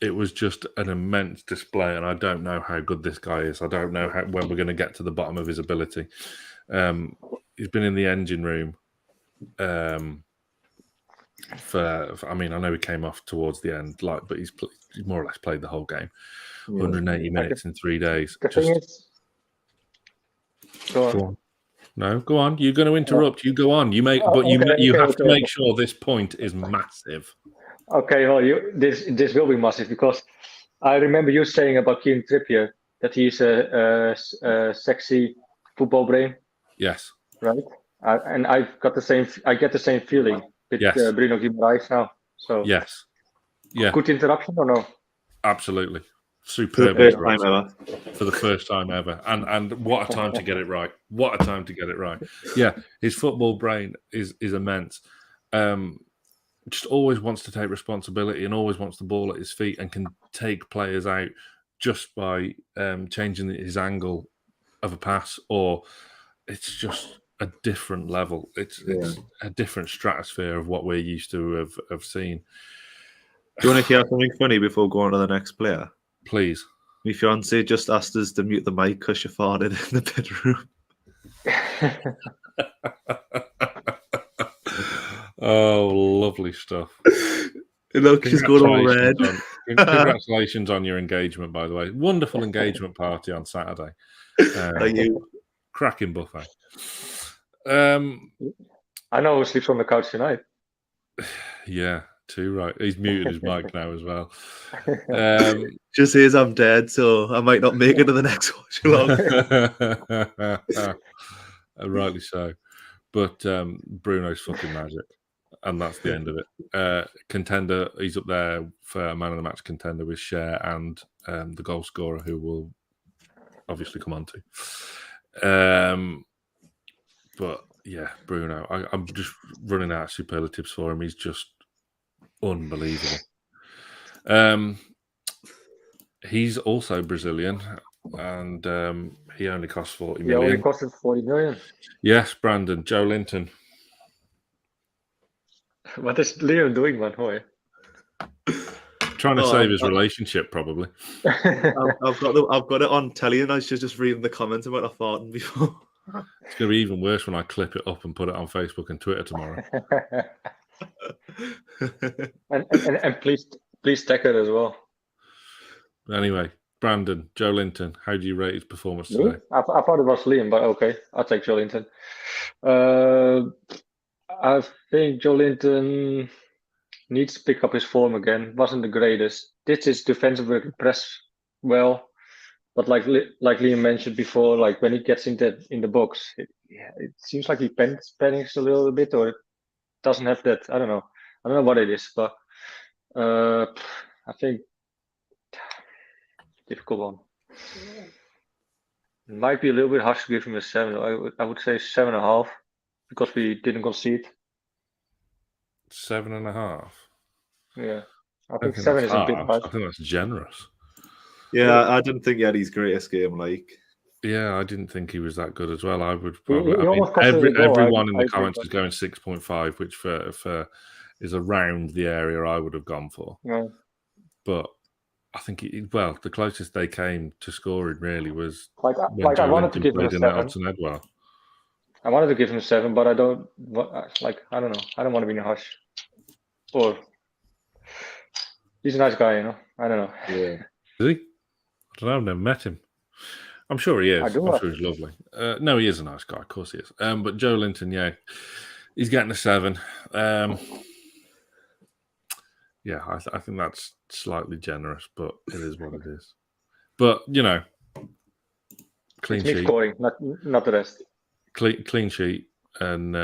It was just an immense display, and I don't know how good this guy is. I don't know when we're going to get to the bottom of his ability. He's been in the engine room I mean, I know he came off towards the end, but he's more or less played the whole game. 180 minutes in 3 days. Go on. No, go on. You're going to interrupt. You go on. You have to make sure this point is massive. Okay, well, this will be massive because I remember you saying about Kieran Trippier that he's a sexy football brain. Yes. Right. And I get the same feeling with Bruno Guimaraes now. So yes. Yeah. Good interruption or no? Absolutely. Superb for the first time ever. And what a time to get it right. What a time to get it right. Yeah, his football brain is immense. Just always wants to take responsibility and always wants the ball at his feet and can take players out just by changing his angle of a pass, or it's just a different level. It's a different stratosphere of what we're used to have seen. Do you want to hear something funny before going to the next player? Please. My fiance just asked us to mute the mic because she farted in the bedroom. Oh, lovely stuff. Look, she's going all red. Congratulations on your engagement, by the way. Wonderful engagement party on Saturday. Thank you. Cracking buffet. I know who sleeps on the couch tonight. Yeah, too right. He's muted his mic now as well. Just says I'm dead, so I might not make it to the next watch along. Rightly so. But Bruno's fucking magic. And that's the end of it. Contender, he's up there for man of the match contender with Cher and the goal scorer, who we'll obviously come on to. But yeah, Bruno, I'm just running out of superlatives for him. He's just unbelievable. He's also Brazilian, and he only costs 40 million. He only costed 40 million. Yes, Brandon, Joe Linton. What is Liam doing, man? Hoy? Trying to save his relationship, probably. I've got it on telly, and I was just reading the comments about the farting before. It's going to be even worse when I clip it up and put it on Facebook and Twitter tomorrow. and please tag it as well. Anyway, Brandon, Joe Linton, how do you rate his performance today? I thought it was Liam, but okay, I'll take Joe Linton. I think Joe Linton needs to pick up his form again. Wasn't the greatest. Did his defensive work press well, but like Liam mentioned before, like when he gets in the box, it seems like he panics a little bit, or it doesn't have that. I don't know what it is, but I think difficult one. It might be a little bit harsh to give him a 7. I would say 7.5. because we didn't concede. 7.5. Yeah, I I think think 7 that's is a bit harsh. much. I think that's generous. Yeah, I didn't think he had his greatest game. Like, Yeah, I didn't think he was that good as well. I would He probably. I mean, almost costed a goal. everyone in I the agree, comments but- is going 6.5, which for is around the area I would have gone for. Yeah. But I think the closest they came to scoring really was Like when I Joe wanted to Linton give him a played in 7. Elton Edwell. I wanted to give him a 7, but I don't I don't know. I don't want to be in a hush. Or he's a nice guy, you know. I don't know. yeah, Is he? I don't know. I've never met him. I'm sure he is. I do. I'm sure he's lovely. No, he is a nice guy. Of course he is. But Joe Linton, yeah, he's getting a 7. Yeah, I think that's slightly generous, but it is what it is. But clean It's me sheet, scoring, not the rest. clean sheet, and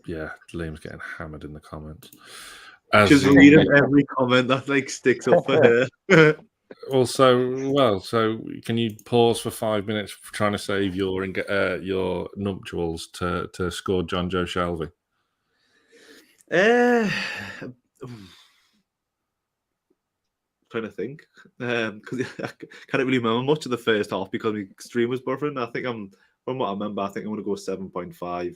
yeah, Liam's getting hammered in the comments. just reading every comment that like sticks up for her. So can you pause for 5 minutes trying to save your nuptials to score John Joe Shelby? Trying to think, because I can't really remember much of the first half because my stream was buffering. I think from what I remember, I think I'm going to go 7.5.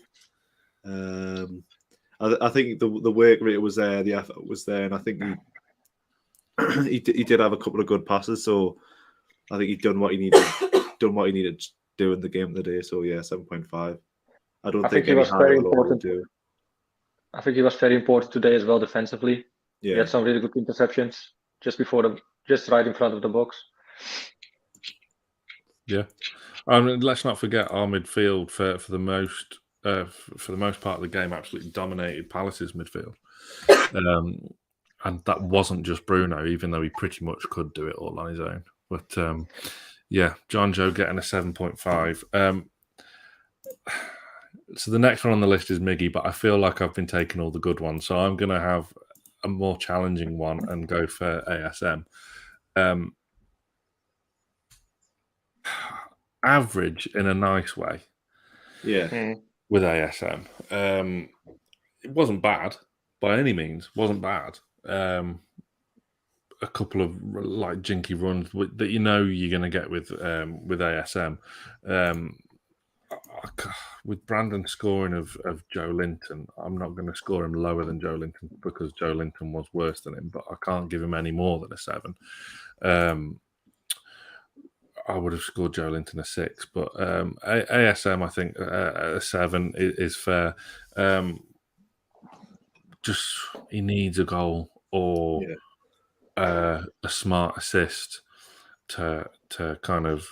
I think the work rate was there, the effort was there, and I think he did have a couple of good passes. So I think he'd done what he needed to do in the game today. So yeah, 7.5. I don't think he was very important. Do. I think he was very important today as well defensively. Yeah, He had some really good interceptions just right in front of the box. Yeah, let's not forget our midfield for the most part of the game absolutely dominated Palace's midfield, and that wasn't just Bruno, even though he pretty much could do it all on his own. But yeah, John Joe getting a 7.5. So the next one on the list is Miggy, but I feel like I've been taking all the good ones, so I'm going to have a more challenging one and go for ASM. Average in a nice way. Yeah. With ASM. It wasn't bad by any means. Wasn't bad. A couple of like jinky runs that you're going to get with ASM. With Brandon scoring of Joe Linton, I'm not going to score him lower than Joe Linton because Joe Linton was worse than him, but I can't give him any more than a 7. I would have scored Joe Linton a 6, but ASM, I think a 7 is fair. Just he needs a goal or a smart assist to kind of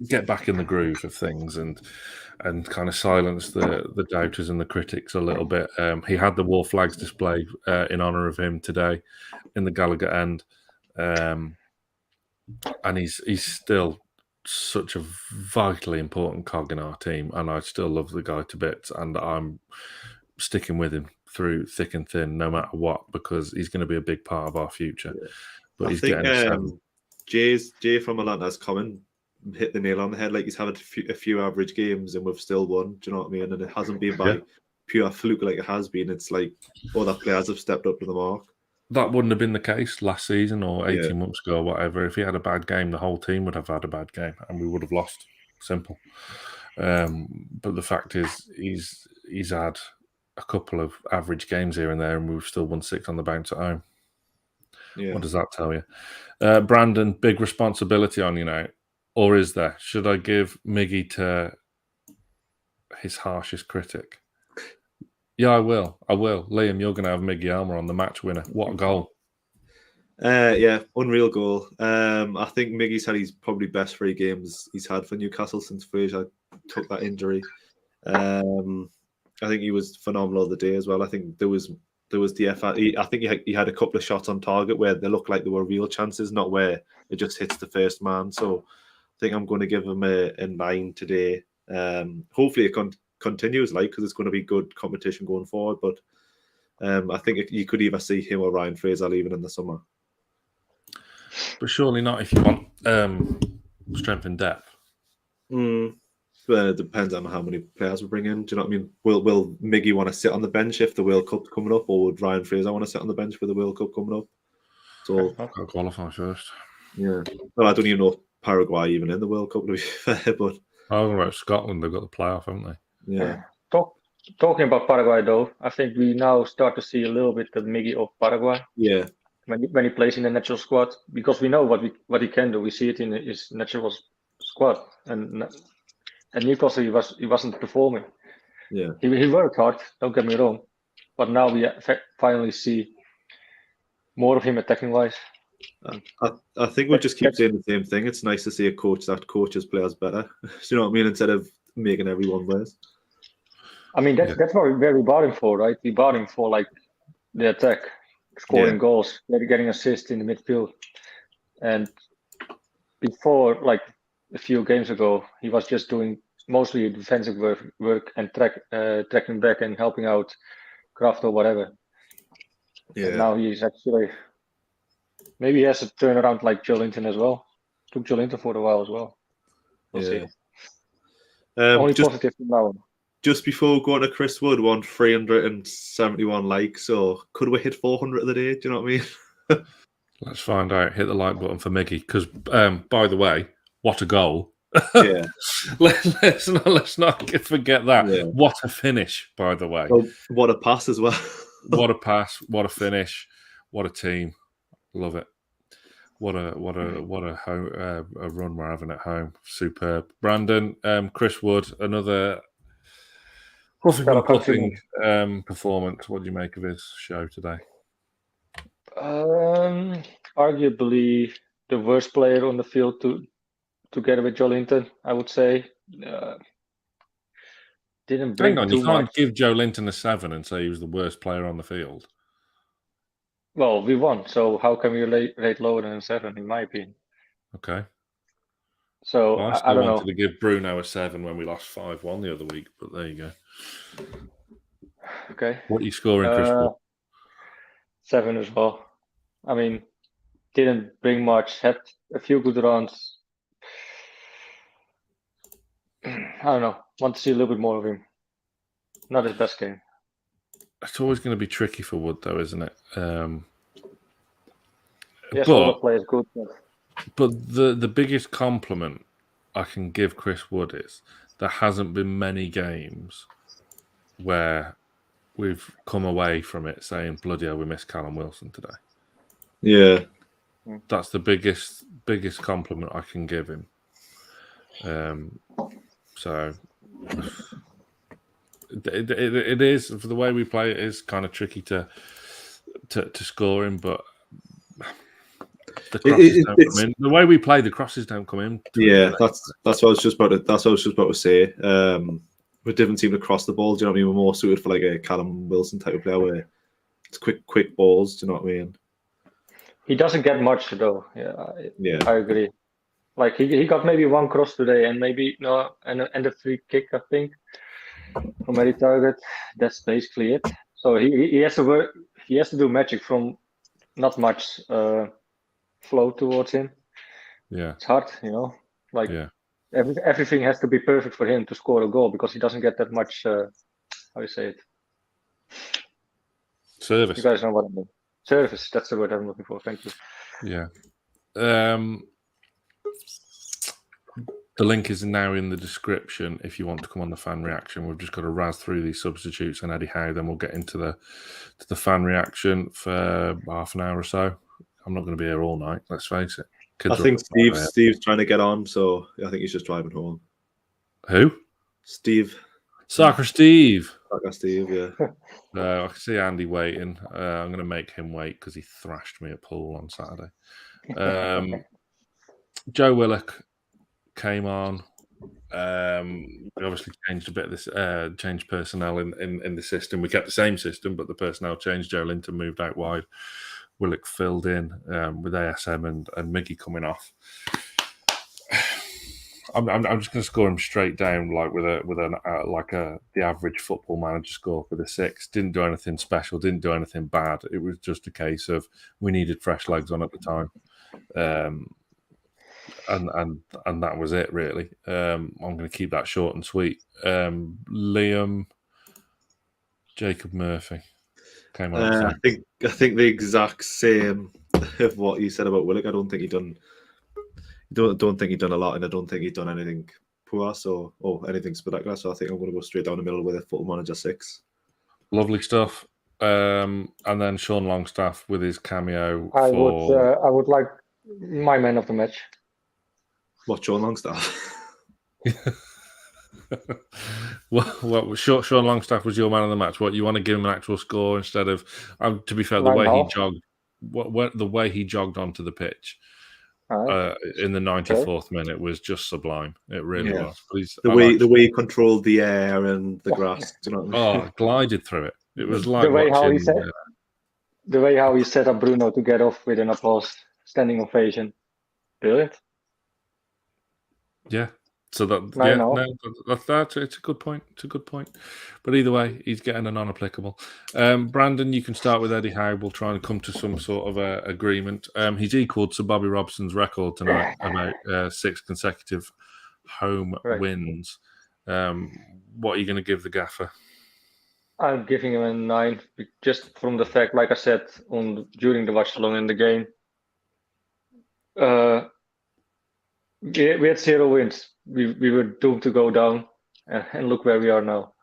get back in the groove of things and kind of silence the doubters and the critics a little bit. He had the war flags display in honour of him today in the Gallagher end. And he's still such a vitally important cog in our team, and I still love the guy to bits, and I'm sticking with him through thick and thin, no matter what, because he's going to be a big part of our future. Yeah. But he's getting a 7. Jay from Atlanta's comment hit the nail on the head. Like, he's had a few average games and we've still won. Do you know what I mean? And it hasn't been by pure fluke like it has been. It's like other players have stepped up to the mark. That wouldn't have been the case last season or 18 months ago or whatever. If he had a bad game, the whole team would have had a bad game and we would have lost. Simple. But the fact is, he's had a couple of average games here and there and we've still won 6 on the bounce at home. Yeah. What does that tell you? Brandon, big responsibility on you now. Or is there? Should I give Miggy to his harshest critic? Yeah, I will. Liam, you're going to have Miggy Almirón, the match winner. What a goal. Yeah, unreal goal. I think Miggy's had his probably best 3 games he's had for Newcastle since Fraser took that injury. I think he was phenomenal the day as well. I think there was the effort. I think he had a couple of shots on target where they looked like they were real chances, not where it just hits the first man. So I think I'm going to give him a 9 today. Hopefully it continues, because it's going to be good competition going forward. But I think you could either see him or Ryan Fraser leaving in the summer. But surely not if you want strength and depth. Depends on how many players we bring in. Do you know what I mean? Will Miggy want to sit on the bench if the World Cup's coming up, or would Ryan Fraser want to sit on the bench for the World Cup coming up? So Got to qualify first. yeah. Well, I don't even know if Paraguay even in the World Cup, to be fair, but I was about Scotland. They've got the playoff, haven't they? yeah. Talking about Paraguay, though, I think we now start to see a little bit the Miggy of Paraguay Yeah. when he plays in the natural squad, because we know what he can do. We see it in his natural squad, and at Newcastle he wasn't performing. Yeah. He worked hard. Don't get me wrong, but now we finally see more of him attacking wise. I think we just keep saying the same thing. It's nice to see a coach that coaches players better. Do you know what I mean? Instead of making everyone worse. I mean, that's what we bought him for, right? We bought him for like the attack, scoring goals, getting assists in the midfield. And before, like a few games ago, he was just doing mostly defensive work and tracking back and helping out Kraft or whatever. Yeah. And now he's actually, maybe he has a turnaround like Joe Linton as well. Took Joe Linton for a while as well. We'll see. Only positive from now on. Just before going to Chris Wood, won 371 likes, so could we hit 400 of the day? Do you know what I mean? Let's find out. Hit the like button for Miggy, because by the way, what a goal! Yeah. let's not forget that. Yeah. What a finish, by the way. Well, what a pass as well. What a pass! What a finish! What a team! Love it. What a run we're having at home. Superb. Brandon, Chris Wood, another puffing performance. What do you make of his show today? Arguably the worst player on the field together with Joe Linton, I would say. Didn't bring too much. You can't give Joe Linton a 7 and say he was the worst player on the field. Well, we won, so how can we rate lower than a 7, in my opinion? Okay. So well, I don't wanted to give Bruno a 7 when we lost 5-1 the other week, but there you go. Okay. What are you scoring, Chris? 7 as well. I mean, didn't bring much, had a few good runs. I don't know. Want to see a little bit more of him. Not his best game. It's always going to be tricky for Wood, though, isn't it? Yes, all the players good. But the biggest compliment I can give Chris Wood is there hasn't been many games where we've come away from it saying, bloody hell, we missed Callum Wilson today. Yeah. That's the biggest compliment I can give him. So it is, for the way we play, it is kind of tricky to score him, but the crosses don't come in. The way we play, the crosses don't come in. Yeah, that's what I was just about to say. We didn't seem to cross the ball. Do you know what I mean? We're more suited for like a Callum Wilson type of player where it's quick balls. Do you know what I mean? He doesn't get much though. Yeah, I agree. Like he got maybe one cross today, and maybe and a free kick, I think, from any target. That's basically it. So he has to work. He has to do magic from not much flow towards him. Yeah, it's hard, Like everything has to be perfect for him to score a goal because he doesn't get that much. How do you say it? Service. You guys know what I mean. Service. That's the word I'm looking for. Thank you. Yeah. The link is now in the description if you want to come on the fan reaction. We've just got to razz through these substitutes and Eddie Howe, then we'll get into the fan reaction for half an hour or so. I'm not going to be here all night, let's face it. I think Steve's trying to get on, so I think he's just driving home. Who? Steve. Soccer Steve. Soccer Steve, yeah. I can see Andy waiting. I'm going to make him wait because he thrashed me at pool on Saturday. Joe Willock came on. We obviously changed a bit of this, changed personnel in the system. We kept the same system, but the personnel changed. Joe Linton moved out wide. Willock filled in with ASM and Miggy coming off. I'm just going to score him straight down, like with the average Football Manager score for the 6. Didn't do anything special. Didn't do anything bad. It was just a case of we needed fresh legs on at the time. and that was it really. I'm going to keep that short and sweet. Liam, Jacob Murphy came on. I think the exact same of what you said about Willock. I don't think he done a lot, and I don't think he done anything poor or anything spectacular. So I think I'm going to go straight down the middle with a Football Manager 6. Lovely stuff. And then Sean Longstaff with his cameo. I would like my man of the match. What, Sean Longstaff? What Sean Longstaff was your man of the match? What, you want to give him an actual score instead of? To be fair, the way he jogged, the way he jogged onto the pitch in the 94th minute was just sublime. It really was. Please, the way he controlled the air and the grass. Do you know what I mean? Glided through it. It was like the way how he set up Bruno to get off with an applause, standing ovation. Brilliant. Yeah. So it's a good point. It's a good point. But either way, he's getting a non-applicable. Brandon, you can start with Eddie Howe. We'll try and come to some sort of agreement. He's equalled Sir Bobby Robson's record tonight about 6 consecutive home wins. What are you going to give the gaffer? I'm giving him a 9, just from the fact, like I said during the watch along in the game. We had 0 wins. We were doomed to go down, and look where we are now.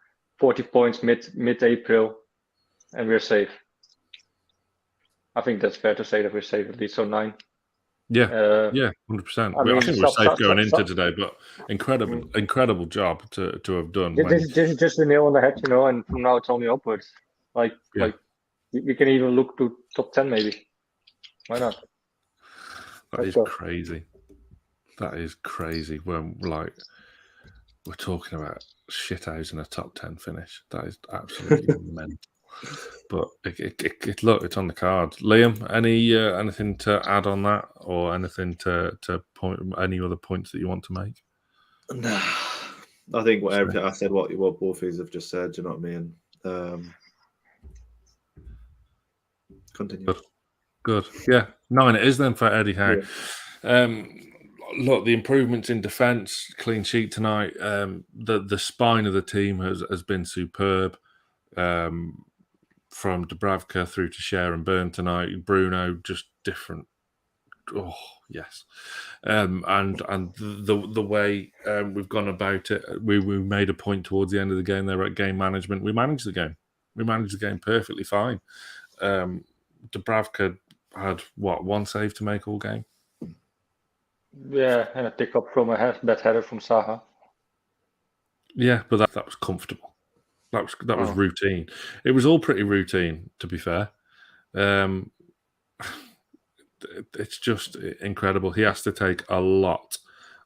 40 points mid-April, and we're safe. I think that's fair to say that we're safe at least. So 9. Yeah, 100%. I think we're safe going into today, but incredible job to have done. This is just a nail on the head, and from now it's only upwards. Like we can even look to top 10 maybe. Why not? That is crazy. That is crazy. When we're talking about shithouse in a top 10 finish. That is absolutely mental. But look, it's on the cards. Liam, anything to add on that, or anything to point? Any other points that you want to make? No, I think everything I said, what both of you have just said. Do you know what I mean? Continue. Good. Yeah, 9 it is then for Eddie Howe. Yeah. Look, the improvements in defence, clean sheet tonight. The spine of the team has been superb. From Dubravka through to Cher and Byrne tonight. Bruno, just different. Oh yes, and the way we've gone about it, we made a point towards the end of the game there at game management. We managed the game. We managed the game perfectly fine. Dubravka had 1 save to make all game. Yeah, and a pick up from a bad header from Saha. Yeah, but that was comfortable. That was routine. It was all pretty routine, to be fair. It's just incredible. He has to take a lot,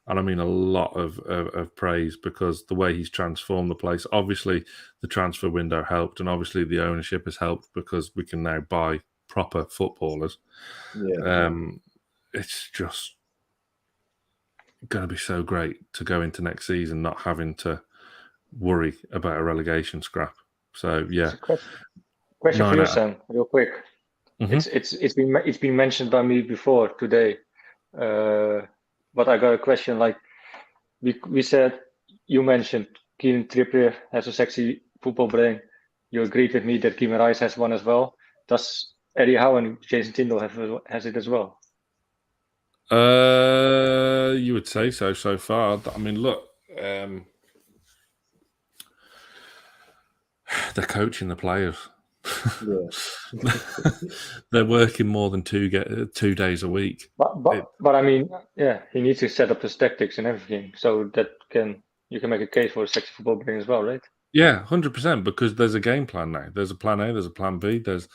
and I mean a lot of praise, because the way he's transformed the place. Obviously, the transfer window helped, and obviously the ownership has helped, because we can now buy proper footballers. Yeah. It's just going to be so great to go into next season not having to worry about a relegation scrap. So yeah. Question for you, Sam, real quick. Mm-hmm. It's been mentioned by me before today, but I got a question. Like we said, you mentioned Kieran Trippier has a sexy football brain. You agreed with me that Kieran Rice has one as well. Does Eddie Howe and Jason Tindall has it as well? You would say so far. I mean, look. They're coaching the players. Yeah. They're working more than 2 days a week. But I mean, yeah, he needs to set up his tactics and everything, so that you can make a case for a sexy football brain as well, right? Yeah, 100%. Because there's a game plan now. There's a plan A. There's a plan B. There's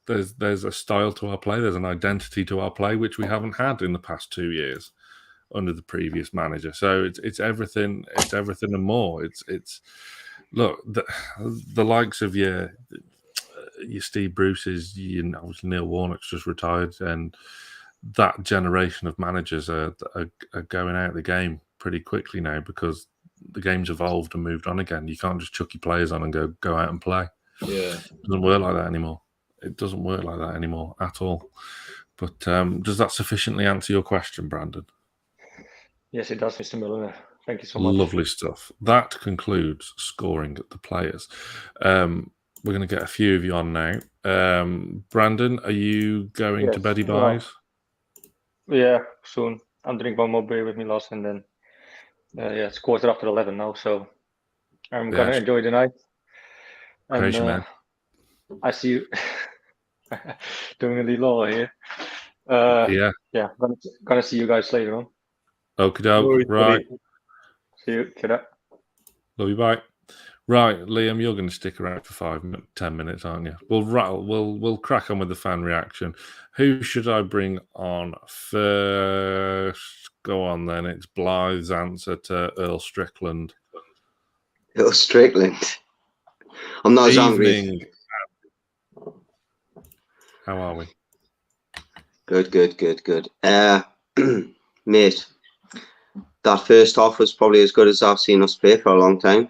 a style to our play. There's an identity to our play, which we haven't had in the past 2 years under the previous manager. So it's everything. It's everything and more. It's. Look, the likes of your Steve Bruce's, Neil Warnock's just retired, and that generation of managers are going out of the game pretty quickly now, because the game's evolved and moved on again. You can't just chuck your players on and go out and play. Yeah, it doesn't work like that anymore. It doesn't work like that anymore at all. But does that sufficiently answer your question, Brandon? Yes, it does, Mr. Milner. Thank you so much. Lovely stuff. That concludes scoring the players. We're going to get a few of you on now. Brandon, are you going to Yes, Beddy well, Buys? Yeah, soon. I'm drinking one more beer with me, Lars, and then it's 11:15 now, so I'm gonna Yes. enjoy the night. And Crazy man. I see you doing a little law here. Yeah. Yeah, gonna see you guys later on. Okie doke. Right. See you. Kidda. Love you. Bye. Right, Liam, you're going to stick around for 10 minutes, aren't you? We'll crack on with the fan reaction. Who should I bring on first? Go on then. It's Blythe's answer to Earl Strickland. Earl Strickland. I'm not as angry. How are we? Good. Mate, that first half was probably as good as I've seen us play for a long time.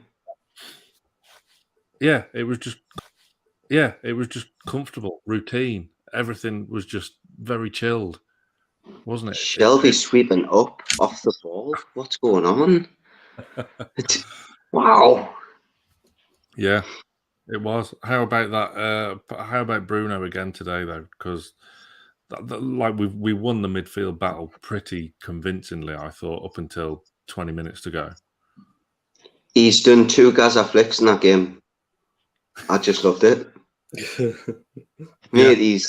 Yeah, it was just comfortable, routine. Everything was just very chilled, wasn't it? Shelby sweeping up off the ball. What's going on? Wow. Yeah, it was. How about that? How about Bruno again today, though? Because we won the midfield battle pretty convincingly, I thought, up until 20 minutes to go. He's done 2 Gaza flicks in that game. I just loved it. Mate,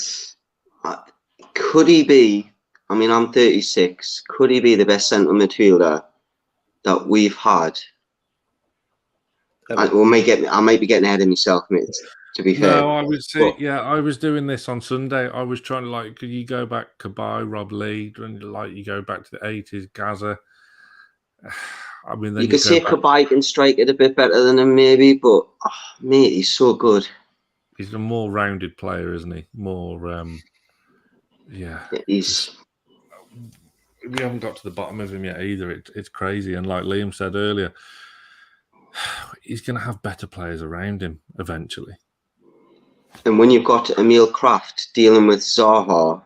could he be, I mean, I'm 36, could he be the best centre midfielder that we've had? I might be getting ahead of myself, mate, to be fair. No, I was doing this on Sunday. I was trying to, could you go back Kabay, Rob Lee, and you go back to the 80s, Gaza. I mean, then you could say Kabay can strike it a bit better than him, maybe, but mate, he's so good. He's a more rounded player, isn't he? More, We haven't got to the bottom of him yet either. It's crazy, and like Liam said earlier, he's going to have better players around him eventually. And when you've got Emil Kraft dealing with Zaha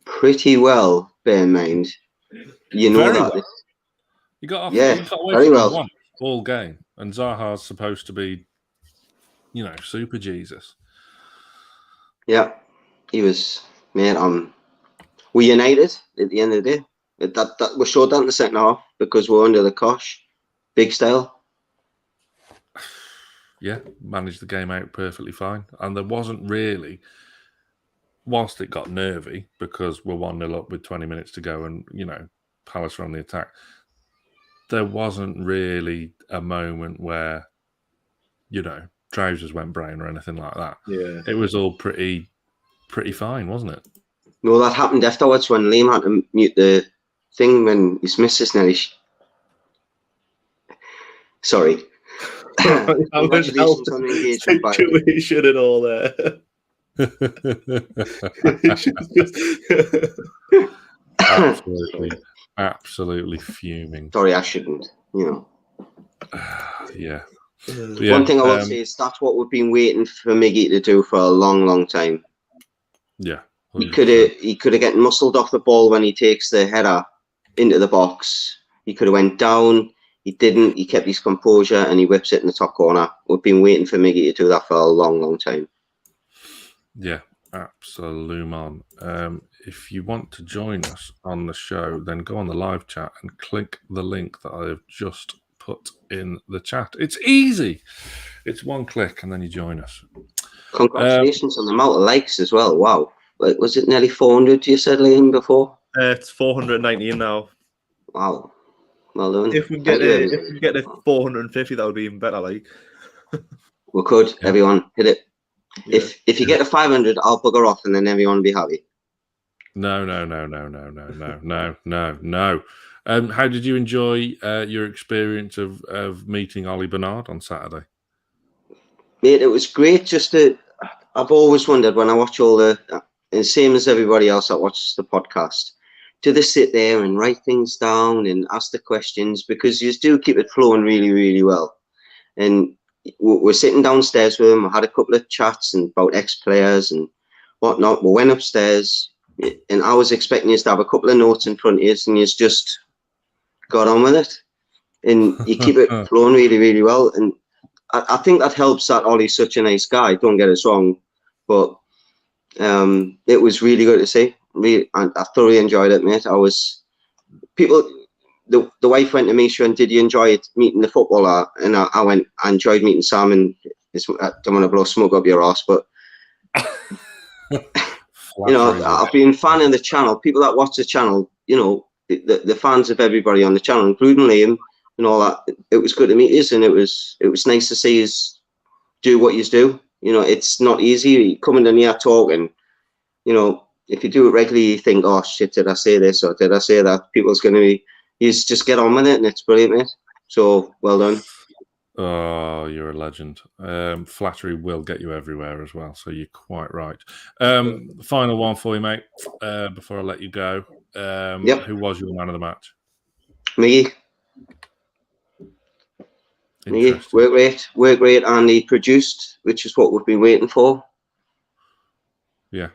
pretty well, bear in mind, you know Very that. Well. He got off, yeah, he got away very from well. One all game, and Zaha's supposed to be, super Jesus. Yeah, he was, mate. We're united at the end of the day. That we showed that in the second half because we're under the cosh, big style. Yeah, managed the game out perfectly fine, and there wasn't really. Whilst it got nervy because we're 1-0 up with 20 minutes to go, and Palace are on the attack. There wasn't really a moment where, trousers went brown or anything like that. Yeah. It was all pretty fine, wasn't it? No, that happened afterwards when Liam had to mute the thing when his missus nearly. Sorry. Congratulations on the engagement, by the way. Situation and all there. Absolutely fuming. Sorry, I shouldn't. Yeah. One thing I will say is that's what we've been waiting for Miggy to do for a long, long time. Yeah. 100%. He could have gotten muscled off the ball when he takes the header into the box. He could have went down. He didn't. He kept his composure and he whips it in the top corner. We've been waiting for Miggy to do that for a long, long time. Yeah, absolutely. If you want to join us on the show, then go on the live chat and click the link that I have just put in the chat. It's easy. It's one click and then you join us. Congratulations on the amount of likes as well. Wow. Was it nearly 400 you said, Liam, before? It's 419 now. Wow. Well done. If we get to 450, that would be even better. We could. Yeah. Everyone hit it. Yeah. If you get to 500, I'll bugger off and then everyone will be happy. No. How did you enjoy your experience of meeting Ollie Bernard on Saturday? Mate, it was great. I've always wondered when I watch all the same as everybody else that watches the podcast, do they sit there and write things down and ask the questions? Because you do keep it flowing really, really well. And we're sitting downstairs with him. I had a couple of chats about ex-players and whatnot. We went upstairs and I was expecting you to have a couple of notes in front of you and you just got on with it, and you keep it flowing really, really well. And I think that helps that Ollie's such a nice guy. Don't get us wrong, but it was really good to see. I thoroughly enjoyed it, mate. The wife went to me, she went, "Did you enjoy it meeting the footballer?" And I went, "I enjoyed meeting Sam." And I don't want to blow smoke up your ass, but I've been a fan of the channel. People that watch the channel, the fans of everybody on the channel, including Liam and all that. It was good to meet you, and it was nice to see you do what you do. It's not easy coming in here talking. If you do it regularly, you think, "Oh shit, did I say this or did I say that?" People's going to be, you just get on with it, and it's brilliant, mate. So well done. Oh, you're a legend. Flattery will get you everywhere as well, so you're quite right. Final one for you, mate, before I let you go. Who was your man of the match? Me. Work great, and he produced, which is what we've been waiting for. Yeah.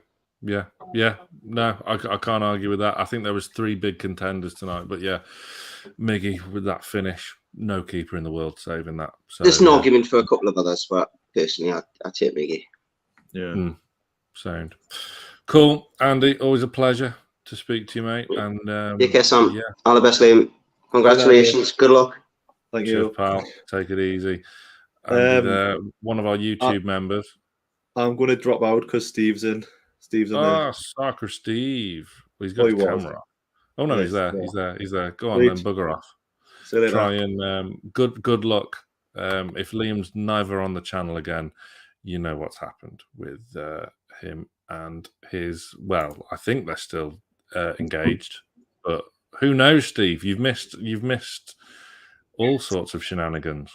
No, I can't argue with that. I think there was 3 big contenders tonight, but yeah, Miggy with that finish, no keeper in the world saving that. So, there's an argument for a couple of others, but personally, I take Miggy. Yeah. Sound. Cool. Andy, always a pleasure to speak to you, mate. And take care, Sam. Yeah. All the best, Liam. Congratulations. Good luck. Thank Cheers, you, pal. Take it easy. And one of our YouTube members. I'm going to drop out because Steve's in. Steve's in there. Soccer Steve. Well, he's got the camera. Oh no, he's there. He's there. Go on then, bugger off. Try and good luck. If Liam's never on the channel again, you know what's happened with him and his. Well, I think they're still engaged, but who knows, Steve? You've missed all sorts of shenanigans.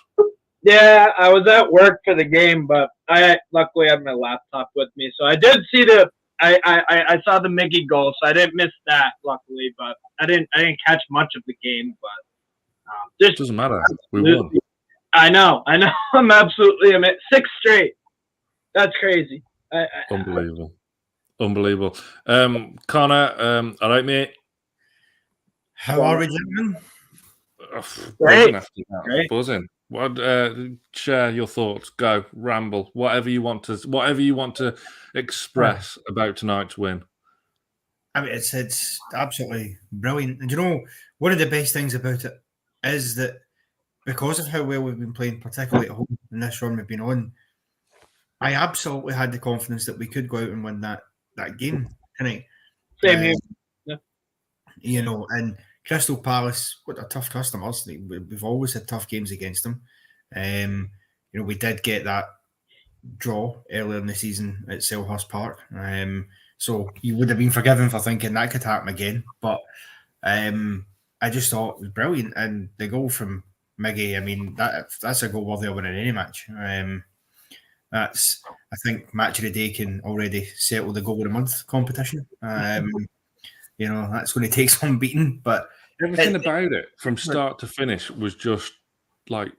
Yeah, I was at work for the game, but I luckily had my laptop with me, so I did see I saw the Miggy goal, so I didn't miss that, luckily. But I didn't catch much of the game. But it doesn't matter. We won. I know. I'm absolutely 6 straight. That's crazy. Unbelievable. Connor, all right, mate. How are we, gentlemen? Great. Buzzing. What? Share your thoughts. Go ramble. Whatever you want to express about tonight's win. I mean, it's absolutely brilliant. And one of the best things about it is that because of how well we've been playing, particularly at home in this run we've been on, I absolutely had the confidence that we could go out and win that game tonight. Same here. Yeah. And Crystal Palace, what a tough customers. We've always had tough games against them. We did get that draw earlier in the season at Selhurst Park. So you would have been forgiven for thinking that could happen again. But I just thought it was brilliant. And the goal from Miggy, I mean, that's a goal worthy of winning any match. I think Match of the Day can already settle the goal of the month competition. That's going to take some beating, but everything about it from start to finish was just like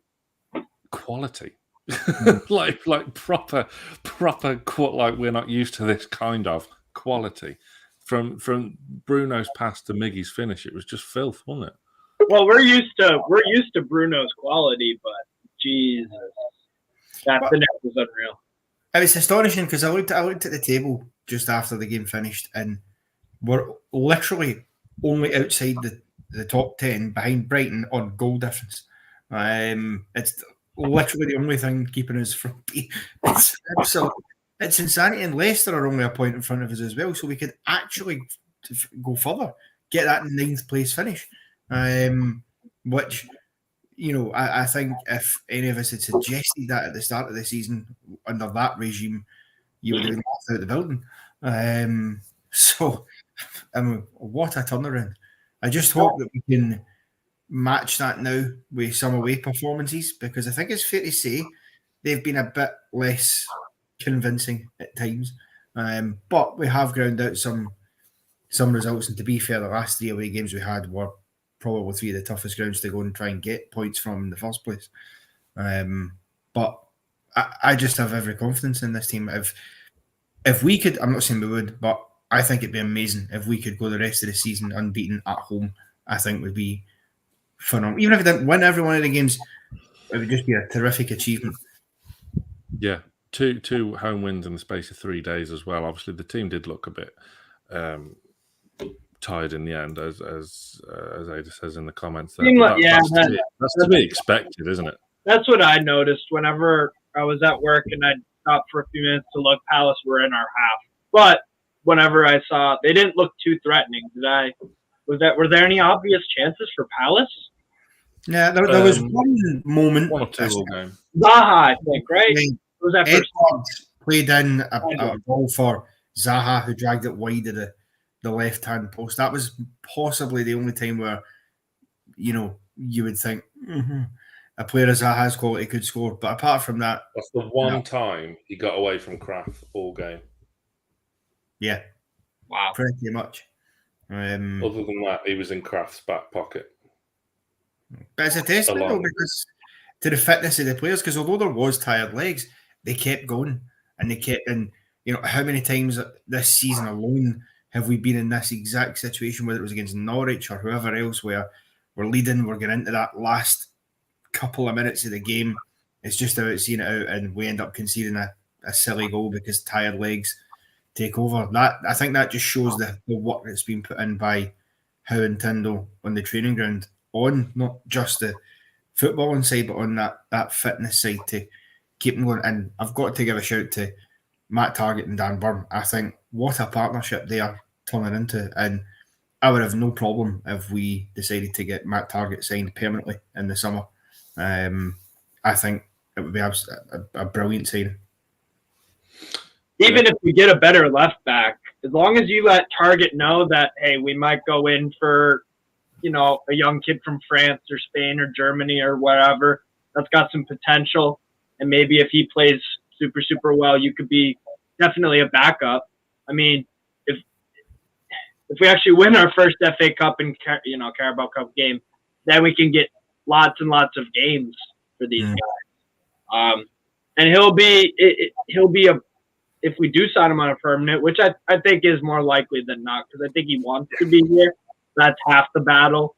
quality, like proper, like we're not used to this kind of quality. From Bruno's pass to Miggy's finish, it was just filth, wasn't it? Well, we're used to Bruno's quality, but Jesus, that finish was unreal. It was astonishing because I looked at the table just after the game finished, and we're literally only outside the top 10 behind Brighton on goal difference. It's literally the only thing keeping us from it's insanity. And Leicester are only a point in front of us as well, so we could actually go further, get that 9th place finish. Which, I think if any of us had suggested that at the start of the season under that regime, you would have been locked out the building. So, what a turnaround. I just hope that we can match that now with some away performances, because I think it's fair to say they've been a bit less convincing at times. But we have ground out some results, and to be fair, the last 3 away games we had were probably 3 of the toughest grounds to go and try and get points from in the first place. But I just have every confidence in this team. If we could, I'm not saying we would, but I think it'd be amazing if we could go the rest of the season unbeaten at home. I think would be phenomenal. Even if he didn't win every one of the games, it would just be a terrific achievement. Yeah, two home wins in the space of 3 days as well. Obviously, the team did look a bit tired in the end, as Ada says in the comments. There. That's to be expected, isn't it? That's what I noticed whenever I was at work and I'd stop for a few minutes to look. Palace were in our half, but whenever I saw, they didn't look too threatening. Were there any obvious chances for Palace? Yeah, there was one moment. 1 or 2 all game. Zaha, I think, right? Was that first? Edwards played in a ball for Zaha, who dragged it wide of the left-hand post. That was possibly the only time where, you would think a player of Zaha's quality could score. But apart from that, that's the one time he got away from Kraft all game. Yeah. Wow. Pretty much. Other than that, he was in Kraft's back pocket. But it's a testament though, because to the fitness of the players, because although there was tired legs, they kept going and they kept how many times this season alone have we been in this exact situation, whether it was against Norwich or whoever else, where we're leading, we're getting into that last couple of minutes of the game. It's just about seeing it out and we end up conceding a silly goal because tired legs take over. That I think that just shows the work that's been put in by Howe and Tyndall on the training ground, on not just the footballing side, but on that fitness side to keep them going. And I've got to give a shout to Matt Targett and Dan Burn. I think what a partnership they are turning into, and I would have no problem if we decided to get Matt Targett signed permanently in the summer. I think it would be a brilliant signing. Even if we get a better left back, as long as you let Targett know that, hey, we might go in for, a young kid from France or Spain or Germany or whatever that's got some potential, and maybe if he plays super, super well, you could be definitely a backup. I mean, if we actually win our first FA Cup and Carabao Cup game, then we can get lots and lots of games for these guys. And he'll be if we do sign him on a permanent, which I think is more likely than not, because I think he wants to be here. That's half the battle.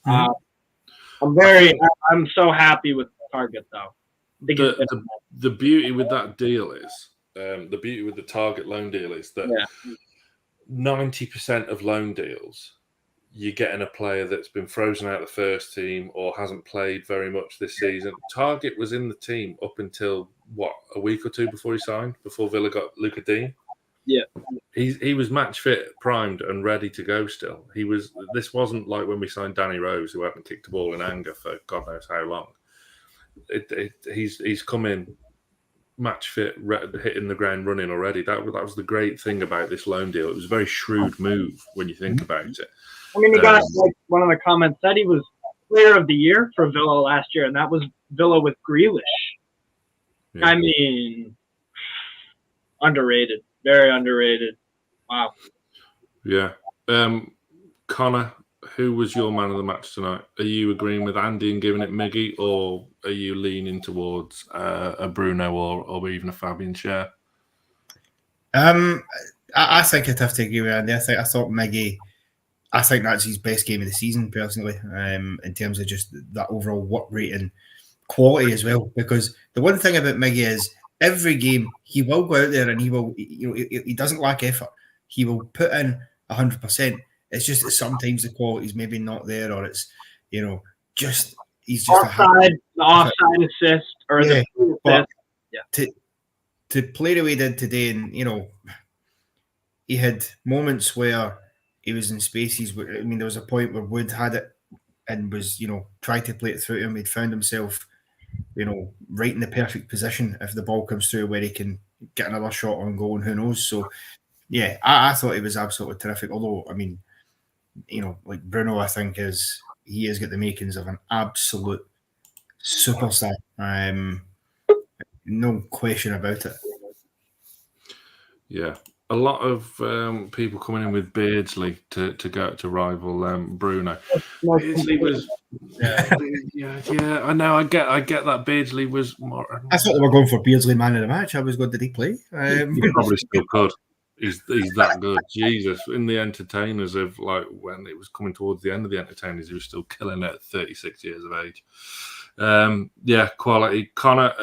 I'm so happy with Targett though. The beauty with that deal is the beauty with the Targett loan deal is that 90% of loan deals, you're getting a player that's been frozen out of the first team or hasn't played very much this season. Targett was in the team up until a week or two before he signed, before Villa got Luca Dean. Yeah, he was match fit, primed, and ready to go. Still, This wasn't like when we signed Danny Rose, who hadn't kicked a ball in anger for God knows how long. He's come in match fit, hitting the ground running already. That was the great thing about this loan deal. It was a very shrewd move when you think about it. I mean, he got one of the comments said he was player of the year for Villa last year, and that was Villa with Grealish. Yeah. I mean, underrated, very underrated. Wow. Yeah. Connor, who was your man of the match tonight? Are you agreeing with Andy and giving it Miggy, or are you leaning towards a Bruno or even a Fabian Schär? I think I'd have to agree with Andy. I thought Miggy. I think that's his best game of the season, personally, in terms of just that overall work rate and quality as well. Because the one thing about Miggy is every game he will go out there and he will, he doesn't lack effort. He will put in 100%. It's just that sometimes the quality's maybe not there, or it's, he's just offside assist or the assist. To play the way he did today, and he had moments where he was in spaces where, there was a point where Wood had it and was, tried to play it through to him. He'd found himself, right in the perfect position if the ball comes through where he can get another shot on goal, and who knows. So, yeah, I thought he was absolutely terrific. Although, like Bruno, I think he has got the makings of an absolute superstar. No question about it. Yeah. A lot of people coming in with Beardsley to go to rival Bruno. Beardsley was, yeah. I know. I get that Beardsley was more. I thought they were going for Beardsley man of the match. I was going, did he play? He probably still could. He's that good. Jesus, in the entertainers of like when it was coming towards the end of the entertainers, he was still killing it at 36 years of age. Yeah, quality. Connor,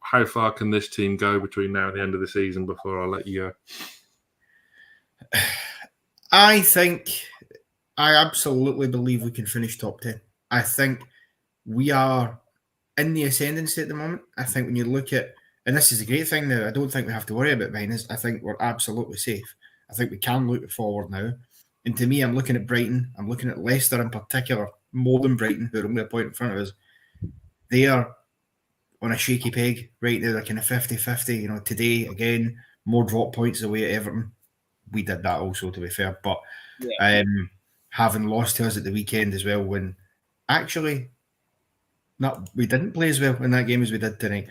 how far can this team go between now and the end of the season before I let you go? I absolutely believe we can finish top 10. I think we are in the ascendancy at the moment. I think when you look at, and this is a great thing now, I don't think we have to worry about minus. I think we're absolutely safe. I think we can look forward now. And to me, I'm looking at Brighton. I'm looking at Leicester in particular, more than Brighton, who are only a point in front of us. They are on a shaky peg right now. They're kind of 50-50. You know, today, again, more drop points away at Everton. We did that also, to be fair. But having lost to us at the weekend as well, when actually we didn't play as well in that game as we did tonight.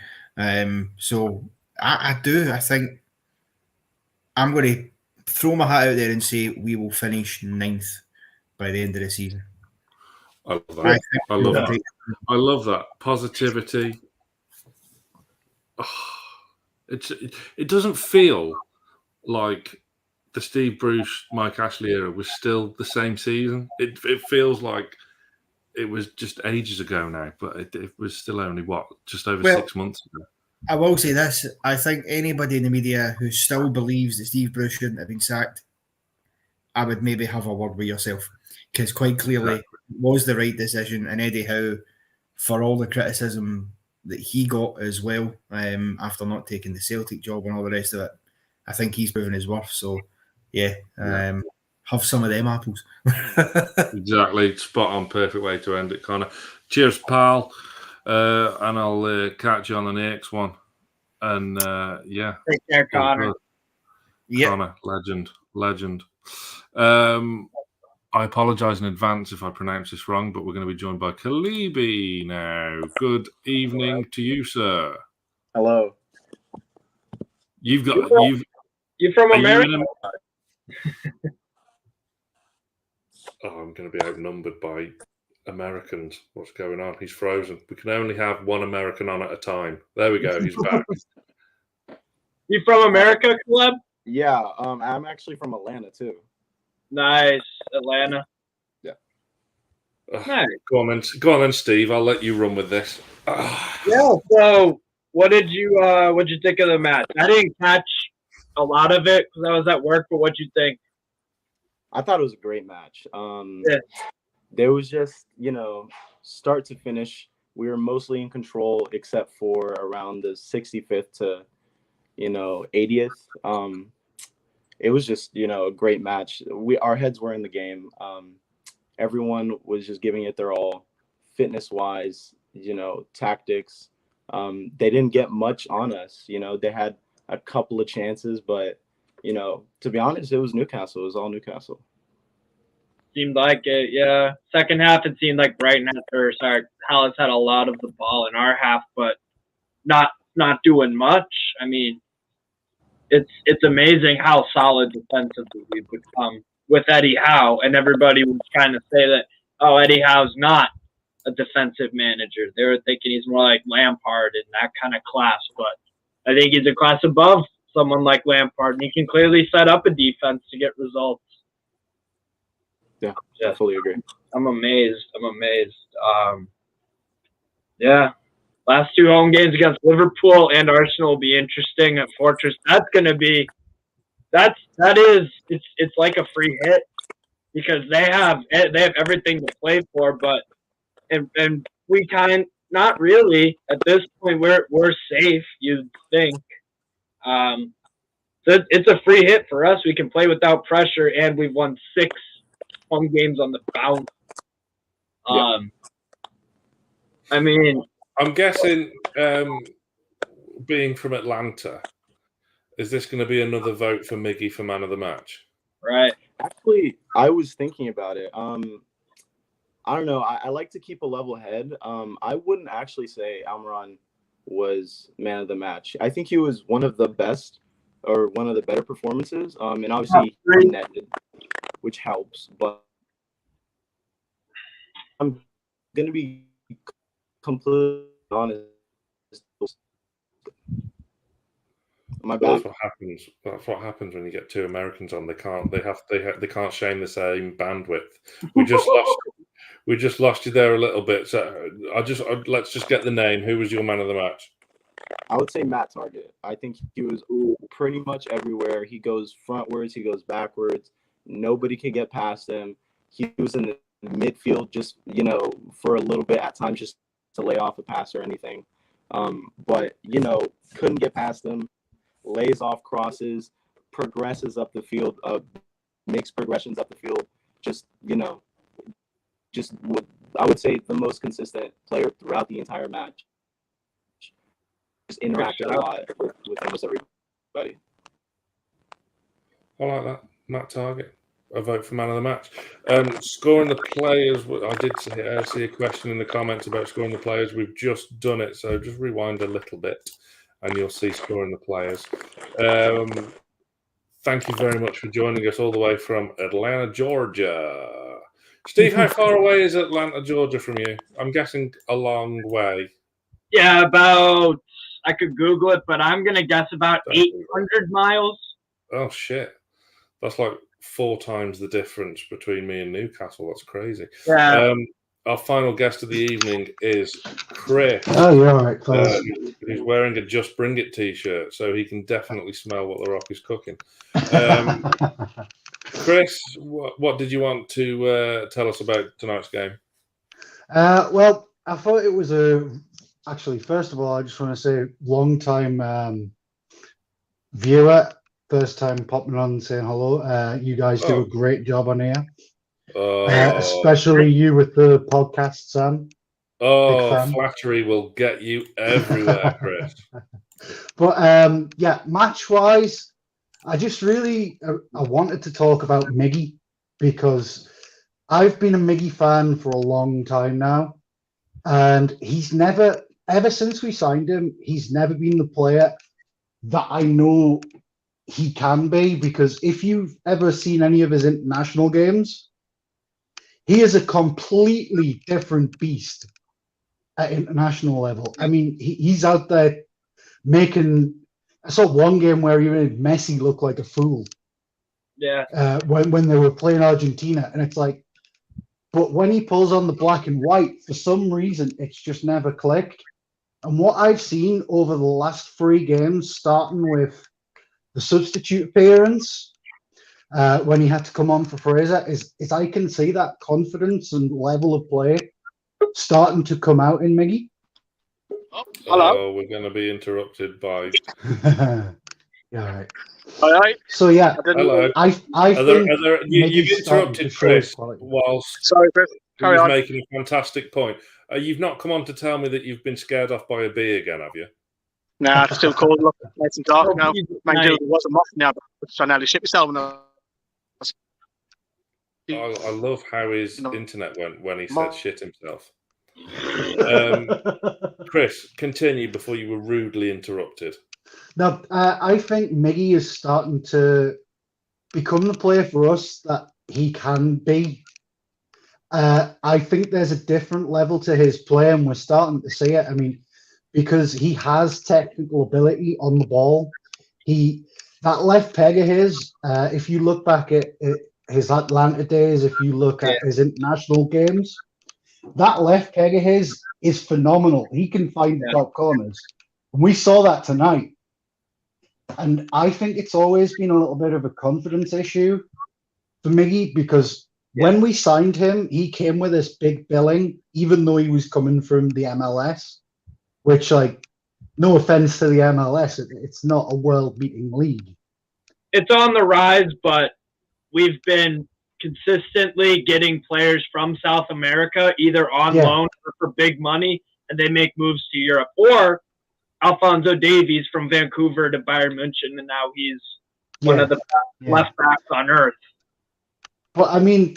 So I think I'm going to throw my hat out there and say we will finish 9th by the end of the season. I love that. I love that. Positivity. Oh, it doesn't feel like the Steve Bruce, Mike Ashley era was still the same season. It feels like it was just ages ago now, but it was still only, just over 6 months ago. I will say this. I think anybody in the media who still believes that Steve Bruce shouldn't have been sacked, I would maybe have a word with yourself, because quite clearly it was the right decision. And Eddie Howe, for all the criticism that he got as well, after not taking the Celtic job and all the rest of it, I think he's proven his worth. So, have some of them apples. Exactly. Spot on. Perfect way to end it, Connor. Cheers, pal. And I'll catch you on the next one. And take care, Connor. Connor, legend. I apologise in advance if I pronounce this wrong, but we're going to be joined by Kalibi now. Good evening to you, sir. Hello. You from America? I'm going to be outnumbered by Americans. What's going on? He's frozen. We can only have one American on at a time. There we go. He's back. You from America, Club? Yeah, I'm actually from Atlanta too. Nice, Atlanta. Yeah. Nice. Go on then, Steve. I'll let you run with this. Yeah. So, what did you think of the match? I didn't catch a lot of it because I was at work. But what'd you think? I thought it was a great match. There was just, start to finish, we were mostly in control except for around the 65th to, 80th. It was just, a great match. Our heads were in the game. Everyone was just giving it their all, fitness-wise, tactics. They didn't get much on us. They had a couple of chances, but, to be honest, it was Newcastle. It was all Newcastle. Seemed like it, yeah. Second half, it seemed like Brighton Palace had a lot of the ball in our half, but not doing much. I mean, it's amazing how solid defensively we've become with Eddie Howe, and everybody was trying to say that, Eddie Howe's not a defensive manager. They were thinking he's more like Lampard in that kind of class, but I think he's a class above someone like Lampard, and he can clearly set up a defense to get results. Yeah, I fully agree. I'm amazed. Last two home games against Liverpool and Arsenal will be interesting at Fortress. That's going to be it's like a free hit because they have everything to play for, but and we not really at this point. We're safe, you'd think. So it's a free hit for us. We can play without pressure, and we've won 6 home games on the bounce. I mean, I'm guessing, being from Atlanta, is this going to be another vote for Miggy for man of the match? Right. Actually, I was thinking about it. I don't know. I like to keep a level head. I wouldn't actually say Almirón was man of the match. I think he was one of the best or one of the better performances. And obviously he netted, which helps. But I'm going to be completely honest. My Well, bad. that's what happens. That's what happens when you get two Americans on. They can't share the same bandwidth. We just lost you there a little bit. So let's just get the name. Who was your man of the match? I would say Matt Target. I think he was pretty much everywhere. He goes frontwards, he goes backwards. Nobody could get past him. He was in the midfield just, for a little bit at times just to lay off a pass or anything. But, couldn't get past him, lays off crosses, progresses up the field, makes progressions up the field. I would say the most consistent player throughout the entire match. Just interacted a lot with almost everybody. I like that. Matt Target. A vote for man of the match. Scoring the players. I did see a question in the comments about scoring the players. We've just done it, so just rewind a little bit and you'll see scoring the players. Thank you very much for joining us all the way from Atlanta, Georgia. Steve, how far away is Atlanta, Georgia from you? I'm guessing a long way. Yeah, about, I could Google it, but I'm going to guess about 800 miles. Oh, shit. That's like 4 times the difference between me and Newcastle. That's crazy. Yeah. Our final guest of the evening is Chris. Oh, you're all right, fellas. Who's wearing a Just Bring It t-shirt, so he can definitely smell what the Rock is cooking. Chris, what did you want to tell us about tonight's game? Well, I thought it was actually, first of all, I just want to say long-time viewer, first time popping on and saying hello. You guys do a great job on here. Especially you with the podcast, Sam. Flattery will get you everywhere, Chris. But match-wise, I just really I wanted to talk about Miggy because I've been a Miggy fan for a long time now, and he's never, ever since we signed him, he's never been the player that I know he can be, because if you've ever seen any of his international games, he is a completely different beast at international level. I mean, he's out there making... I saw one game where he made Messi look like a fool. Yeah. When they were playing Argentina, and it's like, but when he pulls on the black and white, for some reason, it's just never clicked. And what I've seen over the last 3 games, starting with the substitute appearance, when he had to come on for Fraser, is I can see that confidence and level of play starting to come out in Miggy. Hello. We're going to be interrupted by... Yeah, right. All right. So yeah, hello. You've interrupted Chris whilst Chris. He was making a fantastic point. You've not come on to tell me that you've been scared off by a bee again, have you? Nah, it's still cold. Look, nice and dark now. Managerial wasn't off now, but trying to nearly ship yourself. I love how his internet went when he said shit himself. Chris, continue before you were rudely interrupted. Now, I think Miggy is starting to become the player for us that he can be. I think there's a different level to his play, and we're starting to see it. I mean, because he has technical ability on the ball. That left peg of his, if you look back at his Atlanta days, if you look at his international games, that left peg of his is phenomenal. He can find the top corners. And we saw that tonight. And I think it's always been a little bit of a confidence issue for Miggy, because when we signed him, he came with this big billing, even though he was coming from the MLS, which, like, no offense to the MLS, it's not a world-beating league. It's on the rise, but we've been consistently getting players from South America, either on loan or for big money, and they make moves to Europe. Or Alphonso Davies from Vancouver to Bayern München, and now he's one of the left backs on earth. But I mean,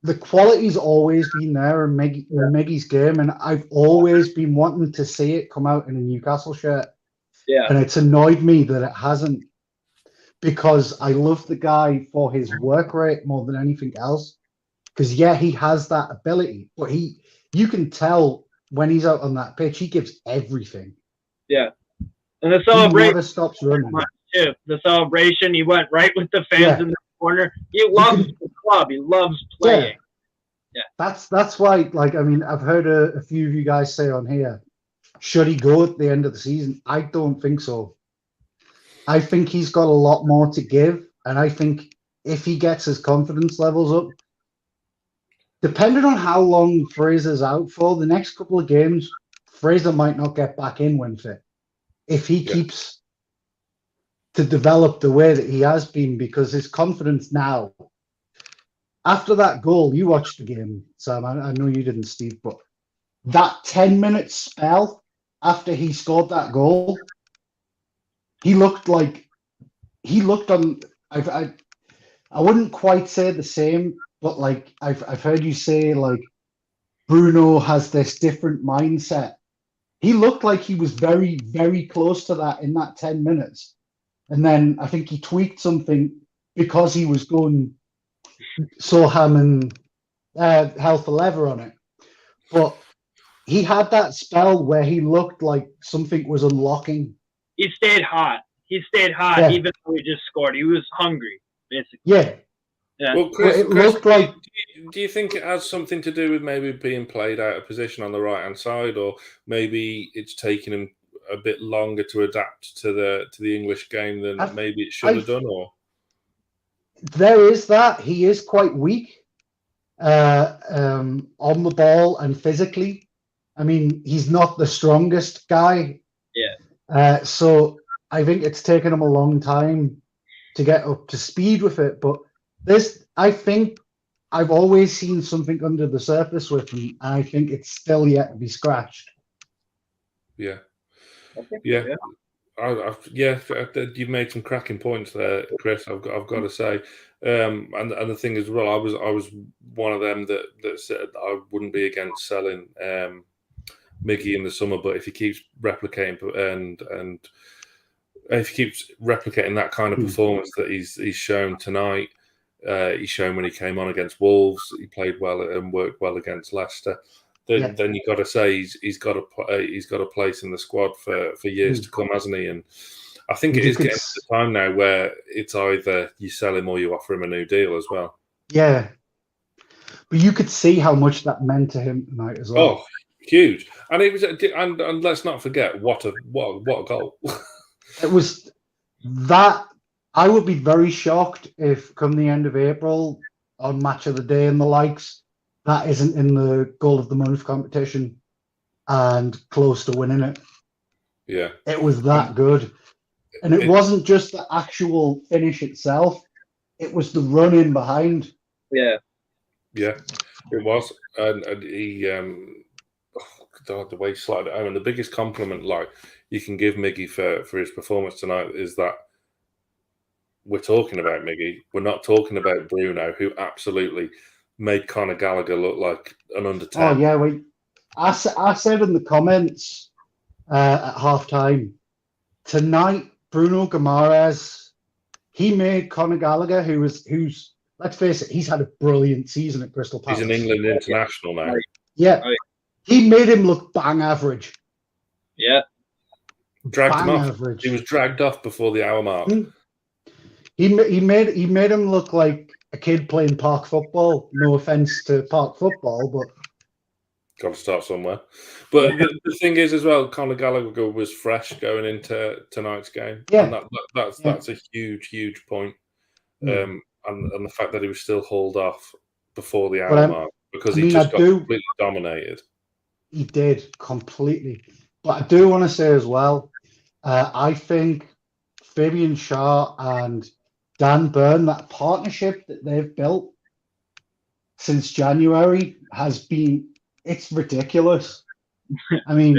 the quality's always been there in Miggy's game, and I've always been wanting to see it come out in a Newcastle shirt. Yeah. And it's annoyed me that it hasn't, because I love the guy for his work rate more than anything else. Because he has that ability, but you can tell when he's out on that pitch, he gives everything. Yeah. And the He celebration, never stops running. too. The celebration, he went right with the fans Yeah. in the corner. He loves the club. He loves playing. Yeah. That's why, like, I mean, I've heard a few of you guys say on here, should he go at the end of the season? I don't think so. I think he's got a lot more to give, and I think if he gets his confidence levels up, depending on how long Fraser's out for, the next couple of games, Fraser might not get back in when fit. If he keeps to develop the way that he has been, because his confidence now, after that goal, you watched the game, Sam, I know you didn't, Steve, but that 10-minute spell after he scored that goal, he looked on, I wouldn't quite say the same, but like I've heard you say, like, Bruno has this different mindset. He looked like he was very, very close to that in that 10 minutes. And then I think he tweaked something because he was going Soham and hell for leather on it. But he had that spell where he looked like something was unlocking. He stayed hot. Yeah. Even though he just scored. He was hungry, basically. Yeah. Yeah. Well, Chris, it looked like. Do you think it has something to do with maybe being played out of position on the right hand side, or maybe it's taken him a bit longer to adapt to the English game than maybe it should have done? Or there is that he is quite weak on the ball and physically. I mean, he's not the strongest guy. Yeah. So I think it's taken him a long time to get up to speed with it. But I think I've always seen something under the surface with him, and I think it's still yet to be scratched. Yeah. You've made some cracking points there, Chris. I've got to say, and the thing as well, I was one of them that said I wouldn't be against selling Miggy in the summer, but if he keeps replicating and if he keeps replicating that kind of performance that he's shown tonight, he's shown when he came on against Wolves, he played well and worked well against Leicester. Then you've got to say he's got a place in the squad for years to come, hasn't he? And I think it is getting to the time now where it's either you sell him or you offer him a new deal as well. Yeah, but you could see how much that meant to him tonight as well. Oh, huge! And it was, and let's not forget what a goal. It was that. I would be very shocked if, come the end of April, on Match of the Day and the likes, that isn't in the Goal of the Month competition and close to winning it. Yeah. It was that good. And it wasn't just the actual finish itself, it was the run in behind. Yeah. Yeah, it was. And he, the way he slid it home. And the biggest compliment like you can give Miggy for his performance tonight is that we're talking about Miggy. We're not talking about Bruno, who absolutely made Conor Gallagher look like an under 10. Oh, yeah. I said in the comments at halftime, tonight, Bruno Guimaraes, he made Conor Gallagher, who's, let's face it, he's had a brilliant season at Crystal Palace. He's an England international now. Yeah. He made him look bang average. Yeah. Dragged him off. Average. He was dragged off before the hour mark. He made him look like a kid playing park football. No offense to park football, but got to start somewhere. But the thing is, as well, Conor Gallagher was fresh going into tonight's game. Yeah, and that's a huge point. And the fact that he was still hauled off before the hour mark because he just got completely dominated. He did completely. But I do want to say as well, I think Fabian Schär and Dan Burn, that partnership that they've built since January it's ridiculous. I mean,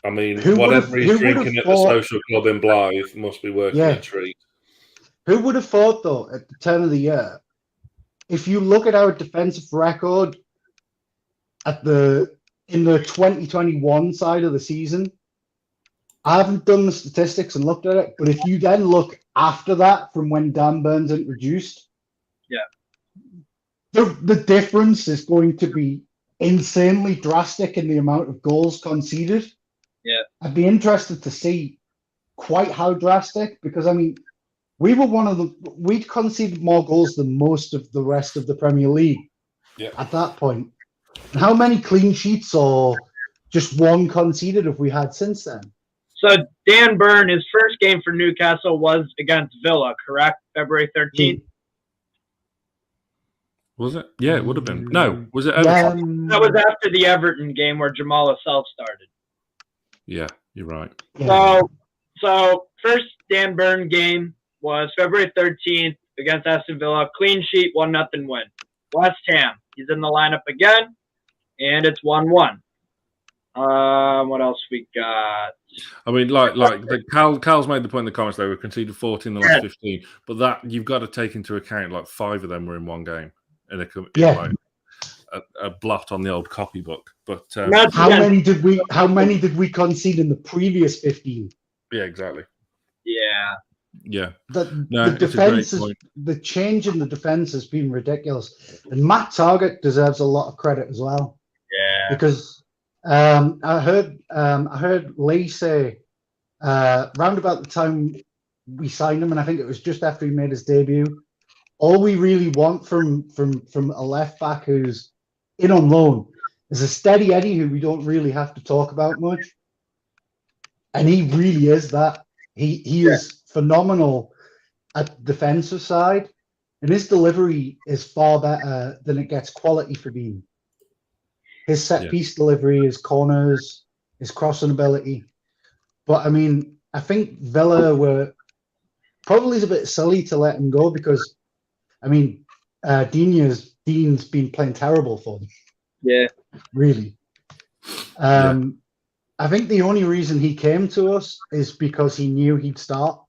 whatever he's drinking at the social club in Blythe must be working a treat. Who would have thought, though, at the turn of the year, if you look at our defensive record in the 2021 side of the season, I haven't done the statistics and looked at it, but if you then look after that from when Dan Burns introduced, the difference is going to be insanely drastic in the amount of goals conceded. Yeah. I'd be interested to see quite how drastic, because I mean, we'd conceded more goals than most of the rest of the Premier League at that point. And how many clean sheets or just one conceded have we had since then? So Dan Burn, his first game for Newcastle was against Villa, correct? February 13th? Was it? Yeah, it would have been. No, was it Everton? That was after the Everton game where Jamal Asself started. Yeah, you're right. So first Dan Burn game was February 13th against Aston Villa. Clean sheet, 1-0 win. West Ham, he's in the lineup again, and it's 1-1. What else we got? I mean, Cal's made the point in the comments they were conceded 40 in the last 15, but that you've got to take into account like 5 of them were in one game in a blot on the old copybook. But how many did we concede in the previous 15? Yeah, exactly. Yeah. The defense the change in the defense has been ridiculous, and Matt Targett deserves a lot of credit as well. Yeah, because I heard Lee say round about the time we signed him, and I think it was just after he made his debut, all we really want from a left back who's in on loan is a steady Eddie who we don't really have to talk about much, and he really is that. He is phenomenal at the defensive side, and his delivery is far better than it gets quality for being. His set piece delivery, his corners, his crossing ability. But I mean, I think Villa were probably a bit silly to let him go, because I mean, Dean's been playing terrible for them. Yeah, really. I think the only reason he came to us is because he knew he'd start.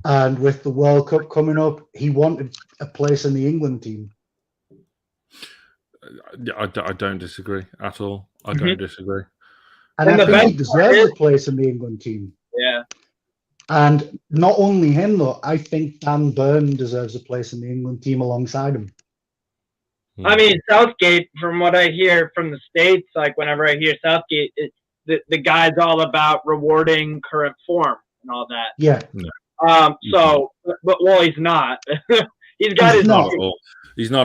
And with the World Cup coming up, he wanted a place in the England team. I don't disagree at all. I don't disagree. And I think he deserves a place in the England team. Yeah. And not only him, though, I think Dan Burn deserves a place in the England team alongside him. I mean, Southgate, from what I hear from the States, like whenever I hear Southgate, the guy's all about rewarding current form and all that. Yeah. So, but he's not. He's not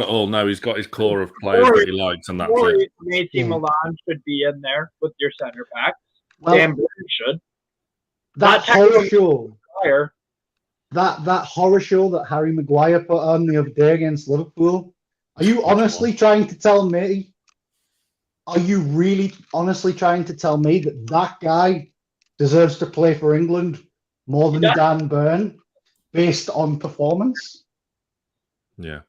at all. No, he's got his core of players that he likes, and that's it. AC Milan should be in there with your center backs. Dan Burn should. That horror show. That horror show that Harry Maguire put on the other day against Liverpool. Are you honestly trying to tell me? Are you really honestly trying to tell me that guy deserves to play for England more than Dan Burn based on performance? Yeah.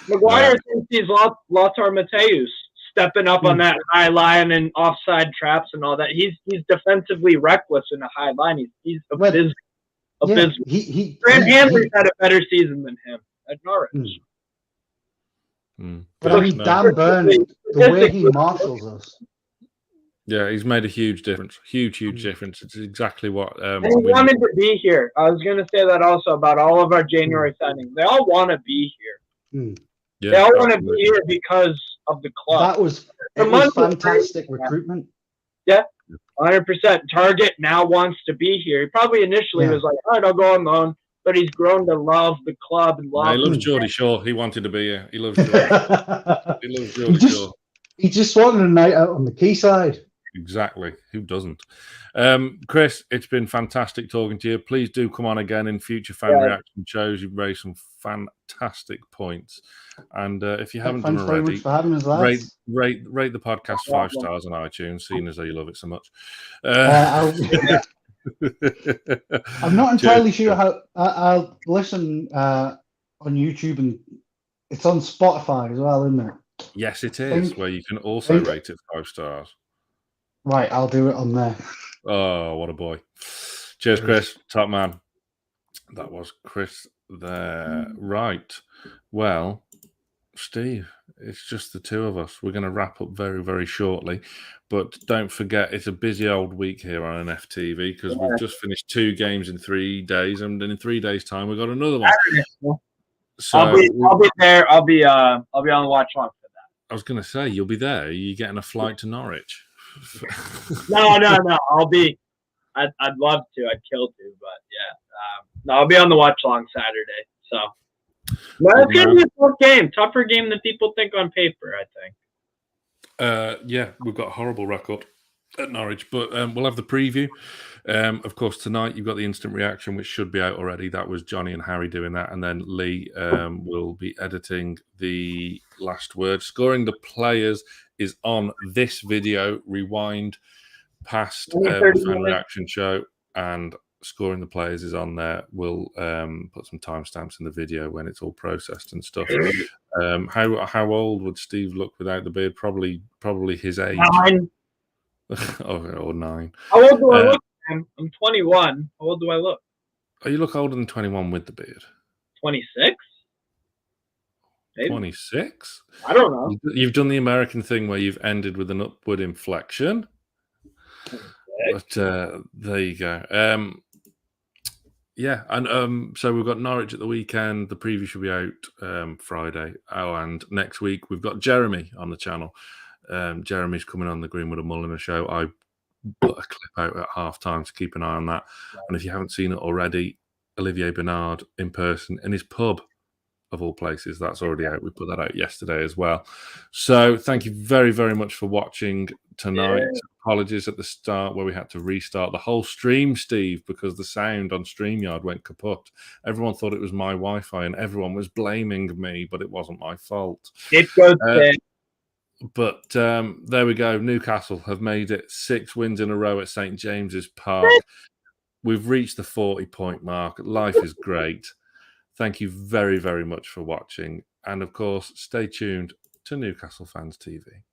Maguire thinks he's Lothar Matthäus stepping up on that high line and offside traps and all that. He's defensively reckless in a high line. He's abysmal. Graham Hanley's had a better season than him at Norwich. But I mean, Dan Burn, the way he marshals us. Yeah, he's made a huge difference. Huge difference. It's exactly what. And he wanted to be here. I was going to say that also about all of our January signings. They all want to be here. Yeah, they all want to be here because of the club. It was fantastic recruitment. Yeah, 100%. Target now wants to be here. He probably initially was like, all right, I'll go on loan. But he's grown to love the club and love. He loves Geordie Shaw. He wanted to be here. He loves Geordie. He loves Geordie Shaw. He just wanted a night out on the quayside. Exactly. Who doesn't? Chris, it's been fantastic talking to you. Please do come on again in future fan reaction shows. You've raised some fantastic points. And if you haven't done already, rate the podcast 5 stars on iTunes, seeing as though you love it so much. I'm not entirely sure how I'll listen on YouTube, and it's on Spotify as well, isn't it? Yes, it is, where you can also rate it 5 stars. Right, I'll do it on there. Oh, what a boy. Cheers, Chris. Top man. That was Chris there. Right. Well, Steve, it's just the two of us. We're going to wrap up very, very shortly. But don't forget, it's a busy old week here on NFTV because we've just finished 2 games in 3 days. And then in 3 days' time, we've got another one. So I'll be there. I'll be on the watch long for that. I was going to say, you'll be there. Are you getting a flight to Norwich? No. I'll be. I'd love to. I'd kill to, but yeah. No, I'll be on the watch along Saturday. So it's gonna be a tough game, tougher game than people think on paper. I think. Yeah, we've got a horrible record at Norwich, but we'll have the preview. Of course, tonight you've got the instant reaction, which should be out already. That was Johnny and Harry doing that, and then Lee will be editing the last word. Scoring the players is on this video. Rewind past the fan reaction show, and scoring the players is on there. We'll put some timestamps in the video when it's all processed and stuff. How old would Steve look without the beard? Probably his age. 9. or 9. How old do I look? I'm 21. How old do I look? Oh, you look older than 21 with the beard. 26? 26? I don't know. You've done the American thing where you've ended with an upward inflection. But there you go. Yeah, and so we've got Norwich at the weekend. The preview should be out Friday. Oh, and next week we've got Jeremy on the channel. Jeremy's coming on the Greenwood and Mulliner show. I put a clip out at halftime to keep an eye on that. And if you haven't seen it already, Olivier Bernard in person in his pub, of all places, that's already out. We put that out yesterday as well. So thank you very, very much for watching tonight. Yeah. Apologies at the start where we had to restart the whole stream, Steve, because the sound on StreamYard went kaput. Everyone thought it was my Wi-Fi and everyone was blaming me, but it wasn't my fault. It goes But there we go. Newcastle have made it 6 wins in a row at St. James's Park. We've reached the 40-point mark. Life is great. Thank you very, very much for watching. And, of course, stay tuned to Newcastle Fans TV.